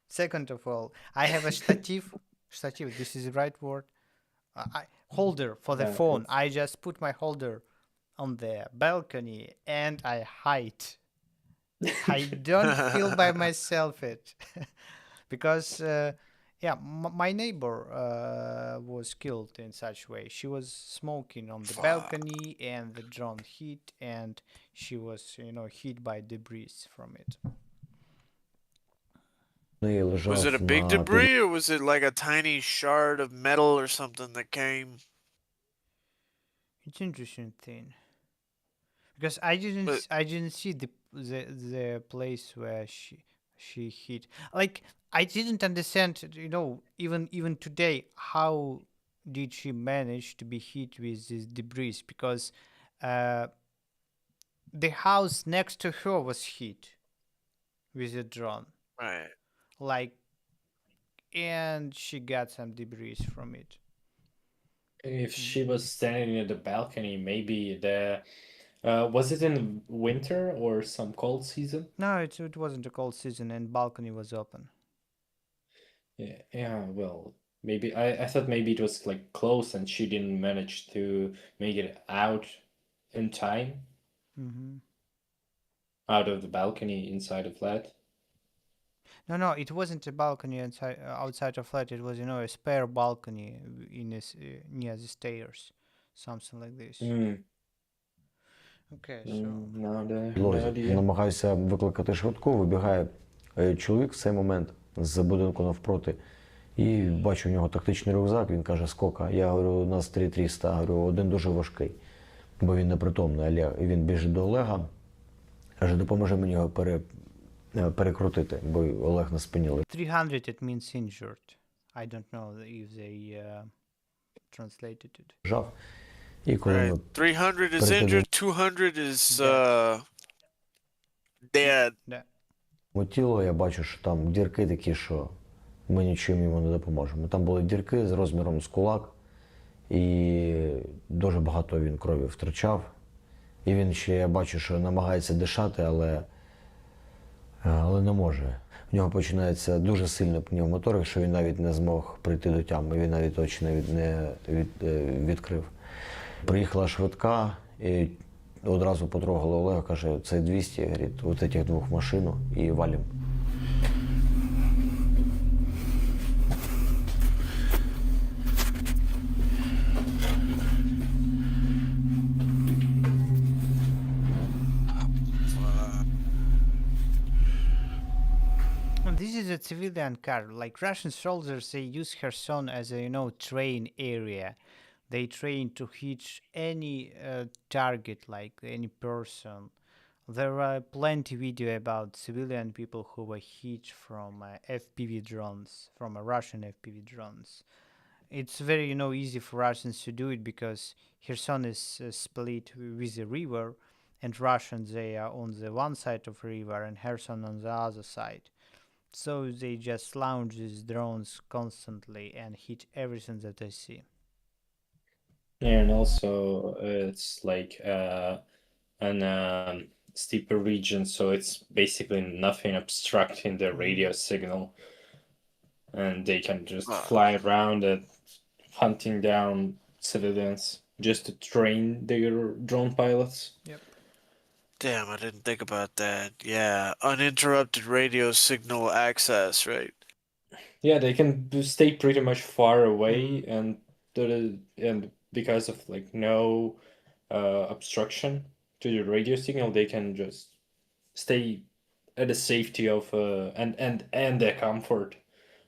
Second of all, I have a stativ. Stativ. This is the right word. Holder for the phone. I just put my holder on the balcony and I hide. I don't feel by myself it. Because my neighbor was killed in such way. She was smoking on the balcony and the drone hit and she was, hit by debris from it. Was it a big debris or was it like a tiny shard of metal or something that came? It's interesting thing. Because I didn't see the place where she hit. Like I didn't understand, even today, how did she manage to be hit with this debris? Because the house next to her was hit with a drone. Right. And she got some debris from it. If she was standing at the balcony, maybe was it in winter or some cold season? No, it wasn't a cold season and balcony was open. Yeah, well, maybe I thought maybe it was like close and she didn't manage to make it out in time. Out of the balcony inside a flat. No, it wasn't a balcony outside a flat. It was, a spare balcony near the stairs, something like this. Okay, so... Намагаюся викликати швидку, вибігає чоловік в цей момент з будинку навпроти. І бачу у нього тактичний рюкзак, він каже, скільки? Я говорю, у нас 3300, говорю, один дуже важкий, бо він непритомний, Олег. І він біжить до Олега, каже, допоможи мені його перекрутити, бо Олег на спині лежить. 300 it means injured. I don't know if they translated it. Жав. І коли 300 is injured, 200 is dead. Тіло, я бачу, що там дірки такі, що ми нічим йому не допоможемо. Там були дірки з розміром з кулак, і дуже багато він крові втрачав. І він ще, я бачу, що намагається дишати, але не може. В нього починається дуже сильний пневмоторик, що він навіть не змог прийти до тями, він навіть очі не відкрив. Приїхала швидка і одразу потрогала Олега, каже, це 200, говорить, от цих двох машин і валім. This is a civilian car. Like Russian soldiers, they use Kherson as a, train area. They train to hit any target, like any person. There are plenty video about civilian people who were hit from FPV drones, from Russian FPV drones. it's very easy for Russians to do it because Kherson is split with the river, and Russians they are on the one side of river and Kherson on the other side. So they just launch these drones constantly and hit everything that they see. And also, it's like an steeper region, so it's basically nothing obstructing the radio signal, and they can just fly around it, hunting down civilians just to train their drone pilots. Yep. Damn, I didn't think about that. Yeah, uninterrupted radio signal access, right? Yeah, they can stay pretty much far away, and because of like no obstruction to the radio signal, they can just stay at the safety of and the comfort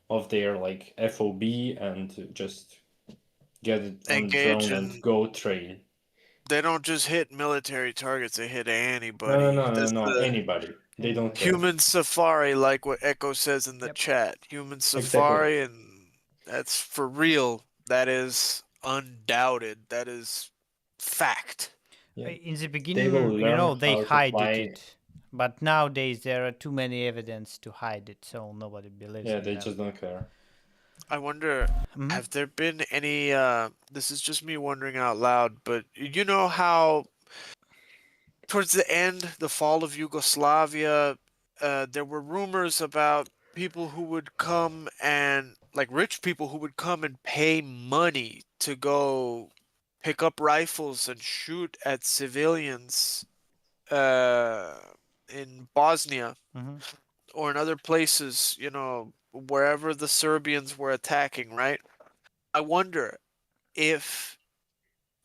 of their like FOB and just get it on Engage drone and in. go train. They don't just hit military targets; they hit No, anybody. That's the anybody. They don't care. human safari, like what Echo says in the chat. Human safari, and that's for real. That is undoubted. That is fact. Yeah. In the They beginning, will learn they how to hide fly. it, but nowadays there are too many evidence to hide it, so nobody believes Yeah, in they them. just don't care. I wonder, have there been any, this is just me wondering out loud, but you know how towards the end, the fall of Yugoslavia, there were rumors about people who would come and, like rich people who would come and pay money to go pick up rifles and shoot at civilians in Bosnia or in other places, wherever the Serbians were attacking, right? I wonder if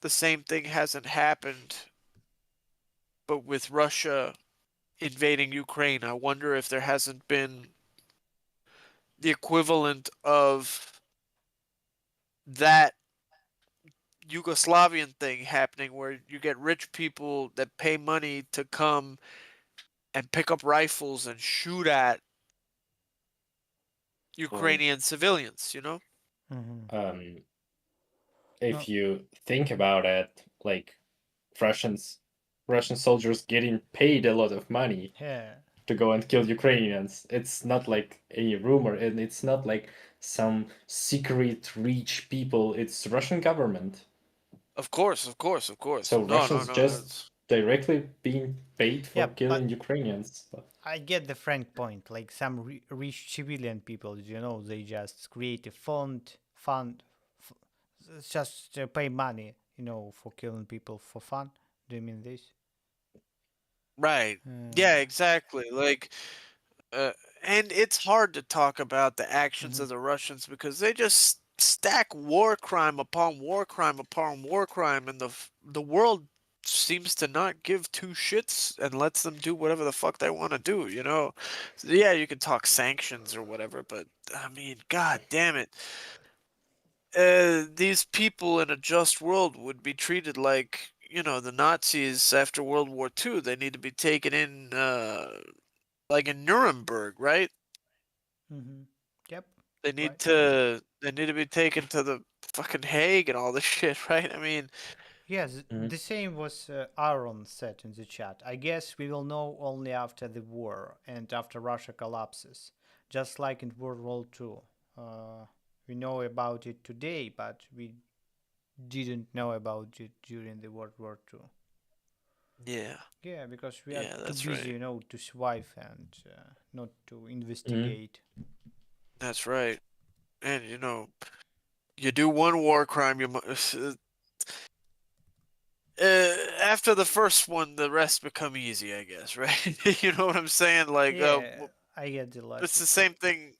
the same thing hasn't happened, but with Russia invading Ukraine, I wonder if there hasn't been the equivalent of that Yugoslavian thing happening where you get rich people that pay money to come and pick up rifles and shoot at Ukrainian civilians, If you think about it, like Russian soldiers getting paid a lot of money to go and kill Ukrainians. It's not like a rumor, and it's not like some secret rich people. It's Russian government. Of course. So Russians just directly being paid for killing Ukrainians. I get the frank point. Like some rich civilian people, they just create a fund, just pay money, for killing people for fun. Do you mean this? Right. Yeah, exactly. Like, and it's hard to talk about the actions of the Russians because they just stack war crime upon war crime upon war crime, and the world seems to not give two shits and lets them do whatever the fuck they want to do, So, yeah, you can talk sanctions or whatever, but I mean, god damn it. These people in a just world would be treated like, the Nazis after World War II. They need to be taken in, like in Nuremberg, right? Yep. They need to be taken to the fucking Hague and all this shit, right? I mean, yes, the same was Aaron said in the chat. I guess we will know only after the war and after Russia collapses, just like in World War II. We know about it today, but we didn't know about it during the World War II. Yeah. Yeah, because we are that's too busy, right. to survive and not to investigate. That's right. And you do one war crime, after the first one, the rest become easy, I guess, right? You know what I'm saying? Like, I get the logic. it's the same thing.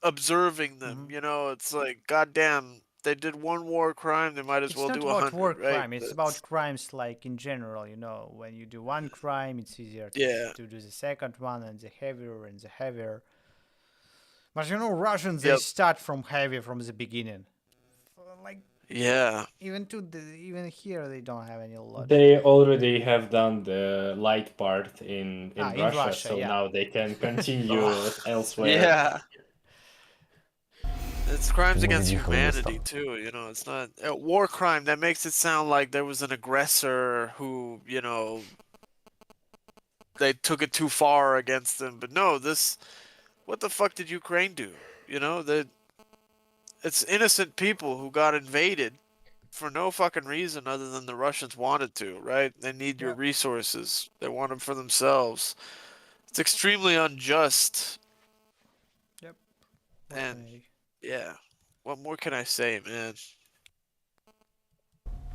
Observing them, it's like, goddamn, they did one war crime, they might as well do 100. It's not about war right? crime. It's about crimes like in general. When you do one crime, it's easier to do the second one and the heavier and the heavier. But Russians they start from heavy from the beginning. Like even here they don't have any logic. They already have done the light part in Russia, so now they can continue elsewhere. Yeah. It's crimes Тому against від'їхали в міста. humanity too, you know, it's not a war crime that makes it sound like there was an aggressor who, you know, they took it too far against them. But no, what the fuck did Ukraine do? You know, that it's innocent people who got invaded for no fucking reason other than the Russians wanted to, right? They need your resources. They want them for themselves. It's extremely unjust. Yep. And yeah, what more can I say, man?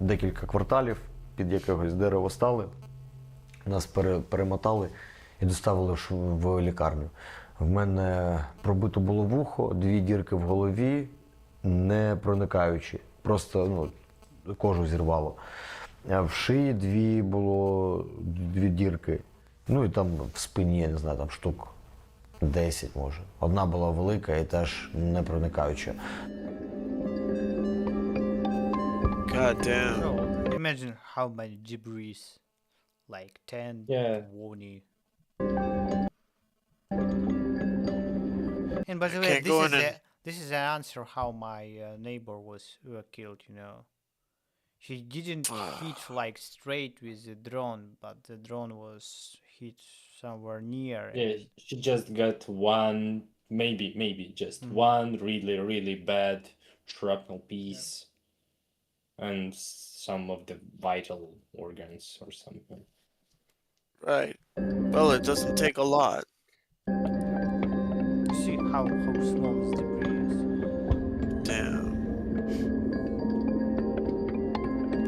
Декілька кварталів під якогось дерево стали, нас перемотали і доставили в лікарню. В мене пробито було вухо, 2 дірки в голові, не проникаючі, просто кожу зірвало. А в шиї 2 дірки, і там в спині, я не знаю, там штук 10 може. Одна була велика і теж не проникаюча. God damn. So, imagine how many debris, like 10, 20. And by the way, Can't go in and this is an answer how my neighbor was killed, you know. She didn't hit like straight with the drone, but the drone was hit somewhere near. Yeah, she just got one, maybe just one really bad shrapnel piece. And some of the vital organs or something. Right. Well, it doesn't take a lot. See how small this debris is. Damn.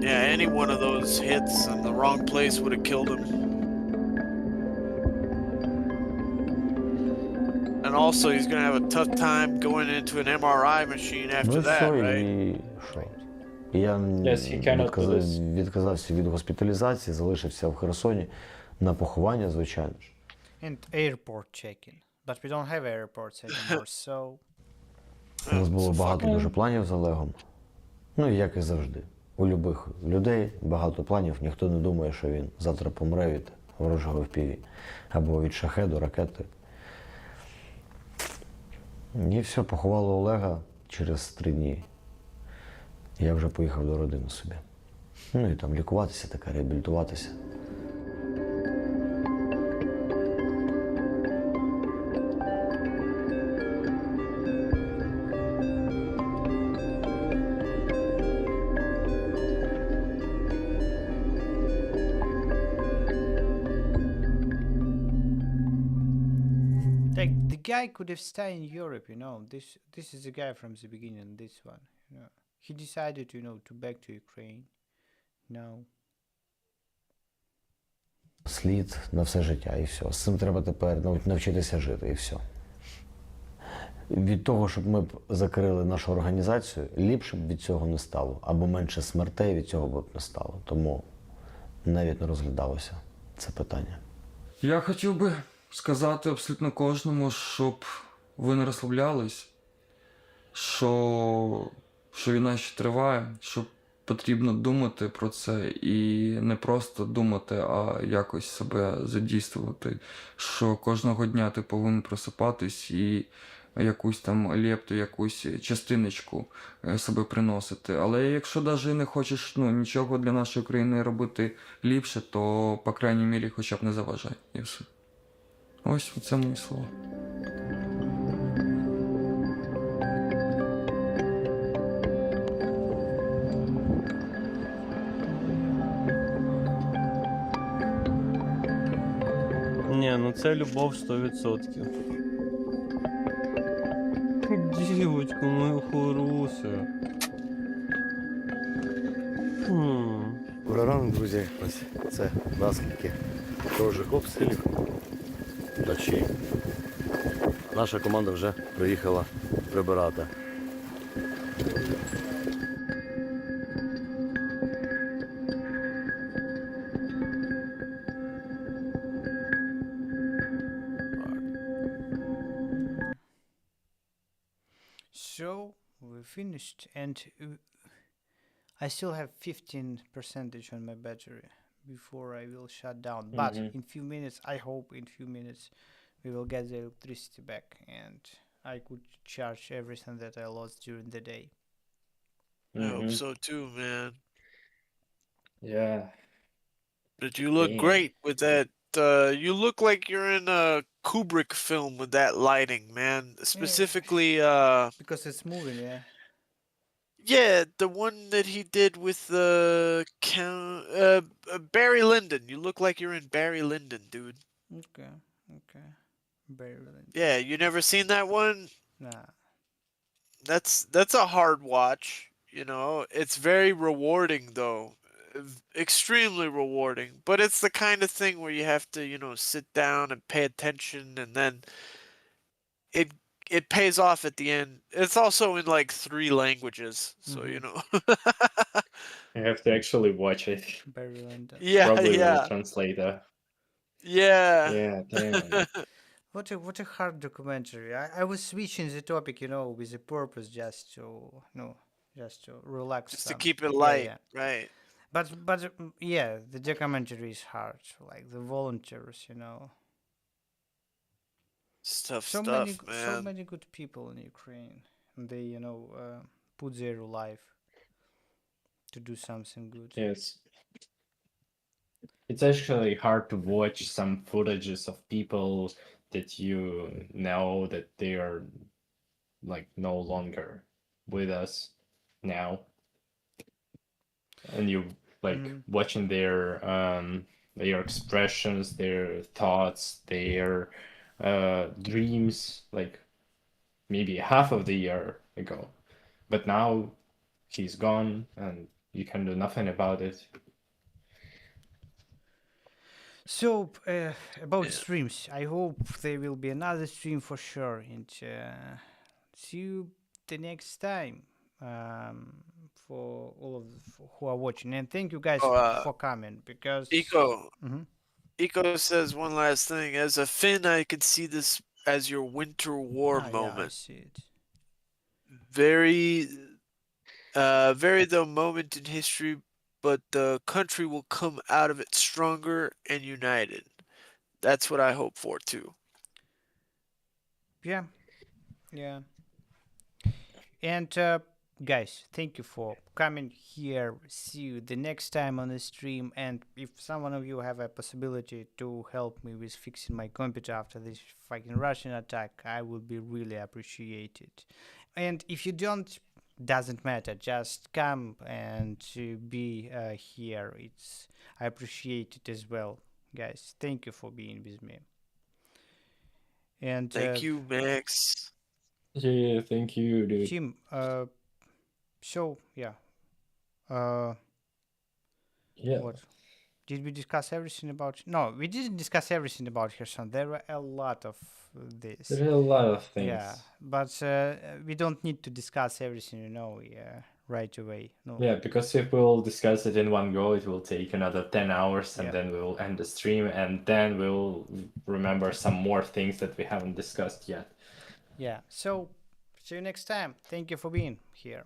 Yeah, any one of those hits in the wrong place would have killed him. And also, he's gonna have a tough time going into an MRI machine after that, right? Я відказався від госпіталізації, залишився в Херсоні на поховання, звичайно ж. And airport check-in. But we don't have airports anymore, so... У нас було багато дуже планів з Олегом. Як і завжди. У любих людей багато планів, ніхто не думає, що він завтра помре від ворожого FPV. Або від шахеду, ракети. І все, поховали Олега через 3 дні. Я вже поїхав до родини собі. І там лікуватися, реабілітуватися. Like, the guy could have stayed in Europe, you know. This is the guy from the beginning, this one, you know. He decided, to back to Ukraine. No. Слід на все життя, і все. З цим треба тепер навчитися жити, і все. Від того, щоб ми б закрили нашу організацію, ліпше б від цього не стало. Або менше смертей від цього б не стало. Тому навіть не розглядалося це питання. Я хотів би сказати абсолютно кожному, щоб ви не розслаблялись, що війна ще триває, що потрібно думати про це і не просто думати, а якось себе задійствувати, що кожного дня ти повинен просипатись і якусь там лепту, якусь частиночку себе приносити. Але якщо навіть не хочеш нічого для нашої країни робити ліпше, то, по крайній мірі, хоча б не заважай. І все. Ось це мої слова. Ні, це любов 100%. Дівочка моя хороша. Добрий ранок, друзі. Ось це наслідки ворожих обстрілів вночі. Наша команда вже приїхала прибирати. So, we finished, and I still have 15% on my battery before I will shut down. But in few minutes, I hope in few minutes, we will get the electricity back, and I could charge everything that I lost during the day. I hope so too, man. Yeah. But you look Damn. great with that. You look like you're in a Kubrick film with that lighting, man. Specifically, because it's moving, yeah. yeah, the one that he did with Barry Lyndon. You look like you're in Barry Lyndon, dude. Okay. Very really. Yeah, you never seen that one? Nah. That's a hard watch, you know. It's very rewarding though. Extremely rewarding. But it's the kind of thing where you have to, you know, sit down and pay attention, and then it it pays off at the end. It's also in like 3 languages, so you know. I have to actually watch it. Barry Lyndon. Yeah, Probably with yeah. a translator. Yeah. Yeah, damn. What a hard documentary. I was switching the topic, you know, with a purpose, just to just to relax Just to some. keep it Yeah, light, yeah. right? But yeah, the documentary is hard. Like the volunteers, you know. It's tough So stuff, man. so many good people in Ukraine. And they, you know, put their life to do something good. Yes. It's actually hard to watch some footages of people that you know that they are like no longer with us now. And you like watching their expressions, their thoughts, their dreams, like maybe half of the year ago. But now he's gone and you can do nothing about it. So about streams, I hope there will be another stream for sure, and see you the next time. For all of who are watching, and thank you guys for coming, because Eco says one last thing. As a Finn, I could see this as your winter war moment. Yeah, I see it. Very the moment in history, but the country will come out of it stronger and united. That's what I hope for too. Yeah. And guys, thank you for coming here. See you the next time on the stream. And if someone of you have a possibility to help me with fixing my computer after this fucking Russian attack, I would be really appreciated. And if you don't, doesn't matter. Just come and be here. I appreciate it as well, guys. Thank you for being with me. And thank you, Max. Yeah, thank you, dude. Tim, so yeah. Yeah. What? Did we discuss everything about? No, we didn't discuss everything about Kherson. There were a lot of this. There are a lot of things. Yeah, but we don't need to discuss everything, right away. No. Yeah, because if we'll discuss it in one go, it will take another 10 hours, and then we'll end the stream, and then we'll remember some more things that we haven't discussed yet. Yeah, so see you next time. Thank you for being here.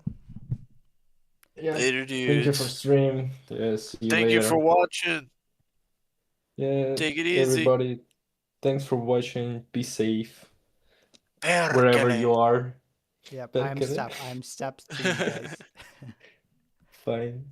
Yeah. Later, dude. Thank you for stream. See you Thank later. you for watching. Yeah. Take it easy. Everybody, thanks for watching. Be safe. Perkele. Wherever you are. Yep, I'm stopped. I'm stopped, guys. Fine.